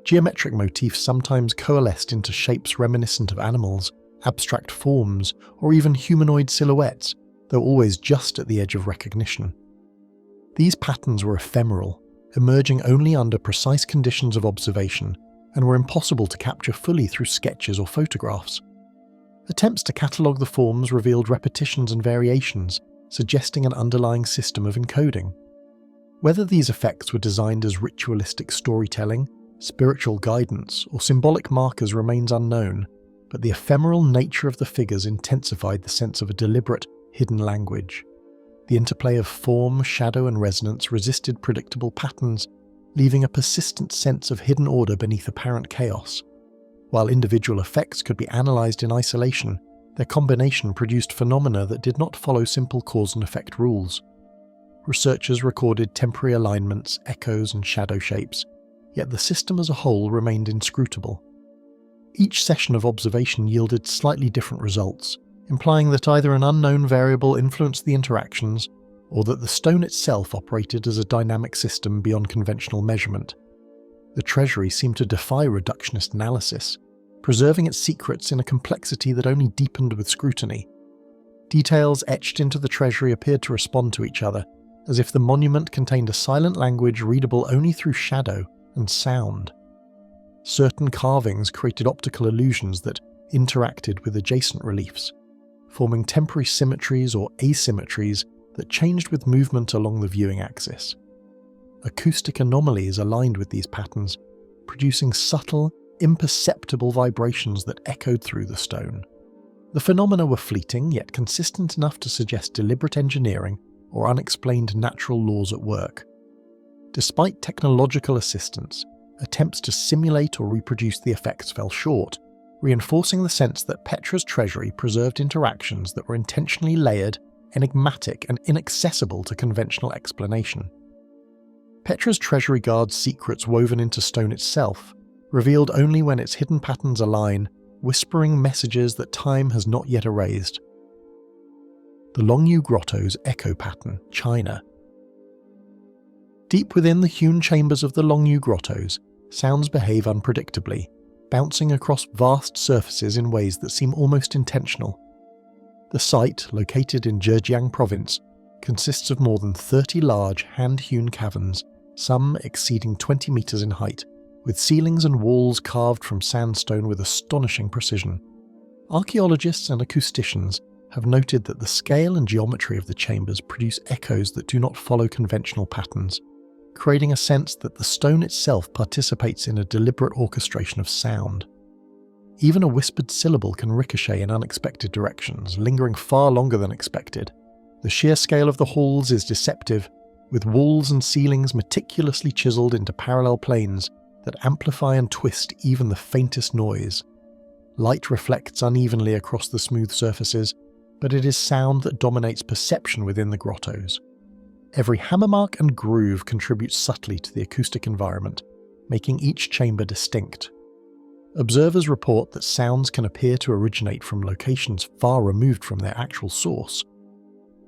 Geometric motifs sometimes coalesced into shapes reminiscent of animals, abstract forms, or even humanoid silhouettes, though always just at the edge of recognition. These patterns were ephemeral, emerging only under precise conditions of observation, and were impossible to capture fully through sketches or photographs. Attempts to catalogue the forms revealed repetitions and variations, suggesting an underlying system of encoding. Whether these effects were designed as ritualistic storytelling, spiritual guidance, or symbolic markers remains unknown, but the ephemeral nature of the figures intensified the sense of a deliberate, hidden language. The interplay of form, shadow, and resonance resisted predictable patterns, leaving a persistent sense of hidden order beneath apparent chaos. While individual effects could be analysed in isolation, their combination produced phenomena that did not follow simple cause and effect rules. Researchers recorded temporary alignments, echoes, and shadow shapes, yet the system as a whole remained inscrutable. Each session of observation yielded slightly different results, implying that either an unknown variable influenced the interactions, or that the stone itself operated as a dynamic system beyond conventional measurement. The treasury seemed to defy reductionist analysis, preserving its secrets in a complexity that only deepened with scrutiny. Details etched into the treasury appeared to respond to each other, as if the monument contained a silent language readable only through shadow and sound. Certain carvings created optical illusions that interacted with adjacent reliefs, forming temporary symmetries or asymmetries that changed with movement along the viewing axis. Acoustic anomalies aligned with these patterns, producing subtle, imperceptible vibrations that echoed through the stone. The phenomena were fleeting, yet consistent enough to suggest deliberate engineering or unexplained natural laws at work. Despite technological assistance, attempts to simulate or reproduce the effects fell short, reinforcing the sense that Petra's treasury preserved interactions that were intentionally layered, enigmatic, and inaccessible to conventional explanation. Petra's treasury guards secrets woven into stone itself, revealed only when its hidden patterns align, whispering messages that time has not yet erased. The Longyu Grotto's echo pattern, China. Deep within the hewn chambers of the Longyu Grottos, sounds behave unpredictably, bouncing across vast surfaces in ways that seem almost intentional. The site, located in Zhejiang province, consists of more than 30 large hand-hewn caverns, some exceeding 20 meters in height, with ceilings and walls carved from sandstone with astonishing precision. Archaeologists and acousticians have noted that the scale and geometry of the chambers produce echoes that do not follow conventional patterns, creating a sense that the stone itself participates in a deliberate orchestration of sound. Even a whispered syllable can ricochet in unexpected directions, lingering far longer than expected. The sheer scale of the halls is deceptive, with walls and ceilings meticulously chiseled into parallel planes that amplify and twist even the faintest noise. Light reflects unevenly across the smooth surfaces, but it is sound that dominates perception within the grottos. Every hammermark and groove contributes subtly to the acoustic environment, making each chamber distinct. Observers report that sounds can appear to originate from locations far removed from their actual source.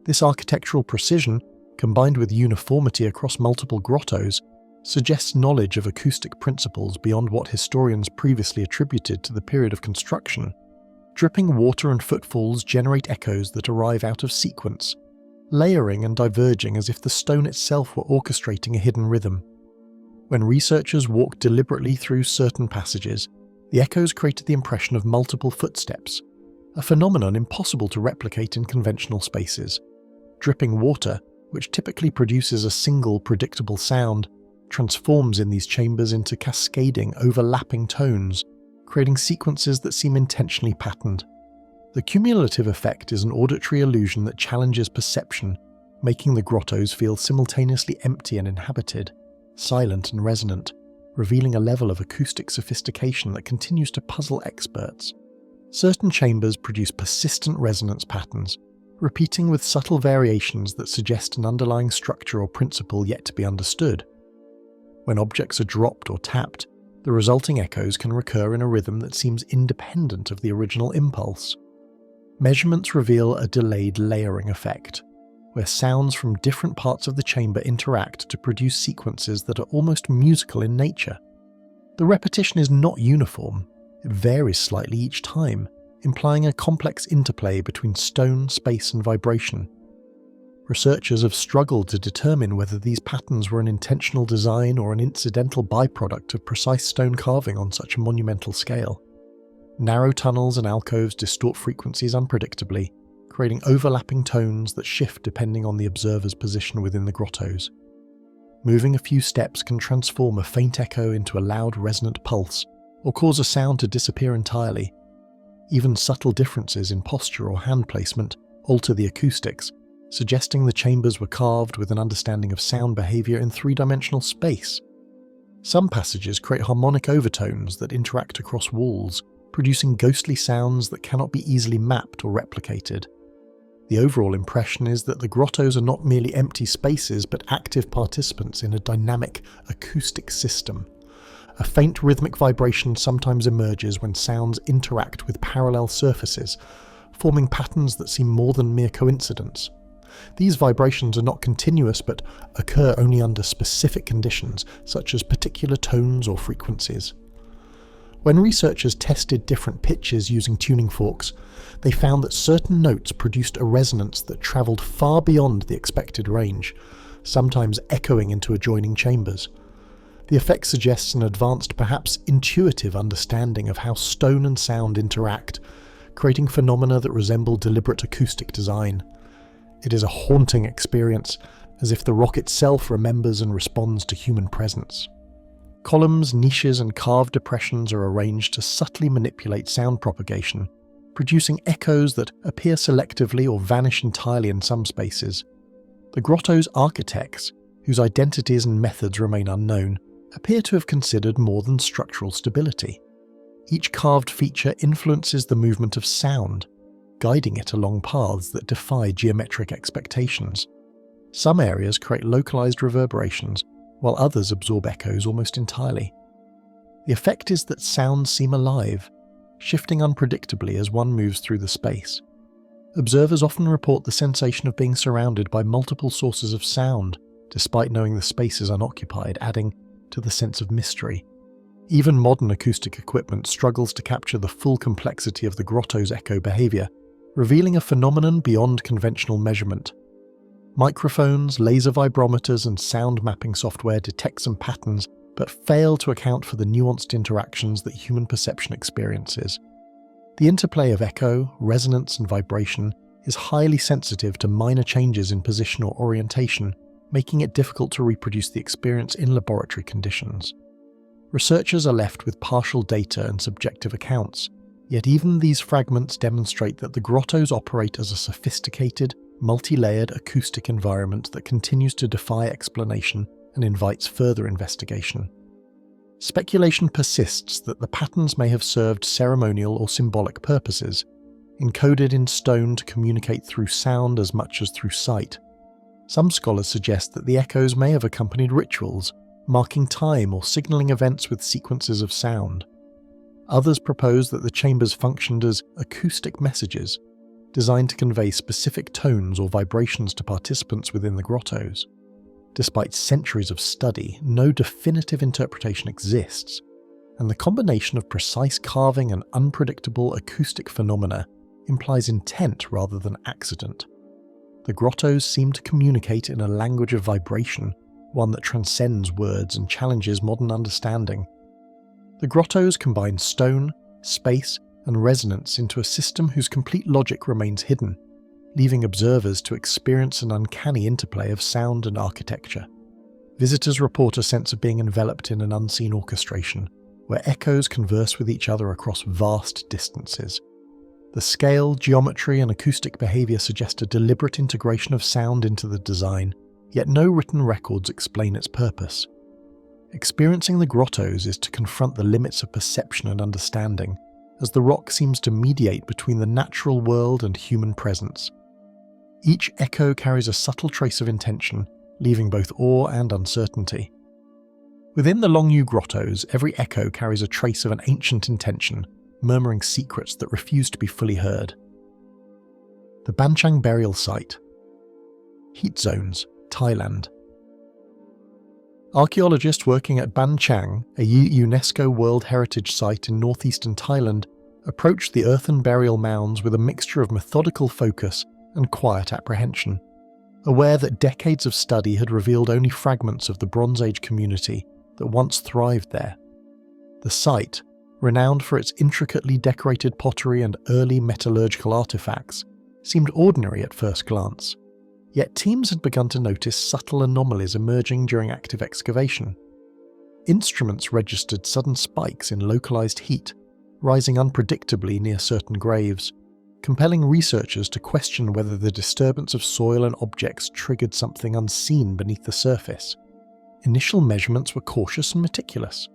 This architectural precision, combined with uniformity across multiple grottos, suggests knowledge of acoustic principles beyond what historians previously attributed to the period of construction. Dripping water and footfalls generate echoes that arrive out of sequence, layering and diverging as if the stone itself were orchestrating a hidden rhythm. When researchers walked deliberately through certain passages, the echoes created the impression of multiple footsteps, a phenomenon impossible to replicate in conventional spaces. Dripping water, which typically produces a single predictable sound, transforms in these chambers into cascading, overlapping tones, creating sequences that seem intentionally patterned. The cumulative effect is an auditory illusion that challenges perception, making the grottos feel simultaneously empty and inhabited, silent and resonant, revealing a level of acoustic sophistication that continues to puzzle experts. Certain chambers produce persistent resonance patterns, repeating with subtle variations that suggest an underlying structure or principle yet to be understood. When objects are dropped or tapped, the resulting echoes can recur in a rhythm that seems independent of the original impulse. Measurements reveal a delayed layering effect, where sounds from different parts of the chamber interact to produce sequences that are almost musical in nature. The repetition is not uniform, it varies slightly each time, implying a complex interplay between stone, space, and vibration. Researchers have struggled to determine whether these patterns were an intentional design or an incidental byproduct of precise stone carving on such a monumental scale. Narrow tunnels and alcoves distort frequencies unpredictably, creating overlapping tones that shift depending on the observer's position within the grottos. Moving a few steps can transform a faint echo into a loud resonant pulse, or cause a sound to disappear entirely. Even subtle differences in posture or hand placement alter the acoustics, suggesting the chambers were carved with an understanding of sound behavior in three-dimensional space. Some passages create harmonic overtones that interact across walls, producing ghostly sounds that cannot be easily mapped or replicated. The overall impression is that the grottos are not merely empty spaces but active participants in a dynamic acoustic system. A faint rhythmic vibration sometimes emerges when sounds interact with parallel surfaces, forming patterns that seem more than mere coincidence. These vibrations are not continuous but occur only under specific conditions, such as particular tones or frequencies. When researchers tested different pitches using tuning forks, they found that certain notes produced a resonance that travelled far beyond the expected range, sometimes echoing into adjoining chambers. The effect suggests an advanced, perhaps intuitive understanding of how stone and sound interact, creating phenomena that resemble deliberate acoustic design. It is a haunting experience, as if the rock itself remembers and responds to human presence. Columns, niches, and carved depressions are arranged to subtly manipulate sound propagation, producing echoes that appear selectively or vanish entirely in some spaces. The grotto's architects, whose identities and methods remain unknown, appear to have considered more than structural stability. Each carved feature influences the movement of sound, guiding it along paths that defy geometric expectations. Some areas create localized reverberations, while others absorb echoes almost entirely. The effect is that sounds seem alive, shifting unpredictably as one moves through the space. Observers often report the sensation of being surrounded by multiple sources of sound, despite knowing the space is unoccupied, adding to the sense of mystery. Even modern acoustic equipment struggles to capture the full complexity of the grotto's echo behavior, revealing a phenomenon beyond conventional measurement. Microphones, laser vibrometers, and sound mapping software detect some patterns, but fail to account for the nuanced interactions that human perception experiences. The interplay of echo, resonance, and vibration is highly sensitive to minor changes in position or orientation, making it difficult to reproduce the experience in laboratory conditions. Researchers are left with partial data and subjective accounts, yet even these fragments demonstrate that the grottos operate as a sophisticated, multi-layered acoustic environment that continues to defy explanation and invites further investigation. Speculation persists that the patterns may have served ceremonial or symbolic purposes, encoded in stone to communicate through sound as much as through sight. Some scholars suggest that the echoes may have accompanied rituals, marking time or signalling events with sequences of sound. Others propose that the chambers functioned as acoustic messages, designed to convey specific tones or vibrations to participants within the grottos. Despite centuries of study, no definitive interpretation exists, and the combination of precise carving and unpredictable acoustic phenomena implies intent rather than accident. The grottos seem to communicate in a language of vibration, one that transcends words and challenges modern understanding. The grottos combine stone, space, and resonance into a system whose complete logic remains hidden, leaving observers to experience an uncanny interplay of sound and architecture. Visitors report a sense of being enveloped in an unseen orchestration, where echoes converse with each other across vast distances. The scale, geometry, and acoustic behaviour suggest a deliberate integration of sound into the design, yet no written records explain its purpose. Experiencing the grottos is to confront the limits of perception and understanding, as the rock seems to mediate between the natural world and human presence. Each echo carries a subtle trace of intention, leaving both awe and uncertainty. Within the Longyu grottos, every echo carries a trace of an ancient intention, murmuring secrets that refuse to be fully heard. The Banchang burial site. Heat zones, Thailand. Archaeologists working at Banchang, a UNESCO World Heritage Site in northeastern Thailand, approached the earthen burial mounds with a mixture of methodical focus and quiet apprehension, aware that decades of study had revealed only fragments of the Bronze Age community that once thrived there. The site, renowned for its intricately decorated pottery and early metallurgical artifacts, seemed ordinary at first glance. Yet teams had begun to notice subtle anomalies emerging during active excavation. Instruments registered sudden spikes in localized heat, rising unpredictably near certain graves, compelling researchers to question whether the disturbance of soil and objects triggered something unseen beneath the surface. Initial measurements were cautious and meticulous.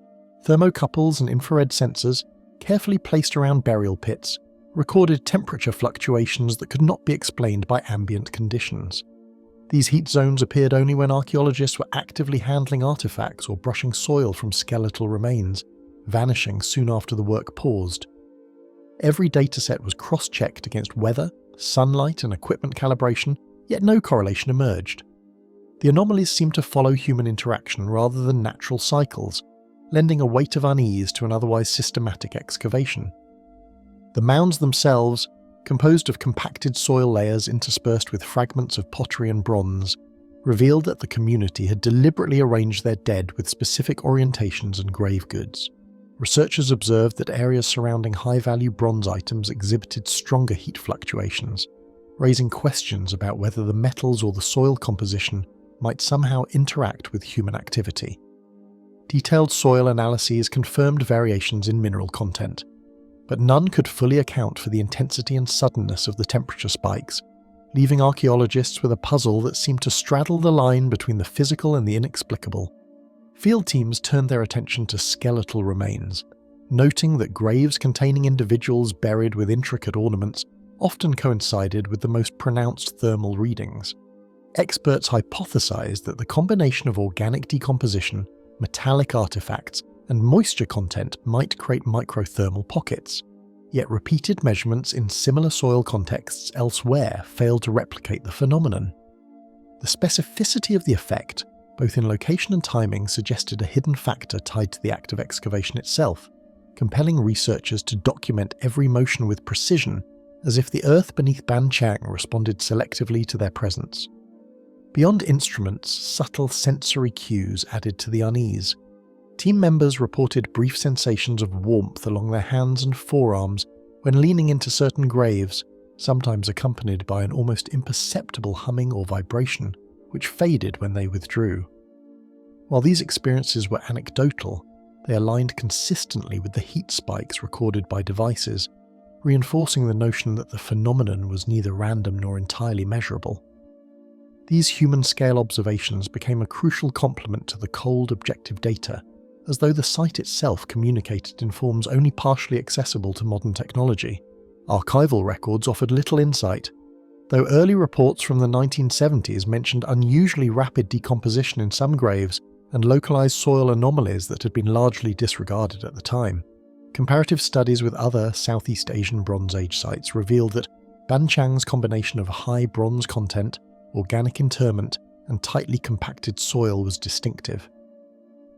Thermocouples and infrared sensors, carefully placed around burial pits, recorded temperature fluctuations that could not be explained by ambient conditions. These heat zones appeared only when archaeologists were actively handling artifacts or brushing soil from skeletal remains, vanishing soon after the work paused. Every dataset was cross-checked against weather, sunlight, and equipment calibration, yet no correlation emerged. The anomalies seemed to follow human interaction rather than natural cycles, lending a weight of unease to an otherwise systematic excavation. The mounds themselves, composed of compacted soil layers interspersed with fragments of pottery and bronze, revealed that the community had deliberately arranged their dead with specific orientations and grave goods. Researchers observed that areas surrounding high-value bronze items exhibited stronger heat fluctuations, raising questions about whether the metals or the soil composition might somehow interact with human activity. Detailed soil analyses confirmed variations in mineral content, but none could fully account for the intensity and suddenness of the temperature spikes, leaving archaeologists with a puzzle that seemed to straddle the line between the physical and the inexplicable. Field teams turned their attention to skeletal remains, noting that graves containing individuals buried with intricate ornaments often coincided with the most pronounced thermal readings. Experts hypothesized that the combination of organic decomposition, metallic artifacts, and moisture content might create microthermal pockets, yet repeated measurements in similar soil contexts elsewhere failed to replicate the phenomenon. The specificity of the effect, both in location and timing, suggested a hidden factor tied to the act of excavation itself, compelling researchers to document every motion with precision, as if the earth beneath Banchang responded selectively to their presence. Beyond instruments, subtle sensory cues added to the unease. Team members reported brief sensations of warmth along their hands and forearms when leaning into certain graves, sometimes accompanied by an almost imperceptible humming or vibration, which faded when they withdrew. While these experiences were anecdotal, they aligned consistently with the heat spikes recorded by devices, reinforcing the notion that the phenomenon was neither random nor entirely measurable. These human-scale observations became a crucial complement to the cold, objective data, as though the site itself communicated in forms only partially accessible to modern technology. Archival records offered little insight, though early reports from the 1970s mentioned unusually rapid decomposition in some graves and localized soil anomalies that had been largely disregarded at the time. Comparative studies with other Southeast Asian Bronze Age sites revealed that Banchang's combination of high bronze content, organic interment, and tightly compacted soil was distinctive.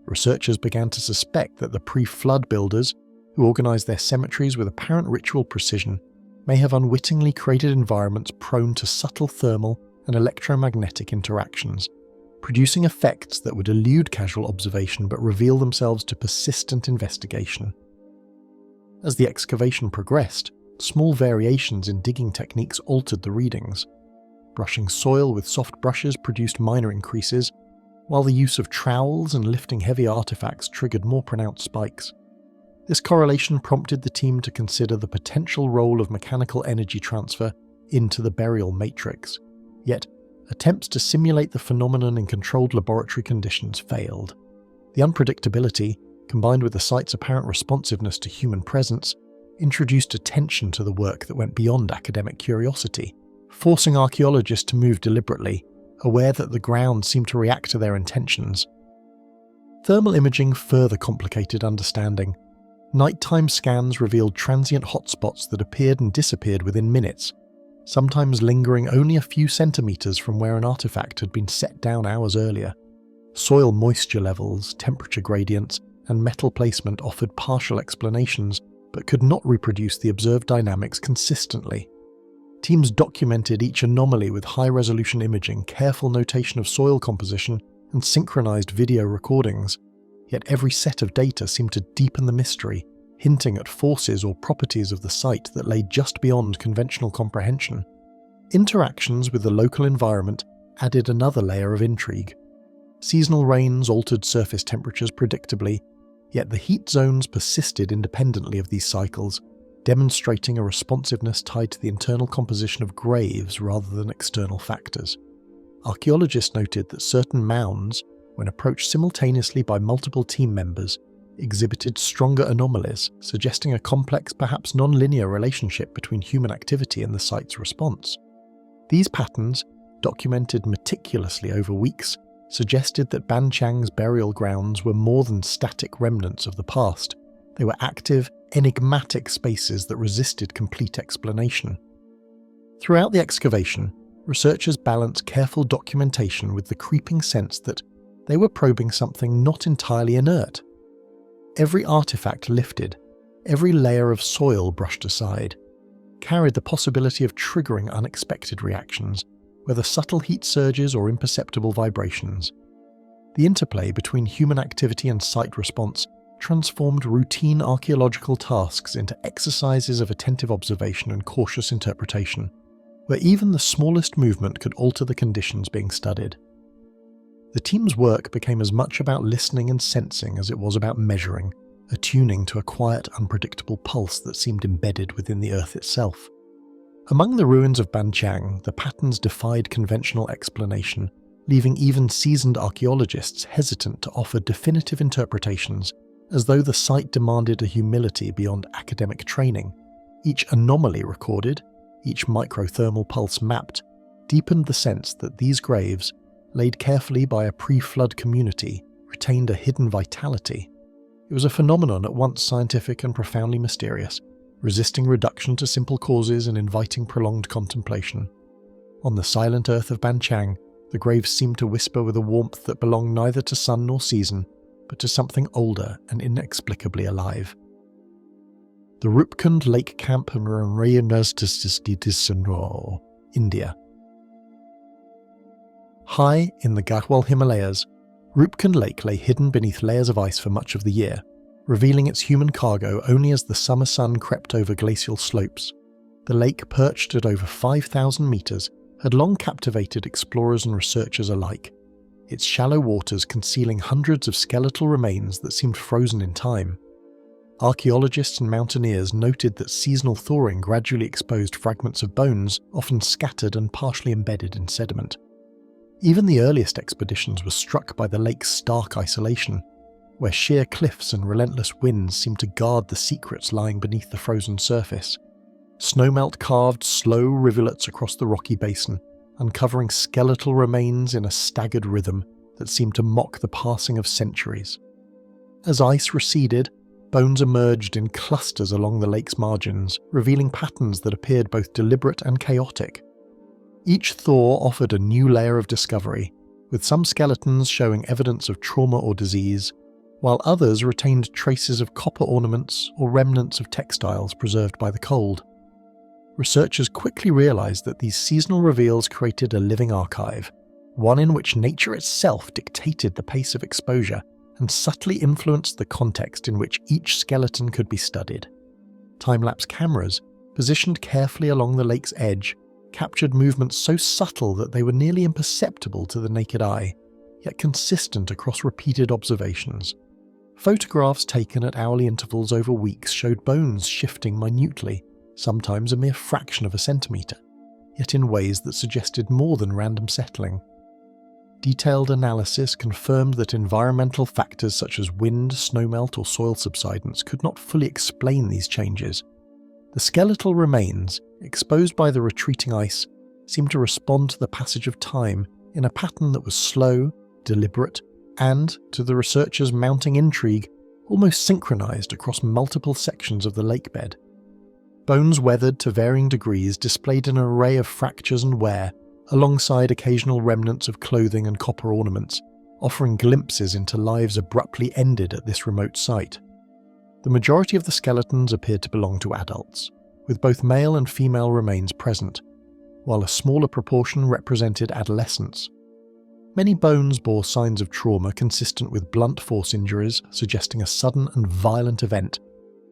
researchers began to suspect that the pre-flood builders, who organized their cemeteries with apparent ritual precision, may have unwittingly created environments prone to subtle thermal and electromagnetic interactions, producing effects that would elude casual observation but reveal themselves to persistent investigation. As the excavation progressed, small variations in digging techniques altered the readings. Brushing soil with soft brushes produced minor increases, while the use of trowels and lifting heavy artifacts triggered more pronounced spikes. This correlation prompted the team to consider the potential role of mechanical energy transfer into the burial matrix, yet attempts to simulate the phenomenon in controlled laboratory conditions failed. The unpredictability, combined with the site's apparent responsiveness to human presence, introduced a tension to the work that went beyond academic curiosity, forcing archaeologists to move deliberately, aware that the ground seemed to react to their intentions. Thermal imaging further complicated understanding. Nighttime scans revealed transient hotspots that appeared and disappeared within minutes, sometimes lingering only a few centimeters from where an artifact had been set down hours earlier. Soil moisture levels, temperature gradients, and metal placement offered partial explanations, but could not reproduce the observed dynamics consistently. Teams documented each anomaly with high-resolution imaging, careful notation of soil composition, and synchronized video recordings, yet every set of data seemed to deepen the mystery, hinting at forces or properties of the site that lay just beyond conventional comprehension. Interactions with the local environment added another layer of intrigue. Seasonal rains altered surface temperatures predictably, yet the heat zones persisted independently of these cycles, demonstrating a responsiveness tied to the internal composition of graves rather than external factors. Archaeologists noted that certain mounds, when approached simultaneously by multiple team members, exhibited stronger anomalies, suggesting a complex, perhaps non-linear relationship between human activity and the site's response. These patterns, documented meticulously over weeks, suggested that Banchang's burial grounds were more than static remnants of the past. They were active, enigmatic spaces that resisted complete explanation. Throughout the excavation, researchers balanced careful documentation with the creeping sense that they were probing something not entirely inert. Every artifact lifted, every layer of soil brushed aside, carried the possibility of triggering unexpected reactions, whether subtle heat surges or imperceptible vibrations. The interplay between human activity and site response transformed routine archaeological tasks into exercises of attentive observation and cautious interpretation, where even the smallest movement could alter the conditions being studied. The team's work became as much about listening and sensing as it was about measuring, attuning to a quiet, unpredictable pulse that seemed embedded within the earth itself. Among the ruins of Banchang, the patterns defied conventional explanation, leaving even seasoned archaeologists hesitant to offer definitive interpretations, as though the site demanded a humility beyond academic training. Each anomaly recorded, each microthermal pulse mapped, deepened the sense that these graves, laid carefully by a pre-flood community, retained a hidden vitality. It was a phenomenon at once scientific and profoundly mysterious, resisting reduction to simple causes and inviting prolonged contemplation. On the silent earth of Banchang, the graves seemed to whisper with a warmth that belonged neither to sun nor season, but to something older and inexplicably alive. The Rupkund Lake Camp in India. High in the Garhwal Himalayas, Rupkund Lake lay hidden beneath layers of ice for much of the year, revealing its human cargo only as the summer sun crept over glacial slopes. The lake, perched at over 5,000 meters, had long captivated explorers and researchers alike, its shallow waters concealing hundreds of skeletal remains that seemed frozen in time. Archaeologists and mountaineers noted that seasonal thawing gradually exposed fragments of bones, often scattered and partially embedded in sediment. Even the earliest expeditions were struck by the lake's stark isolation, where sheer cliffs and relentless winds seemed to guard the secrets lying beneath the frozen surface. Snowmelt carved slow rivulets across the rocky basin, uncovering skeletal remains in a staggered rhythm that seemed to mock the passing of centuries. As ice receded, bones emerged in clusters along the lake's margins, revealing patterns that appeared both deliberate and chaotic. Each thaw offered a new layer of discovery, with some skeletons showing evidence of trauma or disease, while others retained traces of copper ornaments or remnants of textiles preserved by the cold. Researchers quickly realized that these seasonal reveals created a living archive, one in which nature itself dictated the pace of exposure and subtly influenced the context in which each skeleton could be studied. Time-lapse cameras, positioned carefully along the lake's edge, captured movements so subtle that they were nearly imperceptible to the naked eye, yet consistent across repeated observations. Photographs taken at hourly intervals over weeks showed bones shifting minutely, sometimes a mere fraction of a centimetre, yet in ways that suggested more than random settling. Detailed analysis confirmed that environmental factors such as wind, snowmelt, or soil subsidence could not fully explain these changes. The skeletal remains, exposed by the retreating ice, seemed to respond to the passage of time in a pattern that was slow, deliberate, and, to the researchers' mounting intrigue, almost synchronized across multiple sections of the lakebed. Bones weathered to varying degrees displayed an array of fractures and wear, alongside occasional remnants of clothing and copper ornaments, offering glimpses into lives abruptly ended at this remote site. The majority of the skeletons appeared to belong to adults, with both male and female remains present, while a smaller proportion represented adolescents. Many bones bore signs of trauma consistent with blunt force injuries, suggesting a sudden and violent event,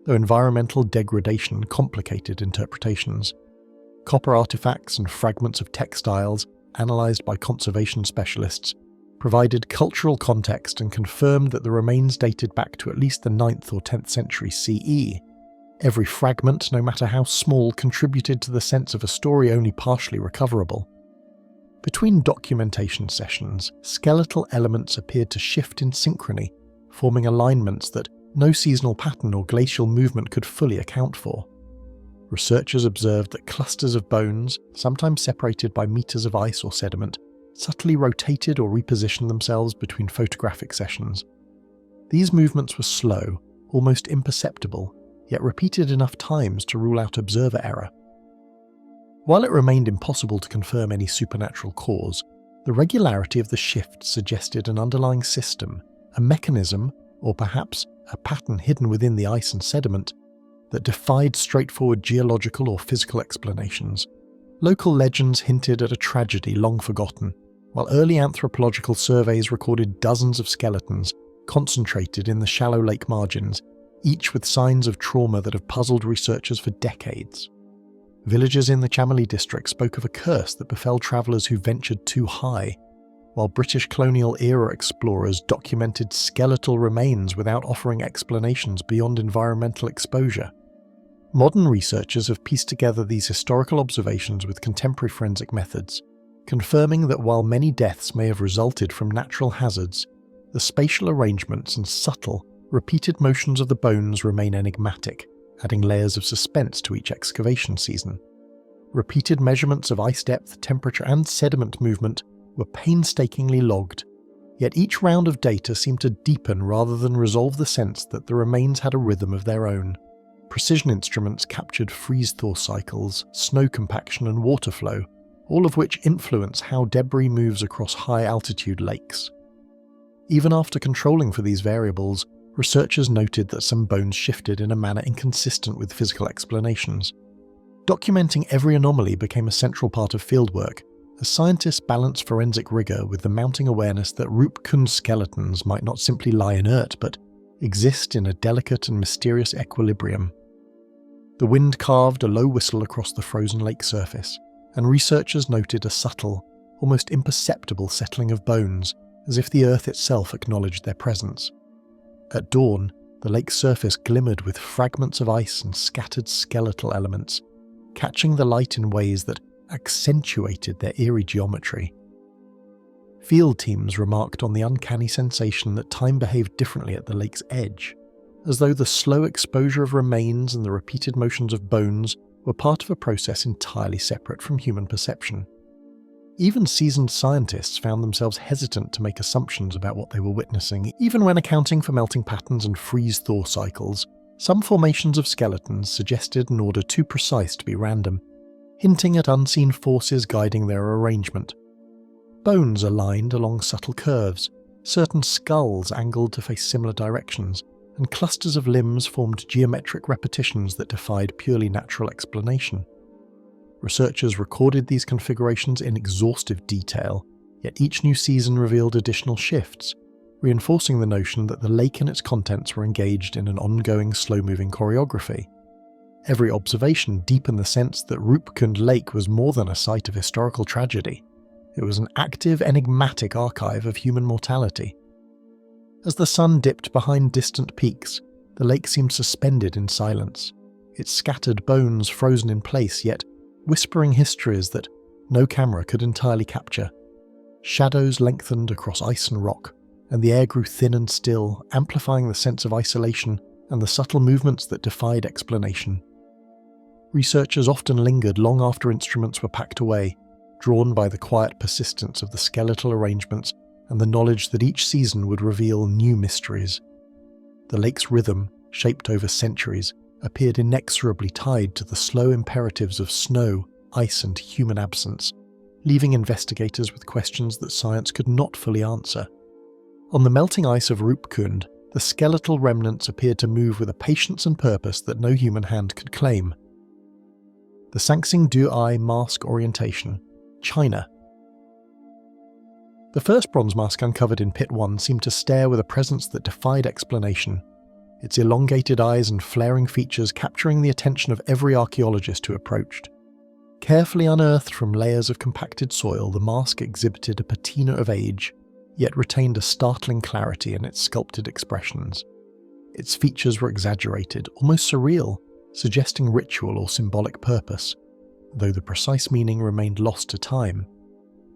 though environmental degradation complicated interpretations. Copper artifacts and fragments of textiles, analysed by conservation specialists, provided cultural context and confirmed that the remains dated back to at least the 9th or 10th century CE. Every fragment, no matter how small, contributed to the sense of a story only partially recoverable. Between documentation sessions, skeletal elements appeared to shift in synchrony, forming alignments that no seasonal pattern or glacial movement could fully account for. Researchers observed that clusters of bones, sometimes separated by meters of ice or sediment, subtly rotated or repositioned themselves between photographic sessions. These movements were slow, almost imperceptible, yet repeated enough times to rule out observer error. While it remained impossible to confirm any supernatural cause, the regularity of the shift suggested an underlying system, a mechanism, or perhaps a pattern hidden within the ice and sediment, that defied straightforward geological or physical explanations. Local legends hinted at a tragedy long forgotten, while early anthropological surveys recorded dozens of skeletons concentrated in the shallow lake margins, each with signs of trauma that have puzzled researchers for decades. Villagers in the Chameli district spoke of a curse that befell travellers who ventured too high, while British colonial-era explorers documented skeletal remains without offering explanations beyond environmental exposure. Modern researchers have pieced together these historical observations with contemporary forensic methods, confirming that while many deaths may have resulted from natural hazards, the spatial arrangements and subtle, repeated motions of the bones remain enigmatic, adding layers of suspense to each excavation season. Repeated measurements of ice depth, temperature, and sediment movement were painstakingly logged, yet each round of data seemed to deepen rather than resolve the sense that the remains had a rhythm of their own. Precision instruments captured freeze-thaw cycles, snow compaction, and water flow, all of which influence how debris moves across high-altitude lakes. Even after controlling for these variables, researchers noted that some bones shifted in a manner inconsistent with physical explanations. Documenting every anomaly became a central part of fieldwork, as scientists balanced forensic rigour with the mounting awareness that Rupkund skeletons might not simply lie inert but exist in a delicate and mysterious equilibrium. The wind carved a low whistle across the frozen lake surface, and researchers noted a subtle, almost imperceptible settling of bones, as if the earth itself acknowledged their presence. At dawn, the lake's surface glimmered with fragments of ice and scattered skeletal elements, catching the light in ways that accentuated their eerie geometry. Field teams remarked on the uncanny sensation that time behaved differently at the lake's edge, as though the slow exposure of remains and the repeated motions of bones were part of a process entirely separate from human perception. Even seasoned scientists found themselves hesitant to make assumptions about what they were witnessing, even when accounting for melting patterns and freeze-thaw cycles. Some formations of skeletons suggested an order too precise to be random, hinting at unseen forces guiding their arrangement. Bones aligned along subtle curves, Certain skulls angled to face similar directions, and clusters of limbs formed geometric repetitions that defied purely natural explanation. Researchers recorded these configurations in exhaustive detail, yet each new season revealed additional shifts, reinforcing the notion that the lake and its contents were engaged in an ongoing slow-moving choreography. Every observation deepened the sense that Rupkund Lake was more than a site of historical tragedy. It was an active, enigmatic archive of human mortality. As the sun dipped behind distant peaks, the lake seemed suspended in silence, its scattered bones frozen in place, yet whispering histories that no camera could entirely capture. Shadows lengthened across ice and rock, and the air grew thin and still, amplifying the sense of isolation and the subtle movements that defied explanation. Researchers often lingered long after instruments were packed away, drawn by the quiet persistence of the skeletal arrangements and the knowledge that each season would reveal new mysteries. The lake's rhythm, shaped over centuries, appeared inexorably tied to the slow imperatives of snow, ice, and human absence, leaving investigators with questions that science could not fully answer. On the melting ice of Rupkund, the skeletal remnants appeared to move with a patience and purpose that no human hand could claim. The Sanxingdui mask orientation, China. The first bronze mask uncovered in Pit 1 seemed to stare with a presence that defied explanation, its elongated eyes and flaring features capturing the attention of every archaeologist who approached. Carefully unearthed from layers of compacted soil, the mask exhibited a patina of age, yet retained a startling clarity in its sculpted expressions. Its features were exaggerated, almost surreal, suggesting ritual or symbolic purpose, though the precise meaning remained lost to time.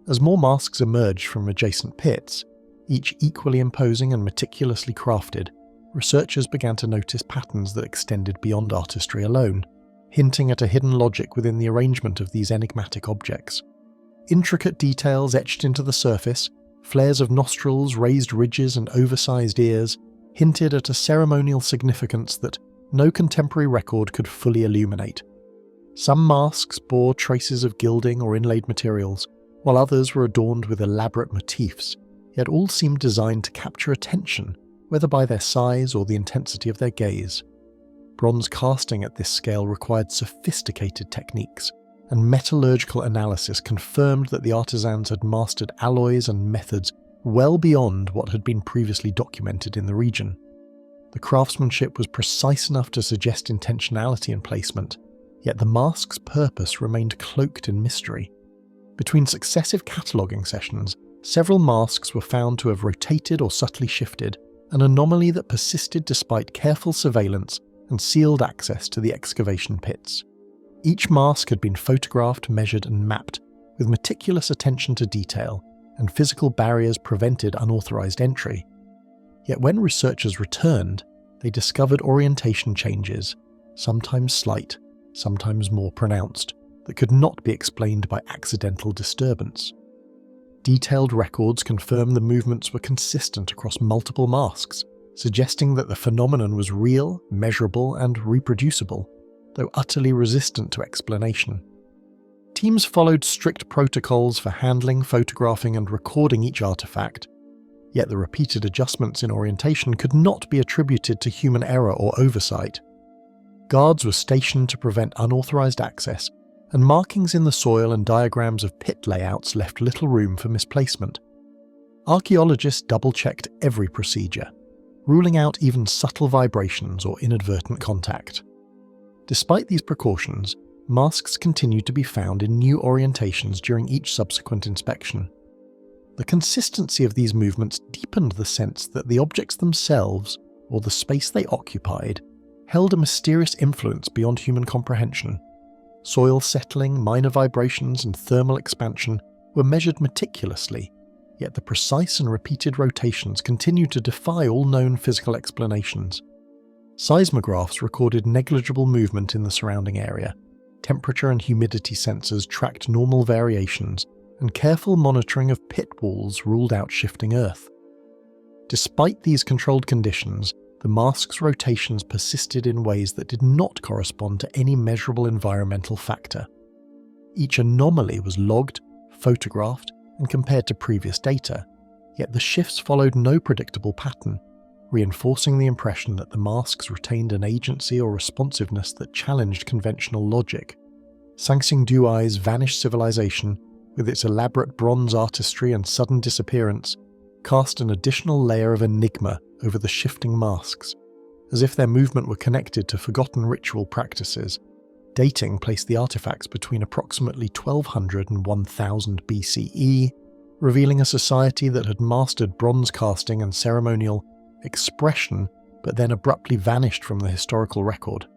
As more masks emerged from adjacent pits, each equally imposing and meticulously crafted, researchers began to notice patterns that extended beyond artistry alone, hinting at a hidden logic within the arrangement of these enigmatic objects. Intricate details etched into the surface, flares of nostrils, raised ridges, and oversized ears hinted at a ceremonial significance that no contemporary record could fully illuminate. Some masks bore traces of gilding or inlaid materials, while others were adorned with elaborate motifs, yet all seemed designed to capture attention, whether by their size or the intensity of their gaze. Bronze casting at this scale required sophisticated techniques, and metallurgical analysis confirmed that the artisans had mastered alloys and methods well beyond what had been previously documented in the region. The craftsmanship was precise enough to suggest intentionality in placement, yet the mask's purpose remained cloaked in mystery. Between successive cataloguing sessions, several masks were found to have rotated or subtly shifted, an anomaly that persisted despite careful surveillance and sealed access to the excavation pits. Each mask had been photographed, measured, and mapped, with meticulous attention to detail, and physical barriers prevented unauthorized entry. Yet when researchers returned, they discovered orientation changes, sometimes slight, sometimes more pronounced, that could not be explained by accidental disturbance. Detailed records confirmed the movements were consistent across multiple masks, suggesting that the phenomenon was real, measurable, and reproducible, though utterly resistant to explanation. Teams followed strict protocols for handling, photographing, and recording each artifact, yet the repeated adjustments in orientation could not be attributed to human error or oversight. Guards were stationed to prevent unauthorized access, and markings in the soil and diagrams of pit layouts left little room for misplacement. Archaeologists double-checked every procedure, ruling out even subtle vibrations or inadvertent contact. Despite these precautions, masks continued to be found in new orientations during each subsequent inspection. The consistency of these movements deepened the sense that the objects themselves, or the space they occupied, held a mysterious influence beyond human comprehension. Soil settling, minor vibrations, and thermal expansion were measured meticulously, yet the precise and repeated rotations continued to defy all known physical explanations. Seismographs recorded negligible movement in the surrounding area, temperature and humidity sensors tracked normal variations, and careful monitoring of pit walls ruled out shifting earth. Despite these controlled conditions, the mask's rotations persisted in ways that did not correspond to any measurable environmental factor. Each anomaly was logged, photographed, and compared to previous data, yet the shifts followed no predictable pattern, reinforcing the impression that the masks retained an agency or responsiveness that challenged conventional logic. Sanxingdui's vanished civilization, with its elaborate bronze artistry and sudden disappearance, cast an additional layer of enigma over the shifting masks, as if their movement were connected to forgotten ritual practices. Dating placed the artifacts between approximately 1200 and 1000 BCE, revealing a society that had mastered bronze casting and ceremonial expression, but then abruptly vanished from the historical record.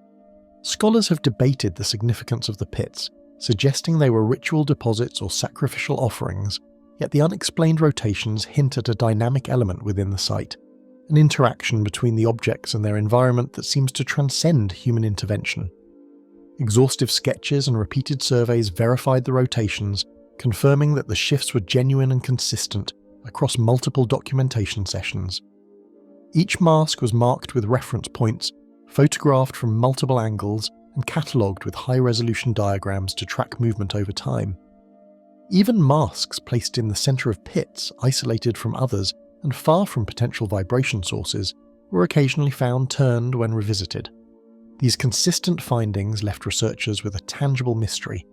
Scholars have debated the significance of the pits, suggesting they were ritual deposits or sacrificial offerings, yet the unexplained rotations hint at a dynamic element within the site, an interaction between the objects and their environment that seems to transcend human intervention. Exhaustive sketches and repeated surveys verified the rotations, confirming that the shifts were genuine and consistent across multiple documentation sessions. Each mask was marked with reference points, photographed from multiple angles, and catalogued with high-resolution diagrams to track movement over time. Even masks placed in the centre of pits, isolated from others and far from potential vibration sources, were occasionally found turned when revisited. These consistent findings left researchers with a tangible mystery.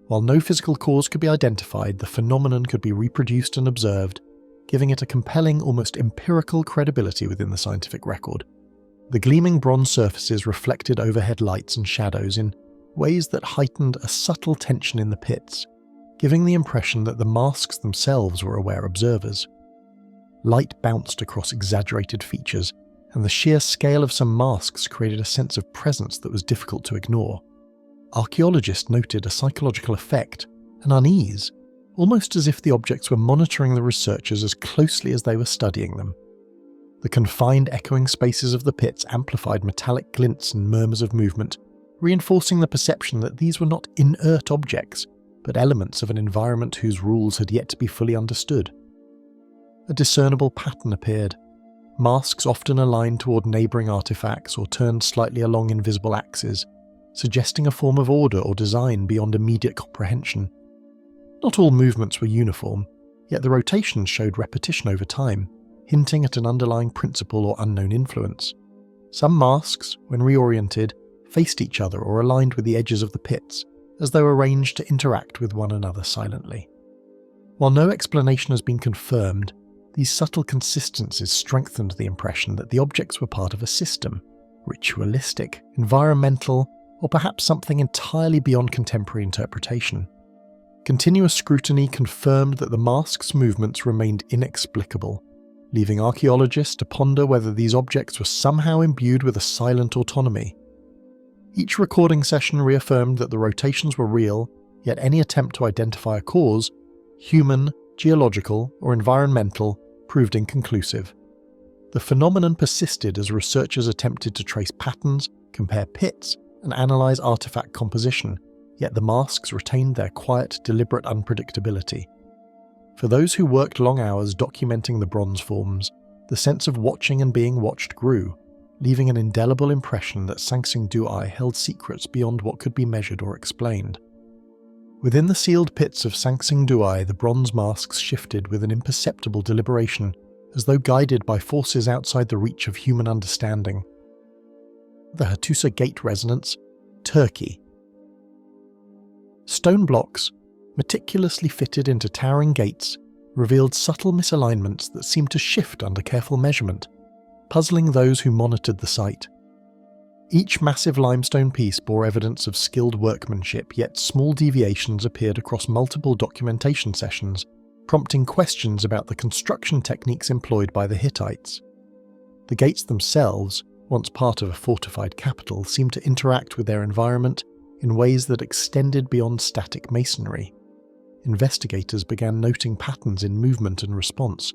While no physical cause could be identified, the phenomenon could be reproduced and observed, giving it a compelling, almost empirical credibility within the scientific record. The gleaming bronze surfaces reflected overhead lights and shadows in ways that heightened a subtle tension in the pits, giving the impression that the masks themselves were aware observers. Light bounced across exaggerated features, and the sheer scale of some masks created a sense of presence that was difficult to ignore. Archaeologists noted a psychological effect, an unease, almost as if the objects were monitoring the researchers as closely as they were studying them. The confined echoing spaces of the pits amplified metallic glints and murmurs of movement, reinforcing the perception that these were not inert objects, but elements of an environment whose rules had yet to be fully understood. A discernible pattern appeared. Masks often aligned toward neighbouring artifacts or turned slightly along invisible axes, suggesting a form of order or design beyond immediate comprehension. Not all movements were uniform, yet the rotations showed repetition over time, hinting at an underlying principle or unknown influence. Some masks, when reoriented, faced each other or aligned with the edges of the pits, as though arranged to interact with one another silently. While no explanation has been confirmed, these subtle consistencies strengthened the impression that the objects were part of a system, ritualistic, environmental, or perhaps something entirely beyond contemporary interpretation. Continuous scrutiny confirmed that the masks' movements remained inexplicable, leaving archaeologists to ponder whether these objects were somehow imbued with a silent autonomy. Each recording session reaffirmed that the rotations were real, yet any attempt to identify a cause, human, geological, or environmental, proved inconclusive. The phenomenon persisted as researchers attempted to trace patterns, compare pits, and analyse artifact composition, yet the masks retained their quiet, deliberate unpredictability. For those who worked long hours documenting the bronze forms, the sense of watching and being watched grew, leaving an indelible impression that Sanxingdui held secrets beyond what could be measured or explained. Within the sealed pits of Sanxingdui, the bronze masks shifted with an imperceptible deliberation, as though guided by forces outside the reach of human understanding. The Hattusa Gate Resonance, Turkey. Stone blocks, meticulously fitted into towering gates, revealed subtle misalignments that seemed to shift under careful measurement, puzzling those who monitored the site. Each massive limestone piece bore evidence of skilled workmanship, yet small deviations appeared across multiple documentation sessions, prompting questions about the construction techniques employed by the Hittites. The gates themselves, once part of a fortified capital, seemed to interact with their environment in ways that extended beyond static masonry. Investigators began noting patterns in movement and response,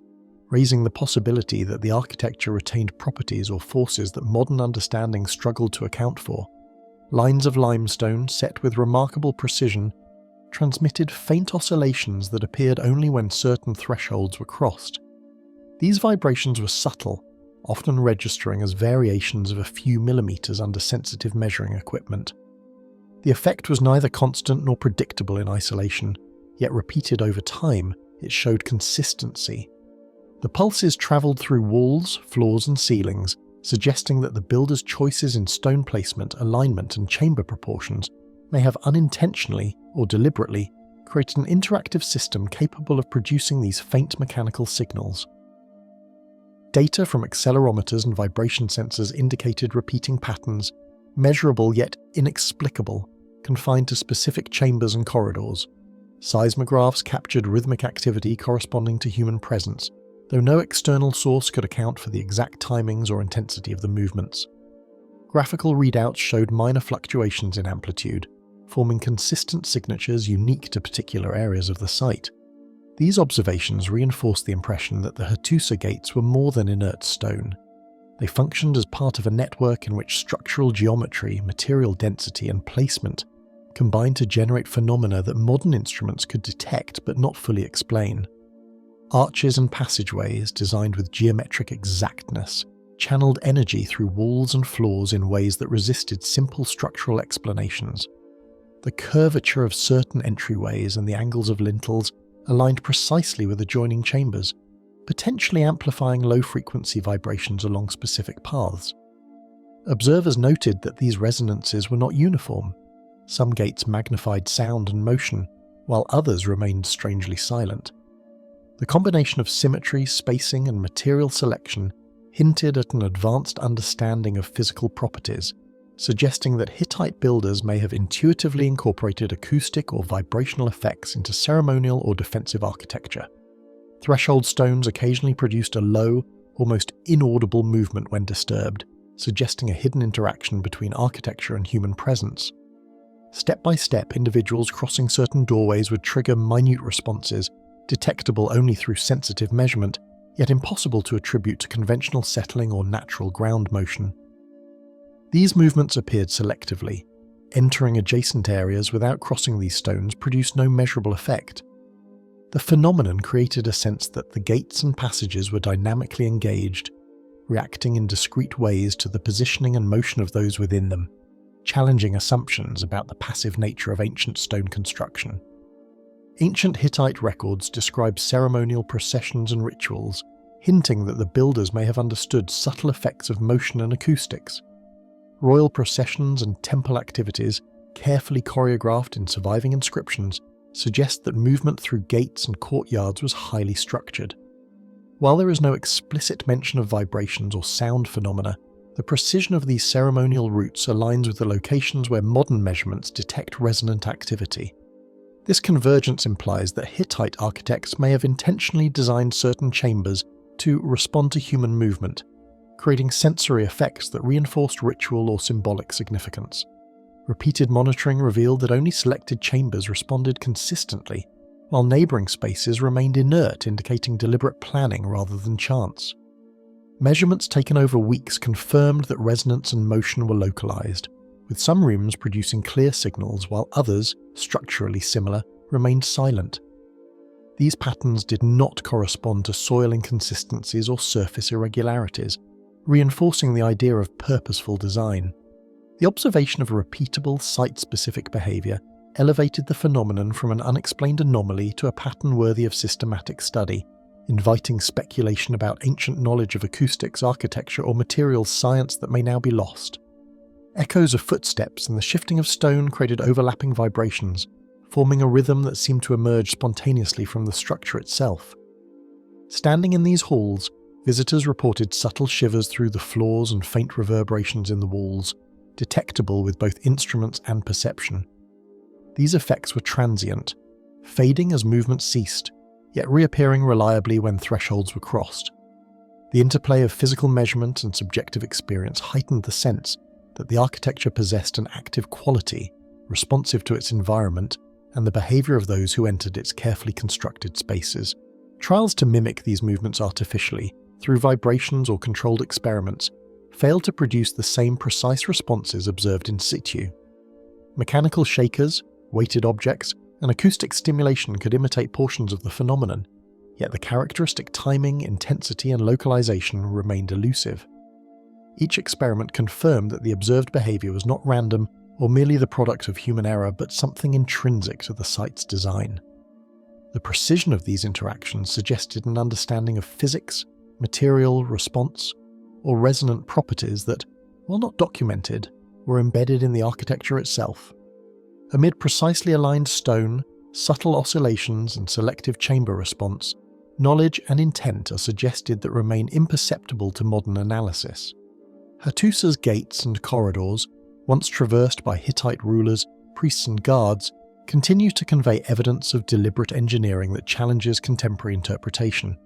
raising the possibility that the architecture retained properties or forces that modern understanding struggled to account for. Lines of limestone, set with remarkable precision, transmitted faint oscillations that appeared only when certain thresholds were crossed. These vibrations were subtle, often registering as variations of a few millimeters under sensitive measuring equipment. The effect was neither constant nor predictable in isolation, yet repeated over time, it showed consistency. The pulses travelled through walls, floors and ceilings, suggesting that the builder's choices in stone placement, alignment and chamber proportions may have unintentionally or deliberately created an interactive system capable of producing these faint mechanical signals. Data from accelerometers and vibration sensors indicated repeating patterns, measurable yet inexplicable, confined to specific chambers and corridors. Seismographs captured rhythmic activity corresponding to human presence, though no external source could account for the exact timings or intensity of the movements. Graphical readouts showed minor fluctuations in amplitude, forming consistent signatures unique to particular areas of the site. These observations reinforced the impression that the Hattusa gates were more than inert stone. They functioned as part of a network in which structural geometry, material density and placement combined to generate phenomena that modern instruments could detect but not fully explain. Arches and passageways, designed with geometric exactness, channeled energy through walls and floors in ways that resisted simple structural explanations. The curvature of certain entryways and the angles of lintels aligned precisely with adjoining chambers, potentially amplifying low-frequency vibrations along specific paths. Observers noted that these resonances were not uniform. Some gates magnified sound and motion, while others remained strangely silent. The combination of symmetry, spacing, and material selection hinted at an advanced understanding of physical properties, suggesting that Hittite builders may have intuitively incorporated acoustic or vibrational effects into ceremonial or defensive architecture. Threshold stones occasionally produced a low, almost inaudible movement when disturbed, suggesting a hidden interaction between architecture and human presence. Step by step, individuals crossing certain doorways would trigger minute responses, detectable only through sensitive measurement, yet impossible to attribute to conventional settling or natural ground motion. These movements appeared selectively. Entering adjacent areas without crossing these stones produced no measurable effect. The phenomenon created a sense that the gates and passages were dynamically engaged, reacting in discrete ways to the positioning and motion of those within them, challenging assumptions about the passive nature of ancient stone construction. Ancient Hittite records describe ceremonial processions and rituals, hinting that the builders may have understood subtle effects of motion and acoustics. Royal processions and temple activities, carefully choreographed in surviving inscriptions, suggest that movement through gates and courtyards was highly structured. While there is no explicit mention of vibrations or sound phenomena, the precision of these ceremonial routes aligns with the locations where modern measurements detect resonant activity. This convergence implies that Hittite architects may have intentionally designed certain chambers to respond to human movement, creating sensory effects that reinforced ritual or symbolic significance. Repeated monitoring revealed that only selected chambers responded consistently, while neighbouring spaces remained inert, indicating deliberate planning rather than chance. Measurements taken over weeks confirmed that resonance and motion were localised, with some rooms producing clear signals while others, structurally similar, remained silent. These patterns did not correspond to soil inconsistencies or surface irregularities, reinforcing the idea of purposeful design. The observation of repeatable, site-specific behaviour elevated the phenomenon from an unexplained anomaly to a pattern worthy of systematic study, inviting speculation about ancient knowledge of acoustics, architecture, or materials science that may now be lost. Echoes of footsteps and the shifting of stone created overlapping vibrations, forming a rhythm that seemed to emerge spontaneously from the structure itself. Standing in these halls, visitors reported subtle shivers through the floors and faint reverberations in the walls, detectable with both instruments and perception. These effects were transient, fading as movement ceased, yet reappearing reliably when thresholds were crossed. The interplay of physical measurement and subjective experience heightened the sense that the architecture possessed an active quality, responsive to its environment and the behaviour of those who entered its carefully constructed spaces. Trials to mimic these movements artificially, through vibrations or controlled experiments, failed to produce the same precise responses observed in situ. Mechanical shakers, weighted objects, and acoustic stimulation could imitate portions of the phenomenon, yet the characteristic timing, intensity, and localization remained elusive. Each experiment confirmed that the observed behavior was not random or merely the product of human error, but something intrinsic to the site's design. The precision of these interactions suggested an understanding of physics, material response, or resonant properties that, while not documented, were embedded in the architecture itself. Amid precisely aligned stone, subtle oscillations, and selective chamber response, knowledge and intent are suggested that remain imperceptible to modern analysis. Hattusa's gates and corridors, once traversed by Hittite rulers, priests and guards, continue to convey evidence of deliberate engineering that challenges contemporary interpretation.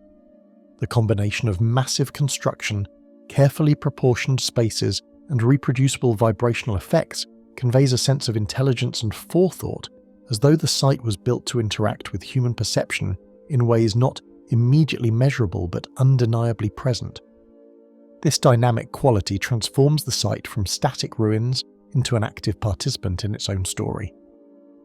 The combination of massive construction, carefully proportioned spaces, and reproducible vibrational effects conveys a sense of intelligence and forethought, as though the site was built to interact with human perception in ways not immediately measurable but undeniably present. This dynamic quality transforms the site from static ruins into an active participant in its own story.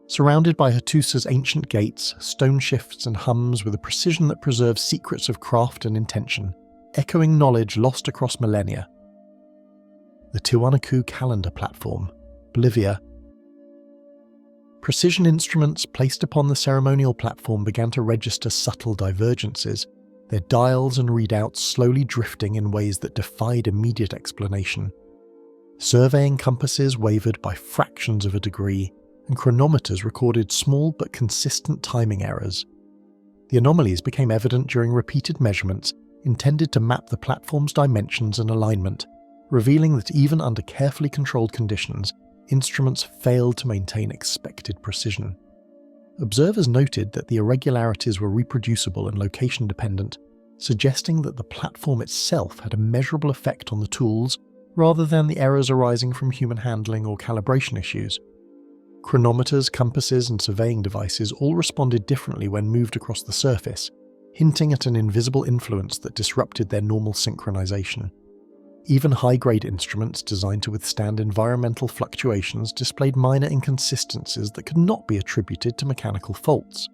Surrounded by Hattusa's ancient gates, stone shifts and hums with a precision that preserves secrets of craft and intention, echoing knowledge lost across millennia. The Tiwanaku calendar platform, Bolivia. Precision instruments placed upon the ceremonial platform began to register subtle divergences, their dials and readouts slowly drifting in ways that defied immediate explanation. Surveying compasses wavered by fractions of a degree, and chronometers recorded small but consistent timing errors. The anomalies became evident during repeated measurements intended to map the platform's dimensions and alignment, revealing that even under carefully controlled conditions, instruments failed to maintain expected precision. Observers noted that the irregularities were reproducible and location-dependent, suggesting that the platform itself had a measurable effect on the tools rather than the errors arising from human handling or calibration issues. Chronometers, compasses, and surveying devices all responded differently when moved across the surface, hinting at an invisible influence that disrupted their normal synchronization. Even high-grade instruments designed to withstand environmental fluctuations displayed minor inconsistencies that could not be attributed to mechanical faults.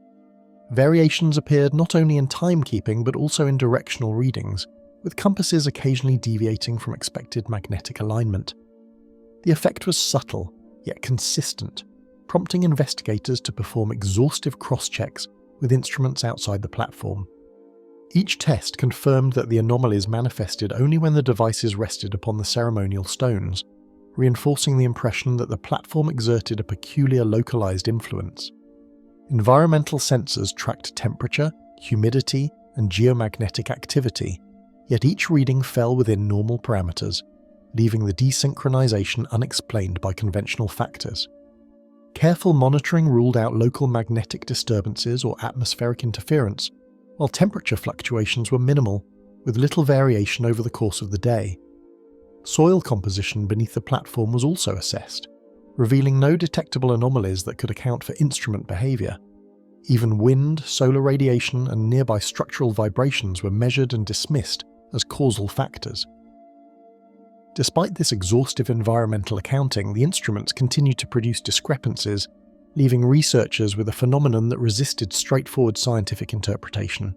Variations appeared not only in timekeeping but also in directional readings, with compasses occasionally deviating from expected magnetic alignment. The effect was subtle, yet consistent, prompting investigators to perform exhaustive cross-checks with instruments outside the platform. Each test confirmed that the anomalies manifested only when the devices rested upon the ceremonial stones, reinforcing the impression that the platform exerted a peculiar localized influence. Environmental sensors tracked temperature, humidity, and geomagnetic activity, yet each reading fell within normal parameters, leaving the desynchronization unexplained by conventional factors. Careful monitoring ruled out local magnetic disturbances or atmospheric interference, while temperature fluctuations were minimal, with little variation over the course of the day. Soil composition beneath the platform was also assessed, revealing no detectable anomalies that could account for instrument behavior. Even wind, solar radiation, and nearby structural vibrations were measured and dismissed as causal factors. Despite this exhaustive environmental accounting, the instruments continued to produce discrepancies, leaving researchers with a phenomenon that resisted straightforward scientific interpretation.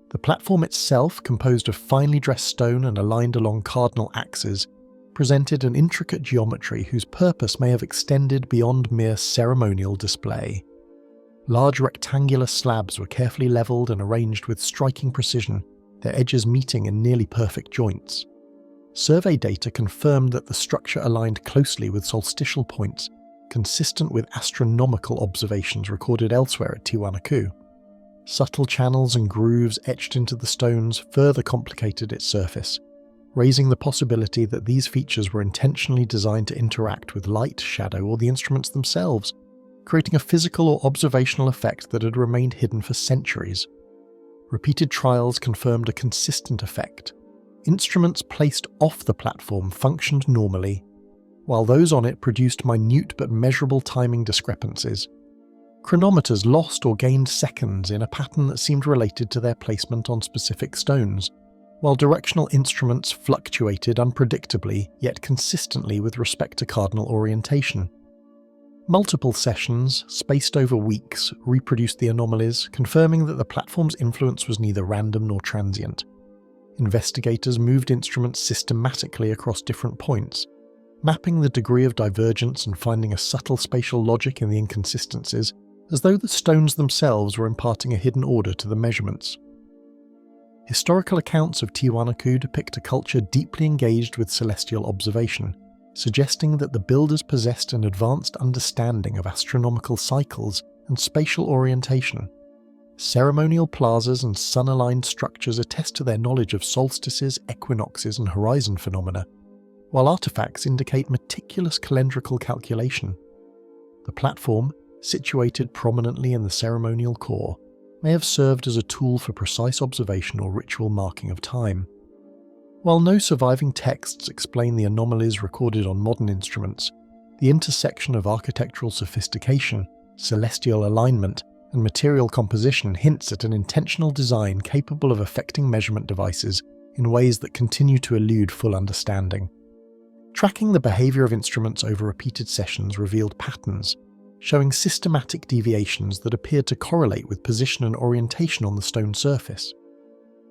The platform itself, composed of finely dressed stone and aligned along cardinal axes, presented an intricate geometry whose purpose may have extended beyond mere ceremonial display. Large rectangular slabs were carefully leveled and arranged with striking precision, their edges meeting in nearly perfect joints. Survey data confirmed that the structure aligned closely with solstitial points, consistent with astronomical observations recorded elsewhere at Tiwanaku. Subtle channels and grooves etched into the stones further complicated its surface, raising the possibility that these features were intentionally designed to interact with light, shadow, or the instruments themselves, creating a physical or observational effect that had remained hidden for centuries. Repeated trials confirmed a consistent effect. Instruments placed off the platform functioned normally, while those on it produced minute but measurable timing discrepancies. Chronometers lost or gained seconds in a pattern that seemed related to their placement on specific stones, while directional instruments fluctuated unpredictably yet consistently with respect to cardinal orientation. Multiple sessions, spaced over weeks, reproduced the anomalies, confirming that the platform's influence was neither random nor transient. Investigators moved instruments systematically across different points, mapping the degree of divergence and finding a subtle spatial logic in the inconsistencies, as though the stones themselves were imparting a hidden order to the measurements. Historical accounts of Tiwanaku depict a culture deeply engaged with celestial observation, suggesting that the builders possessed an advanced understanding of astronomical cycles and spatial orientation. Ceremonial plazas and sun-aligned structures attest to their knowledge of solstices, equinoxes, and horizon phenomena, while artifacts indicate meticulous calendrical calculation. The platform, situated prominently in the ceremonial core, may have served as a tool for precise observation or ritual marking of time. While no surviving texts explain the anomalies recorded on modern instruments, the intersection of architectural sophistication, celestial alignment, and material composition hints at an intentional design capable of affecting measurement devices in ways that continue to elude full understanding. Tracking the behavior of instruments over repeated sessions revealed patterns, showing systematic deviations that appeared to correlate with position and orientation on the stone surface.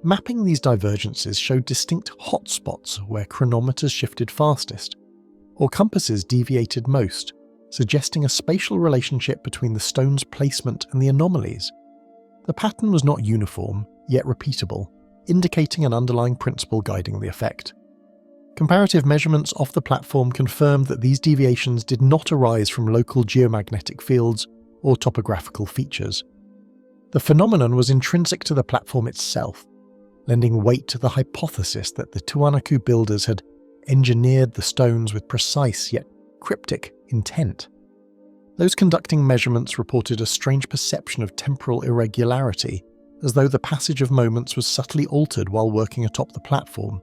Mapping these divergences showed distinct hotspots where chronometers shifted fastest, or compasses deviated most, suggesting a spatial relationship between the stone's placement and the anomalies. The pattern was not uniform, yet repeatable, indicating an underlying principle guiding the effect. Comparative measurements off the platform confirmed that these deviations did not arise from local geomagnetic fields or topographical features. The phenomenon was intrinsic to the platform itself, lending weight to the hypothesis that the Tiwanaku builders had engineered the stones with precise yet cryptic intent. Those conducting measurements reported a strange perception of temporal irregularity, as though the passage of moments was subtly altered while working atop the platform.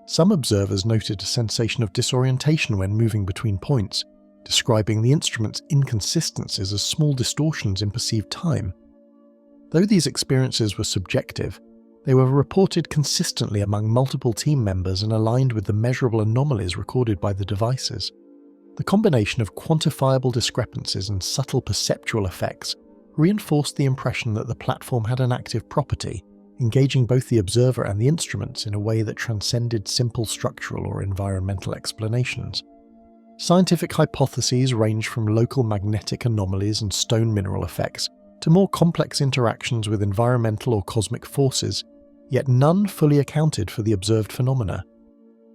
Some observers noted a sensation of disorientation when moving between points, describing the instrument's inconsistencies as small distortions in perceived time. Though these experiences were subjective, they were reported consistently among multiple team members and aligned with the measurable anomalies recorded by the devices. The combination of quantifiable discrepancies and subtle perceptual effects reinforced the impression that the platform had an active property, engaging both the observer and the instruments in a way that transcended simple structural or environmental explanations. Scientific hypotheses range from local magnetic anomalies and stone mineral effects to more complex interactions with environmental or cosmic forces, yet none fully accounted for the observed phenomena.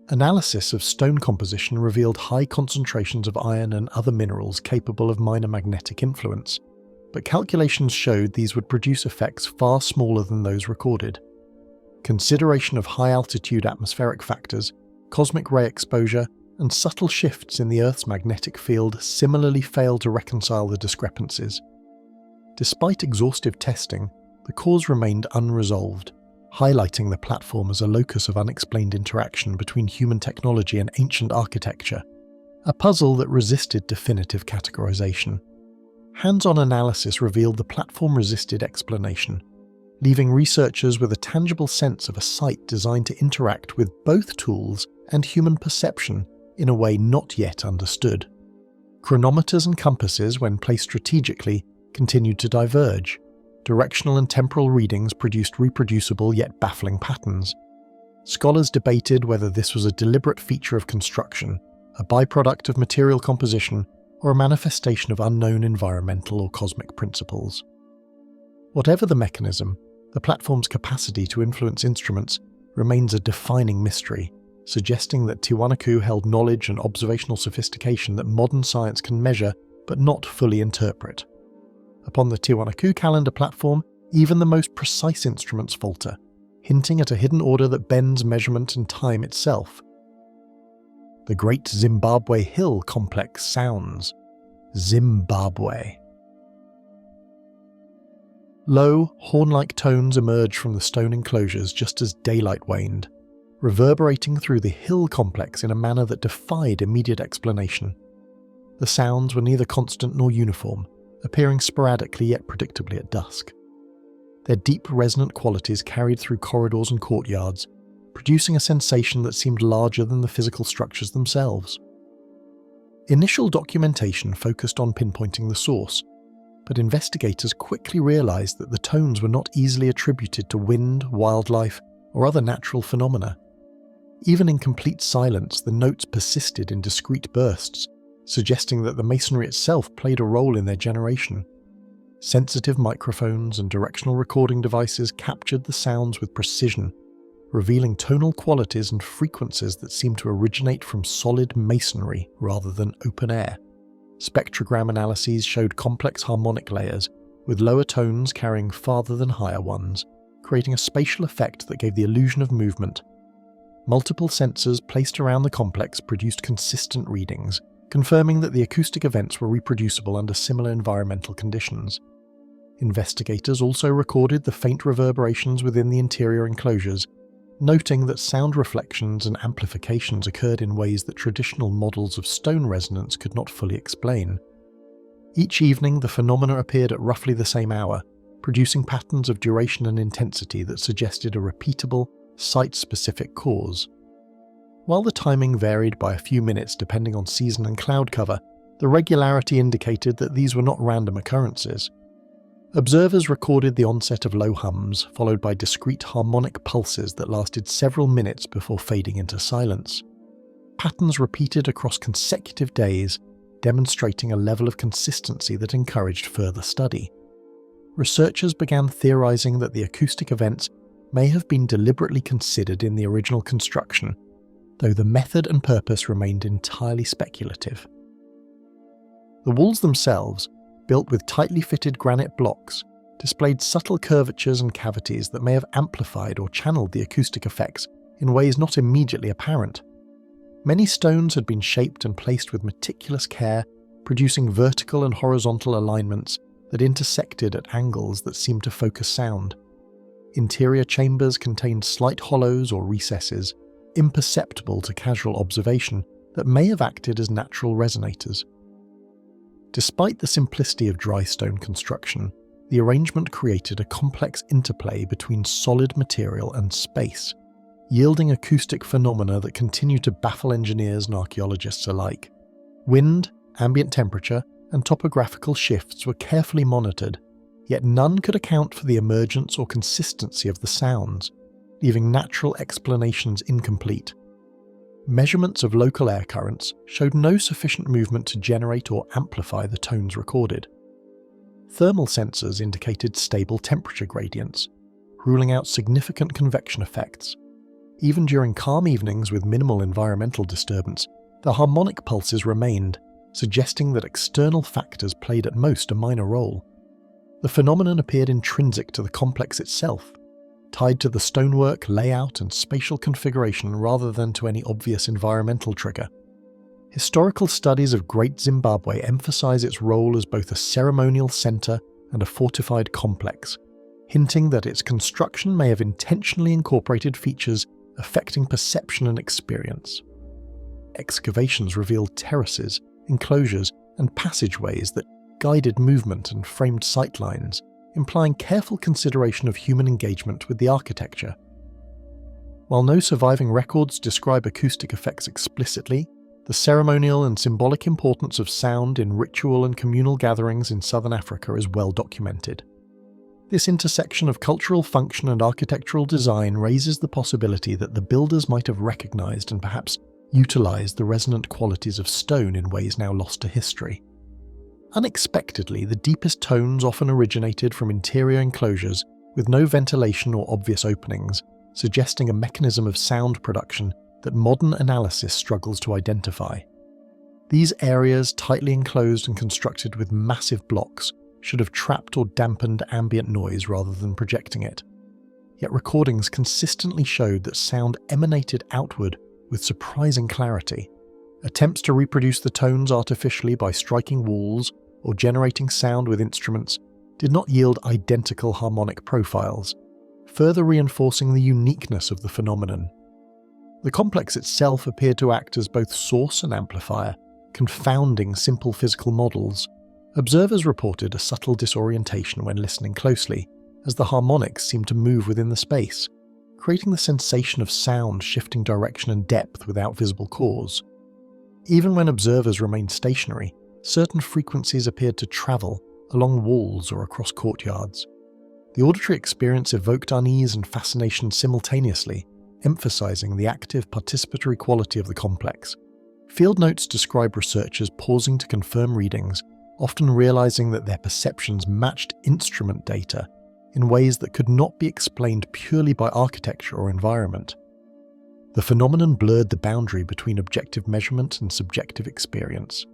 Analysis of stone composition revealed high concentrations of iron and other minerals capable of minor magnetic influence, but calculations showed these would produce effects far smaller than those recorded. Consideration of high-altitude atmospheric factors, cosmic ray exposure, and subtle shifts in the Earth's magnetic field similarly failed to reconcile the discrepancies. Despite exhaustive testing, the cause remained unresolved, highlighting the platform as a locus of unexplained interaction between human technology and ancient architecture, a puzzle that resisted definitive categorization. Hands-on analysis revealed the platform resisted explanation, leaving researchers with a tangible sense of a site designed to interact with both tools and human perception in a way not yet understood. Chronometers and compasses, when placed strategically, continued to diverge. Directional and temporal readings produced reproducible yet baffling patterns. Scholars debated whether this was a deliberate feature of construction, a byproduct of material composition, or a manifestation of unknown environmental or cosmic principles. Whatever the mechanism, the platform's capacity to influence instruments remains a defining mystery, suggesting that Tiwanaku held knowledge and observational sophistication that modern science can measure but not fully interpret. Upon the Tiwanaku calendar platform, even the most precise instruments falter, hinting at a hidden order that bends measurement and time itself. The Great Zimbabwe Hill Complex sounds. Zimbabwe. Low, horn-like tones emerged from the stone enclosures just as daylight waned, reverberating through the hill complex in a manner that defied immediate explanation. The sounds were neither constant nor uniform, appearing sporadically yet predictably at dusk. Their deep resonant qualities carried through corridors and courtyards, producing a sensation that seemed larger than the physical structures themselves. Initial documentation focused on pinpointing the source, but investigators quickly realized that the tones were not easily attributed to wind, wildlife, or other natural phenomena. Even in complete silence, the notes persisted in discrete bursts, suggesting that the masonry itself played a role in their generation. Sensitive microphones and directional recording devices captured the sounds with precision, revealing tonal qualities and frequencies that seemed to originate from solid masonry rather than open air. Spectrogram analyses showed complex harmonic layers, with lower tones carrying farther than higher ones, creating a spatial effect that gave the illusion of movement. Multiple sensors placed around the complex produced consistent readings, confirming that the acoustic events were reproducible under similar environmental conditions. Investigators also recorded the faint reverberations within the interior enclosures, noting that sound reflections and amplifications occurred in ways that traditional models of stone resonance could not fully explain. Each evening, the phenomena appeared at roughly the same hour, producing patterns of duration and intensity that suggested a repeatable, site-specific cause. While the timing varied by a few minutes depending on season and cloud cover, the regularity indicated that these were not random occurrences. Observers recorded the onset of low hums, followed by discrete harmonic pulses that lasted several minutes before fading into silence. Patterns repeated across consecutive days, demonstrating a level of consistency that encouraged further study. Researchers began theorizing that the acoustic events may have been deliberately considered in the original construction, though the method and purpose remained entirely speculative. The walls themselves, built with tightly fitted granite blocks, displayed subtle curvatures and cavities that may have amplified or channeled the acoustic effects in ways not immediately apparent. Many stones had been shaped and placed with meticulous care, producing vertical and horizontal alignments that intersected at angles that seemed to focus sound. Interior chambers contained slight hollows or recesses, imperceptible to casual observation, that may have acted as natural resonators. Despite the simplicity of dry stone construction, the arrangement created a complex interplay between solid material and space, yielding acoustic phenomena that continue to baffle engineers and archaeologists alike. Wind, ambient temperature, and topographical shifts were carefully monitored, yet none could account for the emergence or consistency of the sounds, leaving natural explanations incomplete. Measurements of local air currents showed no sufficient movement to generate or amplify the tones recorded. Thermal sensors indicated stable temperature gradients, ruling out significant convection effects. Even during calm evenings with minimal environmental disturbance, the harmonic pulses remained, suggesting that external factors played at most a minor role. The phenomenon appeared intrinsic to the complex itself, tied to the stonework, layout, and spatial configuration rather than to any obvious environmental trigger. Historical studies of Great Zimbabwe emphasize its role as both a ceremonial center and a fortified complex, hinting that its construction may have intentionally incorporated features affecting perception and experience. Excavations revealed terraces, enclosures, and passageways that guided movement and framed sightlines, implying careful consideration of human engagement with the architecture. While no surviving records describe acoustic effects explicitly, the ceremonial and symbolic importance of sound in ritual and communal gatherings in southern Africa is well documented. This intersection of cultural function and architectural design raises the possibility that the builders might have recognized and perhaps utilized the resonant qualities of stone in ways now lost to history. Unexpectedly, the deepest tones often originated from interior enclosures with no ventilation or obvious openings, suggesting a mechanism of sound production that modern analysis struggles to identify. These areas, tightly enclosed and constructed with massive blocks, should have trapped or dampened ambient noise rather than projecting it. Yet recordings consistently showed that sound emanated outward with surprising clarity. Attempts to reproduce the tones artificially by striking walls or generating sound with instruments did not yield identical harmonic profiles, further reinforcing the uniqueness of the phenomenon. The complex itself appeared to act as both source and amplifier, confounding simple physical models. Observers reported a subtle disorientation when listening closely, as the harmonics seemed to move within the space, creating the sensation of sound shifting direction and depth without visible cause. Even when observers remained stationary, certain frequencies appeared to travel along walls or across courtyards. The auditory experience evoked unease and fascination simultaneously, emphasizing the active participatory quality of the complex. Field notes describe researchers pausing to confirm readings, often realizing that their perceptions matched instrument data in ways that could not be explained purely by architecture or environment. The phenomenon blurred the boundary between objective measurement and subjective experience.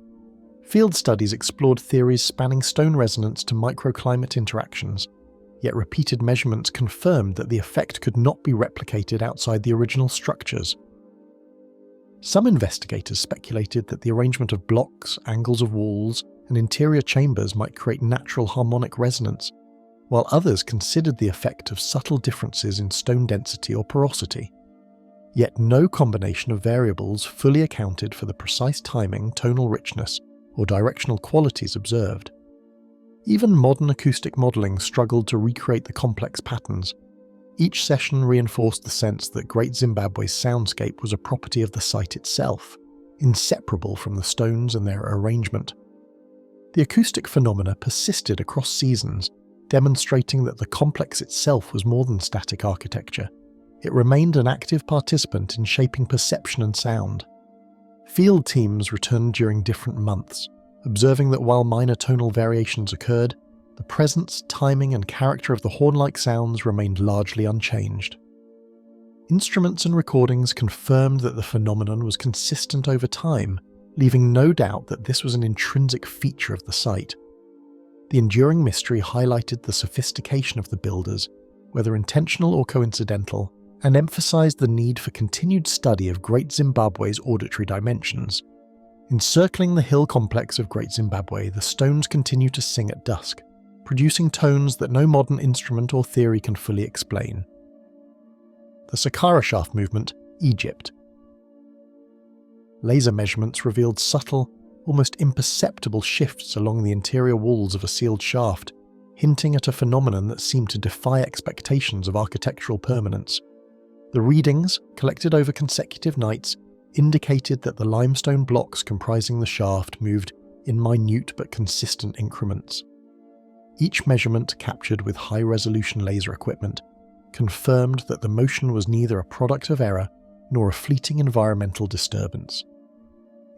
Field studies explored theories spanning stone resonance to microclimate interactions, yet repeated measurements confirmed that the effect could not be replicated outside the original structures. Some investigators speculated that the arrangement of blocks, angles of walls, and interior chambers might create natural harmonic resonance, while others considered the effect of subtle differences in stone density or porosity. Yet no combination of variables fully accounted for the precise timing, tonal richness, or directional qualities observed. Even modern acoustic modelling struggled to recreate the complex patterns. Each session reinforced the sense that Great Zimbabwe's soundscape was a property of the site itself, inseparable from the stones and their arrangement. The acoustic phenomena persisted across seasons, demonstrating that the complex itself was more than static architecture. It remained an active participant in shaping perception and sound. Field teams returned during different months, observing that while minor tonal variations occurred, the presence, timing, and character of the horn-like sounds remained largely unchanged. Instruments and recordings confirmed that the phenomenon was consistent over time, leaving no doubt that this was an intrinsic feature of the site. The enduring mystery highlighted the sophistication of the builders, whether intentional or coincidental, and emphasized the need for continued study of Great Zimbabwe's auditory dimensions. Encircling the hill complex of Great Zimbabwe, the stones continue to sing at dusk, producing tones that no modern instrument or theory can fully explain. The Saqqara shaft movement, Egypt. Laser measurements revealed subtle, almost imperceptible shifts along the interior walls of a sealed shaft, hinting at a phenomenon that seemed to defy expectations of architectural permanence. The readings, collected over consecutive nights, indicated that the limestone blocks comprising the shaft moved in minute but consistent increments. Each measurement, captured with high-resolution laser equipment, confirmed that the motion was neither a product of error nor a fleeting environmental disturbance.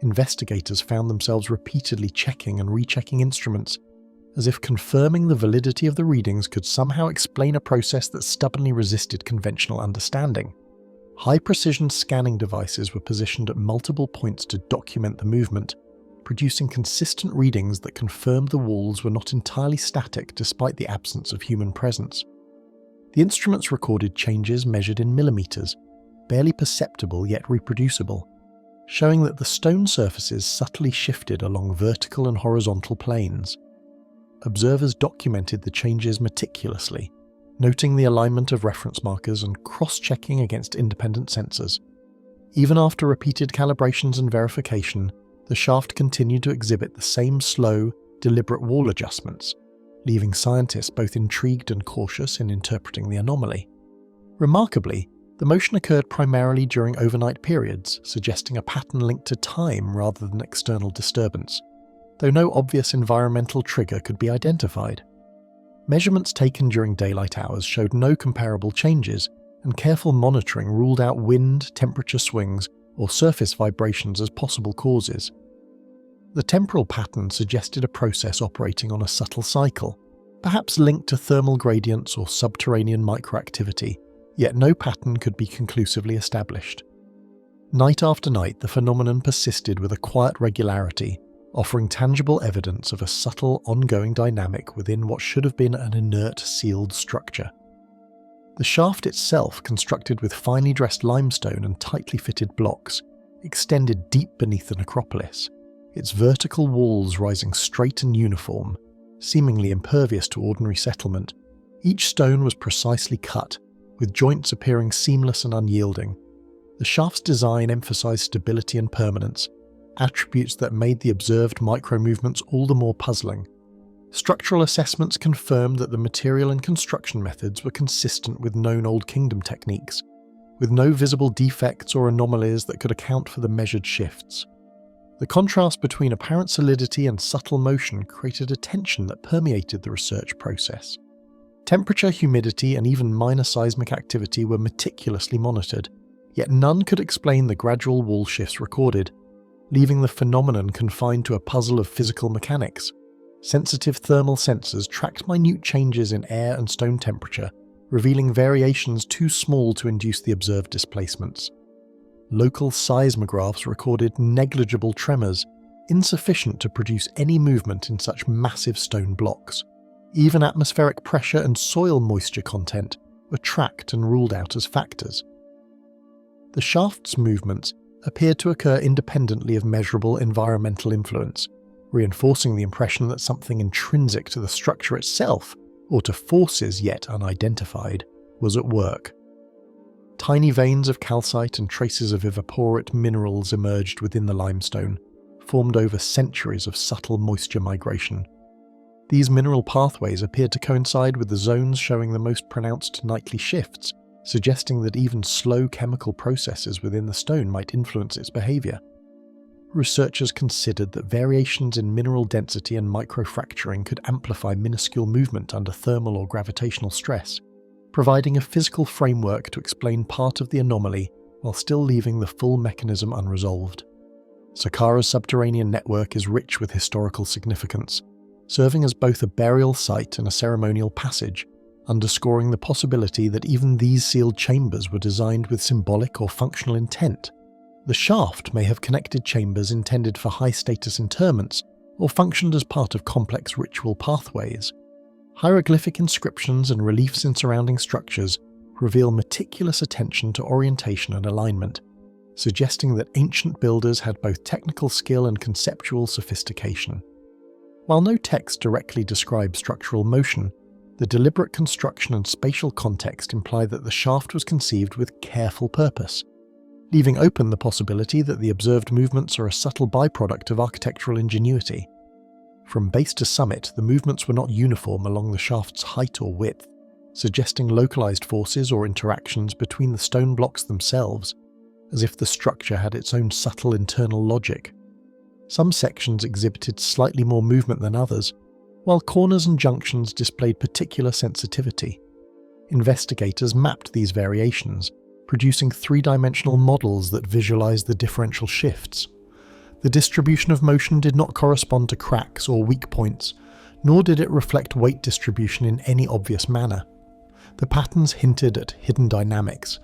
Investigators found themselves repeatedly checking and rechecking instruments, as if confirming the validity of the readings could somehow explain a process that stubbornly resisted conventional understanding. High-precision scanning devices were positioned at multiple points to document the movement, producing consistent readings that confirmed the walls were not entirely static despite the absence of human presence. The instruments recorded changes measured in millimeters, barely perceptible yet reproducible, showing that the stone surfaces subtly shifted along vertical and horizontal planes. Observers documented the changes meticulously, noting the alignment of reference markers and cross-checking against independent sensors. Even after repeated calibrations and verification, the shaft continued to exhibit the same slow, deliberate wall adjustments, leaving scientists both intrigued and cautious in interpreting the anomaly. Remarkably, the motion occurred primarily during overnight periods, suggesting a pattern linked to time rather than external disturbance, though no obvious environmental trigger could be identified. Measurements taken during daylight hours showed no comparable changes, and careful monitoring ruled out wind, temperature swings, or surface vibrations as possible causes. The temporal pattern suggested a process operating on a subtle cycle, perhaps linked to thermal gradients or subterranean microactivity, yet no pattern could be conclusively established. Night after night, the phenomenon persisted with a quiet regularity, offering tangible evidence of a subtle, ongoing dynamic within what should have been an inert, sealed structure. The shaft itself, constructed with finely dressed limestone and tightly fitted blocks, extended deep beneath the necropolis, its vertical walls rising straight and uniform, seemingly impervious to ordinary settlement. Each stone was precisely cut, with joints appearing seamless and unyielding. The shaft's design emphasized stability and permanence, attributes that made the observed micro-movements all the more puzzling. Structural assessments confirmed that the material and construction methods were consistent with known Old Kingdom techniques, with no visible defects or anomalies that could account for the measured shifts. The contrast between apparent solidity and subtle motion created a tension that permeated the research process. Temperature, humidity, and even minor seismic activity were meticulously monitored, yet none could explain the gradual wall shifts recorded, leaving the phenomenon confined to a puzzle of physical mechanics. sensitive thermal sensors tracked minute changes in air and stone temperature, revealing variations too small to induce the observed displacements. Local seismographs recorded negligible tremors, insufficient to produce any movement in such massive stone blocks. Even atmospheric pressure and soil moisture content were tracked and ruled out as factors. The shaft's movements appeared to occur independently of measurable environmental influence, reinforcing the impression that something intrinsic to the structure itself, or to forces yet unidentified, was at work. Tiny veins of calcite and traces of evaporate minerals emerged within the limestone, formed over centuries of subtle moisture migration. These mineral pathways appeared to coincide with the zones showing the most pronounced nightly shifts, suggesting that even slow chemical processes within the stone might influence its behaviour. Researchers considered that variations in mineral density and microfracturing could amplify minuscule movement under thermal or gravitational stress, providing a physical framework to explain part of the anomaly while still leaving the full mechanism unresolved. Saqqara's subterranean network is rich with historical significance, serving as both a burial site and a ceremonial passage, underscoring the possibility that even these sealed chambers were designed with symbolic or functional intent. The shaft may have connected chambers intended for high-status interments or functioned as part of complex ritual pathways. Hieroglyphic inscriptions and reliefs in surrounding structures reveal meticulous attention to orientation and alignment, suggesting that ancient builders had both technical skill and conceptual sophistication. While no text directly describes structural motion, the deliberate construction and spatial context imply that the shaft was conceived with careful purpose, leaving open the possibility that the observed movements are a subtle byproduct of architectural ingenuity. From base to summit, the movements were not uniform along the shaft's height or width, suggesting localized forces or interactions between the stone blocks themselves, as if the structure had its own subtle internal logic. Some sections exhibited slightly more movement than others, while corners and junctions displayed particular sensitivity. Investigators mapped these variations, producing three-dimensional models that visualized the differential shifts. The distribution of motion did not correspond to cracks or weak points, nor did it reflect weight distribution in any obvious manner. The patterns hinted at hidden dynamics,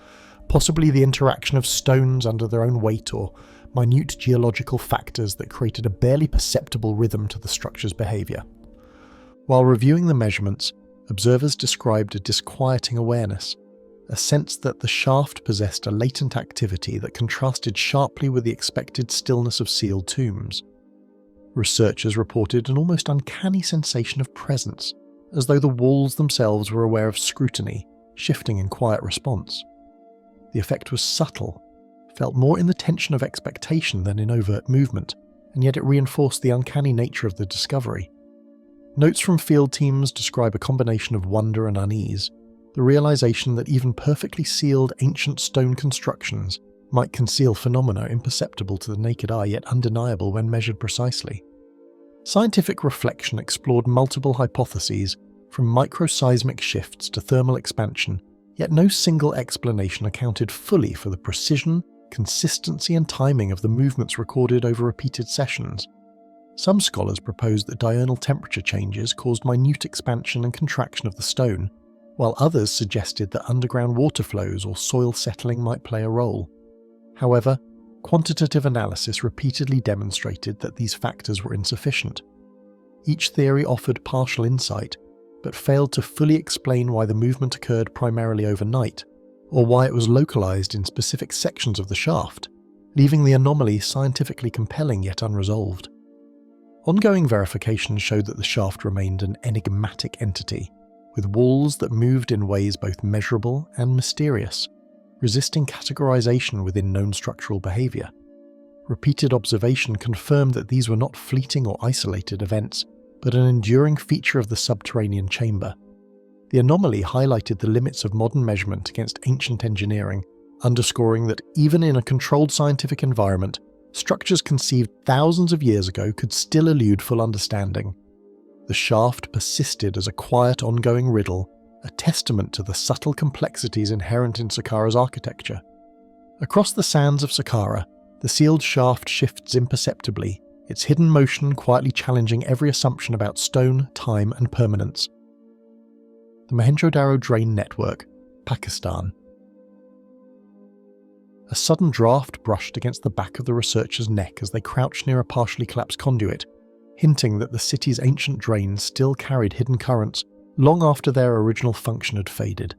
possibly the interaction of stones under their own weight or minute geological factors that created a barely perceptible rhythm to the structure's behavior. While reviewing the measurements, observers described a disquieting awareness, a sense that the shaft possessed a latent activity that contrasted sharply with the expected stillness of sealed tombs. Researchers reported an almost uncanny sensation of presence, as though the walls themselves were aware of scrutiny, shifting in quiet response. The effect was subtle, felt more in the tension of expectation than in overt movement, and yet it reinforced the uncanny nature of the discovery. Notes from field teams describe a combination of wonder and unease, the realization that even perfectly sealed ancient stone constructions might conceal phenomena imperceptible to the naked eye yet undeniable when measured precisely. Scientific reflection explored multiple hypotheses, from microseismic shifts to thermal expansion, yet no single explanation accounted fully for the precision, consistency and timing of the movements recorded over repeated sessions. Some scholars proposed that diurnal temperature changes caused minute expansion and contraction of the stone, while others suggested that underground water flows or soil settling might play a role. However, quantitative analysis repeatedly demonstrated that these factors were insufficient. Each theory offered partial insight, but failed to fully explain why the movement occurred primarily overnight, or why it was localized in specific sections of the shaft, leaving the anomaly scientifically compelling yet unresolved. Ongoing verification showed that the shaft remained an enigmatic entity, with walls that moved in ways both measurable and mysterious, resisting categorization within known structural behavior. Repeated observation confirmed that these were not fleeting or isolated events, but an enduring feature of the subterranean chamber. The anomaly highlighted the limits of modern measurement against ancient engineering, underscoring that even in a controlled scientific environment, structures conceived thousands of years ago could still elude full understanding. The shaft persisted as a quiet, ongoing riddle, a testament to the subtle complexities inherent in Saqqara's architecture. Across the sands of Saqqara, the sealed shaft shifts imperceptibly, its hidden motion quietly challenging every assumption about stone, time, and permanence. The Mohenjo-daro Drain Network, Pakistan. A sudden draft brushed against the back of the researchers' neck as they crouched near a partially collapsed conduit, hinting that the city's ancient drains still carried hidden currents long after their original function had faded.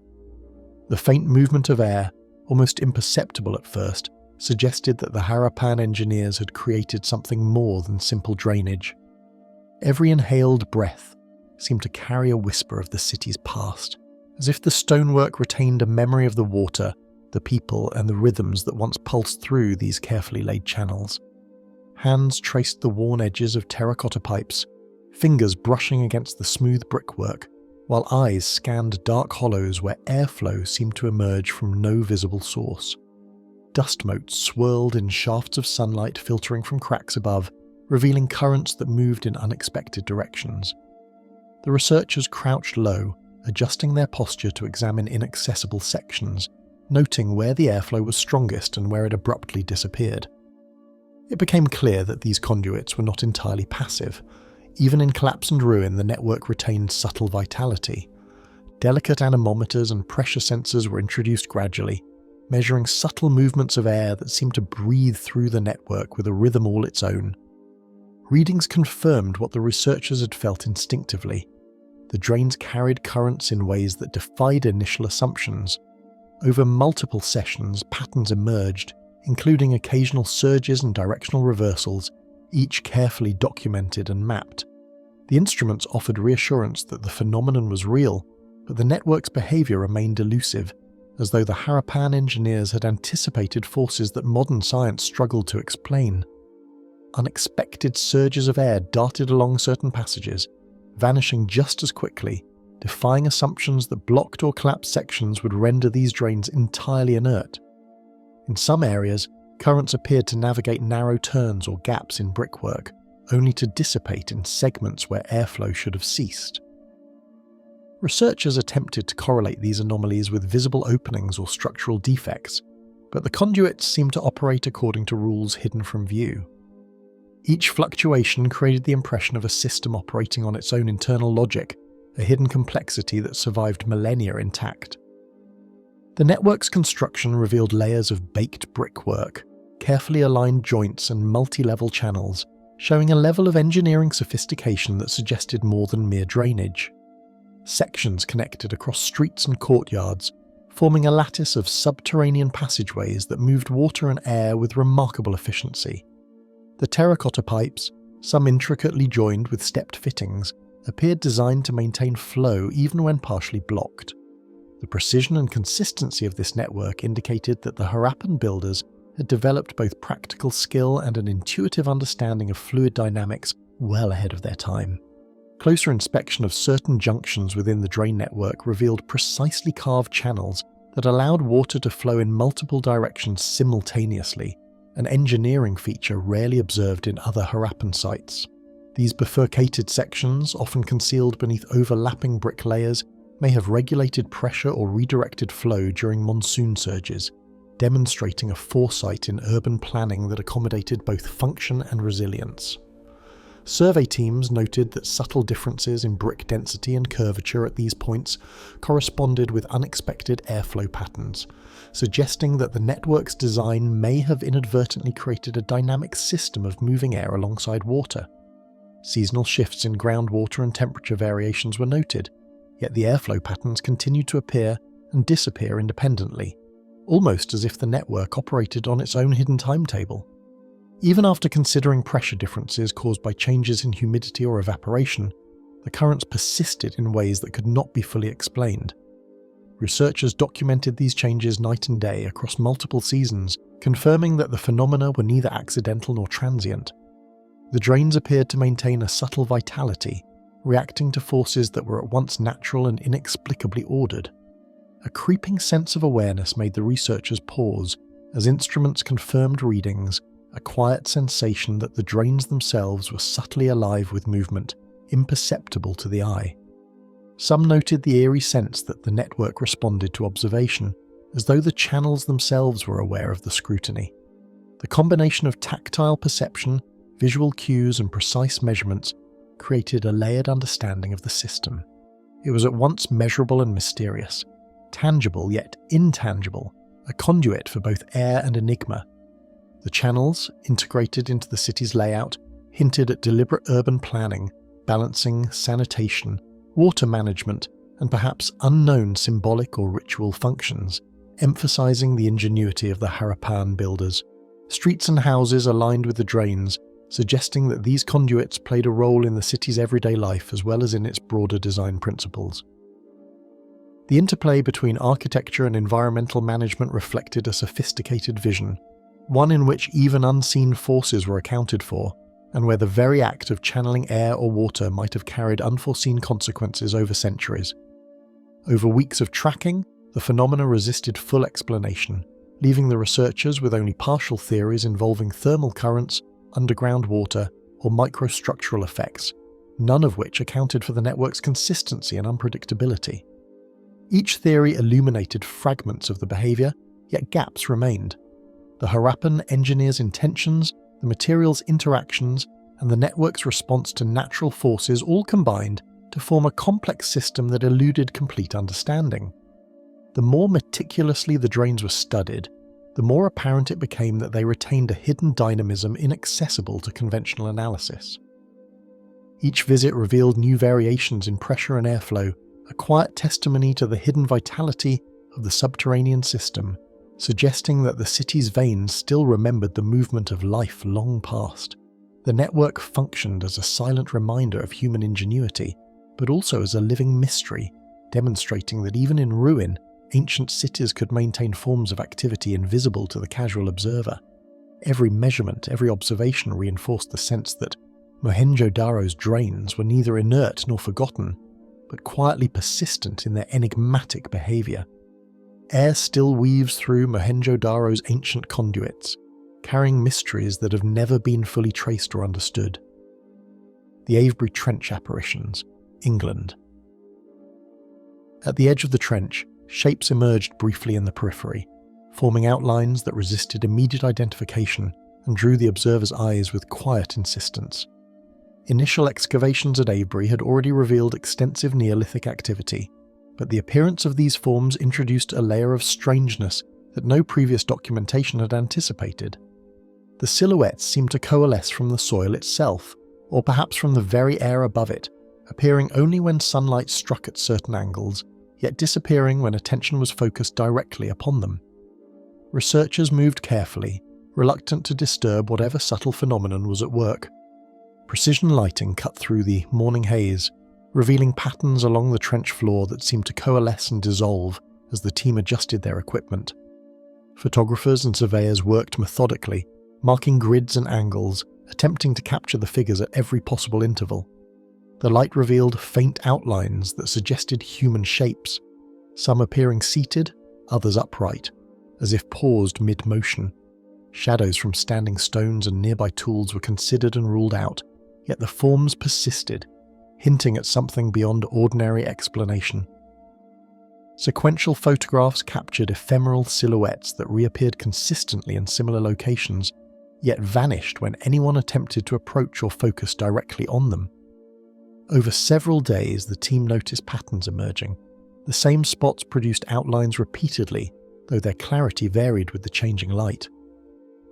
The faint movement of air, almost imperceptible at first, suggested that the Harappan engineers had created something more than simple drainage. Every inhaled breath seemed to carry a whisper of the city's past, as if the stonework retained a memory of the water, the people, and the rhythms that once pulsed through these carefully laid channels. Hands traced the worn edges of terracotta pipes, fingers brushing against the smooth brickwork, while eyes scanned dark hollows where airflow seemed to emerge from no visible source. Dust motes swirled in shafts of sunlight filtering from cracks above, revealing currents that moved in unexpected directions. The researchers crouched low, adjusting their posture to examine inaccessible sections, noting where the airflow was strongest and where it abruptly disappeared. It became clear that these conduits were not entirely passive. Even in collapse and ruin, the network retained subtle vitality. Delicate anemometers and pressure sensors were introduced gradually, measuring subtle movements of air that seemed to breathe through the network with a rhythm all its own. Readings confirmed what the researchers had felt instinctively. The drains carried currents in ways that defied initial assumptions. Over multiple sessions, patterns emerged, including occasional surges and directional reversals, each carefully documented and mapped. The instruments offered reassurance that the phenomenon was real, but the network's behavior remained elusive, as though the Harappan engineers had anticipated forces that modern science struggled to explain. Unexpected surges of air darted along certain passages, vanishing just as quickly, defying assumptions that blocked or collapsed sections would render these drains entirely inert. In some areas, currents appeared to navigate narrow turns or gaps in brickwork, only to dissipate in segments where airflow should have ceased. Researchers attempted to correlate these anomalies with visible openings or structural defects, but the conduits seemed to operate according to rules hidden from view. Each fluctuation created the impression of a system operating on its own internal logic, a hidden complexity that survived millennia intact. The network's construction revealed layers of baked brickwork, carefully aligned joints and multi-level channels, showing a level of engineering sophistication that suggested more than mere drainage. Sections connected across streets and courtyards, forming a lattice of subterranean passageways that moved water and air with remarkable efficiency. The terracotta pipes, some intricately joined with stepped fittings, appeared designed to maintain flow even when partially blocked. The precision and consistency of this network indicated that the Harappan builders had developed both practical skill and an intuitive understanding of fluid dynamics well ahead of their time. Closer inspection of certain junctions within the drain network revealed precisely carved channels that allowed water to flow in multiple directions simultaneously, an engineering feature rarely observed in other Harappan sites. These bifurcated sections, often concealed beneath overlapping brick layers, may have regulated pressure or redirected flow during monsoon surges, demonstrating a foresight in urban planning that accommodated both function and resilience. Survey teams noted that subtle differences in brick density and curvature at these points corresponded with unexpected airflow patterns, suggesting that the network's design may have inadvertently created a dynamic system of moving air alongside water. Seasonal shifts in groundwater and temperature variations were noted, yet the airflow patterns continued to appear and disappear independently, almost as if the network operated on its own hidden timetable. Even after considering pressure differences caused by changes in humidity or evaporation, the currents persisted in ways that could not be fully explained. Researchers documented these changes night and day across multiple seasons, confirming that the phenomena were neither accidental nor transient. The drains appeared to maintain a subtle vitality, reacting to forces that were at once natural and inexplicably ordered. A creeping sense of awareness made the researchers pause as instruments confirmed readings, a quiet sensation that the drains themselves were subtly alive with movement, imperceptible to the eye. Some noted the eerie sense that the network responded to observation, as though the channels themselves were aware of the scrutiny. The combination of tactile perception, visual cues and precise measurements created a layered understanding of the system. It was at once measurable and mysterious, tangible yet intangible, a conduit for both air and enigma. The channels, integrated into the city's layout, hinted at deliberate urban planning, balancing sanitation, water management, and perhaps unknown symbolic or ritual functions, emphasizing the ingenuity of the Harappan builders. Streets and houses aligned with the drains, suggesting that these conduits played a role in the city's everyday life as well as in its broader design principles. The interplay between architecture and environmental management reflected a sophisticated vision, one in which even unseen forces were accounted for, and where the very act of channeling air or water might have carried unforeseen consequences over centuries. Over weeks of tracking, the phenomena resisted full explanation, leaving the researchers with only partial theories involving thermal currents, underground water, or microstructural effects, none of which accounted for the network's consistency and unpredictability. Each theory illuminated fragments of the behaviour, yet gaps remained. The Harappan engineers' intentions, the materials' interactions, and the network's response to natural forces all combined to form a complex system that eluded complete understanding. The more meticulously the drains were studied, the more apparent it became that they retained a hidden dynamism inaccessible to conventional analysis. Each visit revealed new variations in pressure and airflow, a quiet testimony to the hidden vitality of the subterranean system, suggesting that the city's veins still remembered the movement of life long past. The network functioned as a silent reminder of human ingenuity, but also as a living mystery, demonstrating that even in ruin, ancient cities could maintain forms of activity invisible to the casual observer. Every measurement, every observation reinforced the sense that Mohenjo-daro's drains were neither inert nor forgotten, but quietly persistent in their enigmatic behaviour. Air still weaves through Mohenjo-daro's ancient conduits, carrying mysteries that have never been fully traced or understood. The Avebury Trench Apparitions, England. At the edge of the trench, shapes emerged briefly in the periphery, forming outlines that resisted immediate identification and drew the observer's eyes with quiet insistence. Initial excavations at Avebury had already revealed extensive Neolithic activity, but the appearance of these forms introduced a layer of strangeness that no previous documentation had anticipated. The silhouettes seemed to coalesce from the soil itself, or perhaps from the very air above it, appearing only when sunlight struck at certain angles, yet disappearing when attention was focused directly upon them. Researchers moved carefully, reluctant to disturb whatever subtle phenomenon was at work. Precision lighting cut through the morning haze, revealing patterns along the trench floor that seemed to coalesce and dissolve as the team adjusted their equipment. Photographers and surveyors worked methodically, marking grids and angles, attempting to capture the figures at every possible interval. The light revealed faint outlines that suggested human shapes, some appearing seated, others upright, as if paused mid-motion. Shadows from standing stones and nearby tools were considered and ruled out, yet the forms persisted, hinting at something beyond ordinary explanation. Sequential photographs captured ephemeral silhouettes that reappeared consistently in similar locations, yet vanished when anyone attempted to approach or focus directly on them. Over several days, the team noticed patterns emerging. The same spots produced outlines repeatedly, though their clarity varied with the changing light.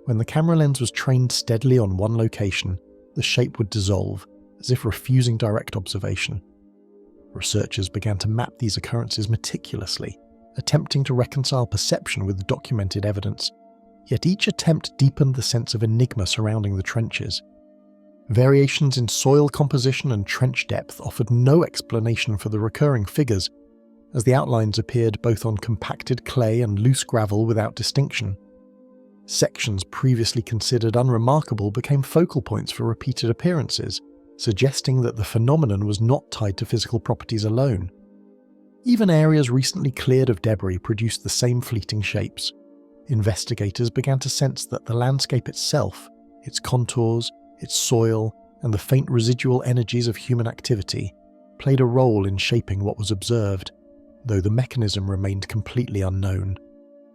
When the camera lens was trained steadily on one location, the shape would dissolve, as if refusing direct observation. Researchers began to map these occurrences meticulously, attempting to reconcile perception with the documented evidence, yet each attempt deepened the sense of enigma surrounding the trenches. Variations in soil composition and trench depth offered no explanation for the recurring figures, as the outlines appeared both on compacted clay and loose gravel without distinction. Sections previously considered unremarkable became focal points for repeated appearances, suggesting that the phenomenon was not tied to physical properties alone. Even areas recently cleared of debris produced the same fleeting shapes. Investigators began to sense that the landscape itself, its contours, its soil, and the faint residual energies of human activity, played a role in shaping what was observed, though the mechanism remained completely unknown.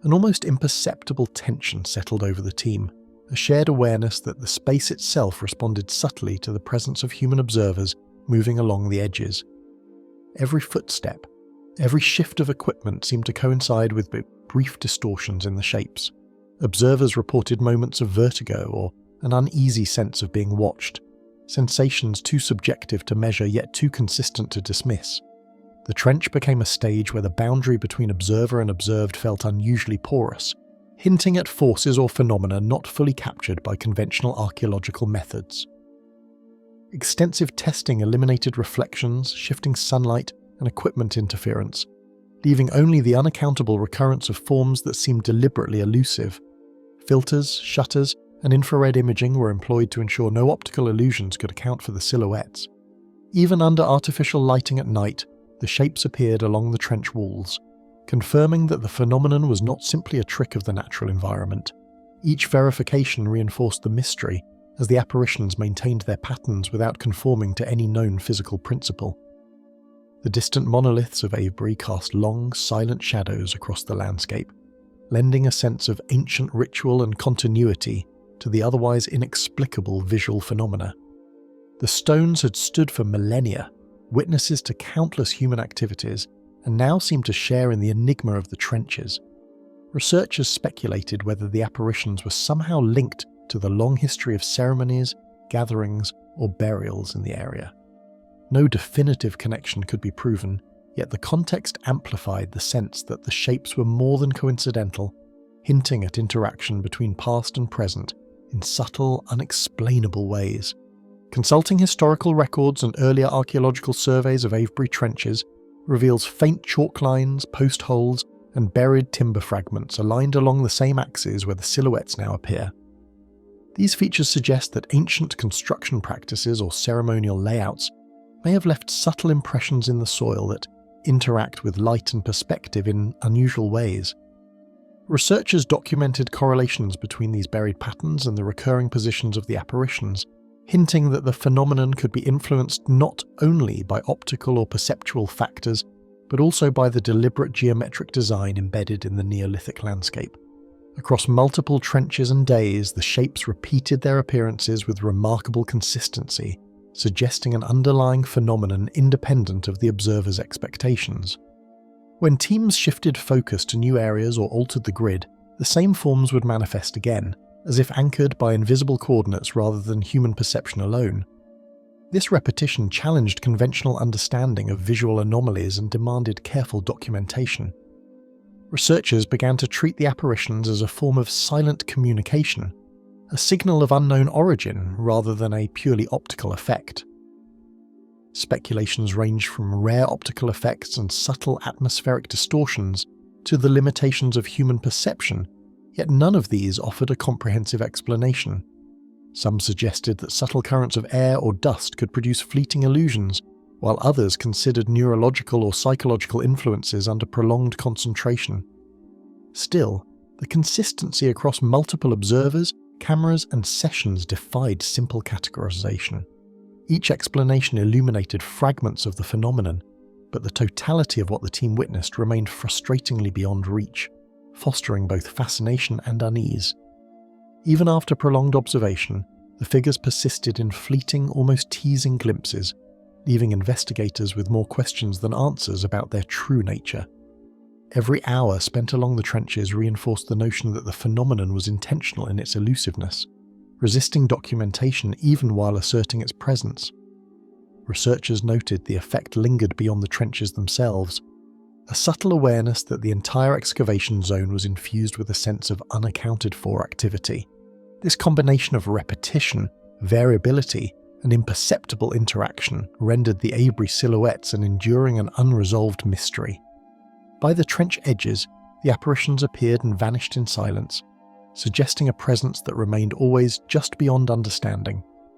An almost imperceptible tension settled over the team, a shared awareness that the space itself responded subtly to the presence of human observers moving along the edges. Every footstep, every shift of equipment seemed to coincide with brief distortions in the shapes. Observers reported moments of vertigo or an uneasy sense of being watched, sensations too subjective to measure yet too consistent to dismiss. The trench became a stage where the boundary between observer and observed felt unusually porous, hinting at forces or phenomena not fully captured by conventional archaeological methods. Extensive testing eliminated reflections, shifting sunlight, and equipment interference, leaving only the unaccountable recurrence of forms that seemed deliberately elusive. Filters, shutters, and infrared imaging were employed to ensure no optical illusions could account for the silhouettes. Even under artificial lighting at night, the shapes appeared along the trench walls, confirming that the phenomenon was not simply a trick of the natural environment. Each verification reinforced the mystery, as the apparitions maintained their patterns without conforming to any known physical principle. The distant monoliths of Avebury cast long, silent shadows across the landscape, lending a sense of ancient ritual and continuity to the otherwise inexplicable visual phenomena. The stones had stood for millennia, witnesses to countless human activities, and now seemed to share in the enigma of the trenches. Researchers speculated whether the apparitions were somehow linked to the long history of ceremonies, gatherings, or burials in the area. No definitive connection could be proven, yet the context amplified the sense that the shapes were more than coincidental, hinting at interaction between past and present in subtle, unexplainable ways. Consulting historical records and earlier archaeological surveys of Avebury trenches reveals faint chalk lines, post holes, and buried timber fragments aligned along the same axes where the silhouettes now appear. These features suggest that ancient construction practices or ceremonial layouts may have left subtle impressions in the soil that interact with light and perspective in unusual ways. Researchers documented correlations between these buried patterns and the recurring positions of the apparitions, hinting that the phenomenon could be influenced not only by optical or perceptual factors, but also by the deliberate geometric design embedded in the Neolithic landscape. Across multiple trenches and days, the shapes repeated their appearances with remarkable consistency, suggesting an underlying phenomenon independent of the observer's expectations. When teams shifted focus to new areas or altered the grid, the same forms would manifest again, as if anchored by invisible coordinates rather than human perception alone. This repetition challenged conventional understanding of visual anomalies and demanded careful documentation. Researchers began to treat the apparitions as a form of silent communication, a signal of unknown origin rather than a purely optical effect. Speculations ranged from rare optical effects and subtle atmospheric distortions to the limitations of human perception, yet none of these offered a comprehensive explanation. Some suggested that subtle currents of air or dust could produce fleeting illusions, while others considered neurological or psychological influences under prolonged concentration. Still, the consistency across multiple observers, cameras, and sessions defied simple categorization. Each explanation illuminated fragments of the phenomenon, but the totality of what the team witnessed remained frustratingly beyond reach, fostering both fascination and unease. Even after prolonged observation, the figures persisted in fleeting, almost teasing glimpses, leaving investigators with more questions than answers about their true nature. Every hour spent along the trenches reinforced the notion that the phenomenon was intentional in its elusiveness, resisting documentation even while asserting its presence. Researchers noted the effect lingered beyond the trenches themselves, a subtle awareness that the entire excavation zone was infused with a sense of unaccounted-for activity. This combination of repetition, variability, and imperceptible interaction rendered the Avebury silhouettes an enduring and unresolved mystery. By the trench edges, the apparitions appeared and vanished in silence, suggesting a presence that remained always just beyond understanding.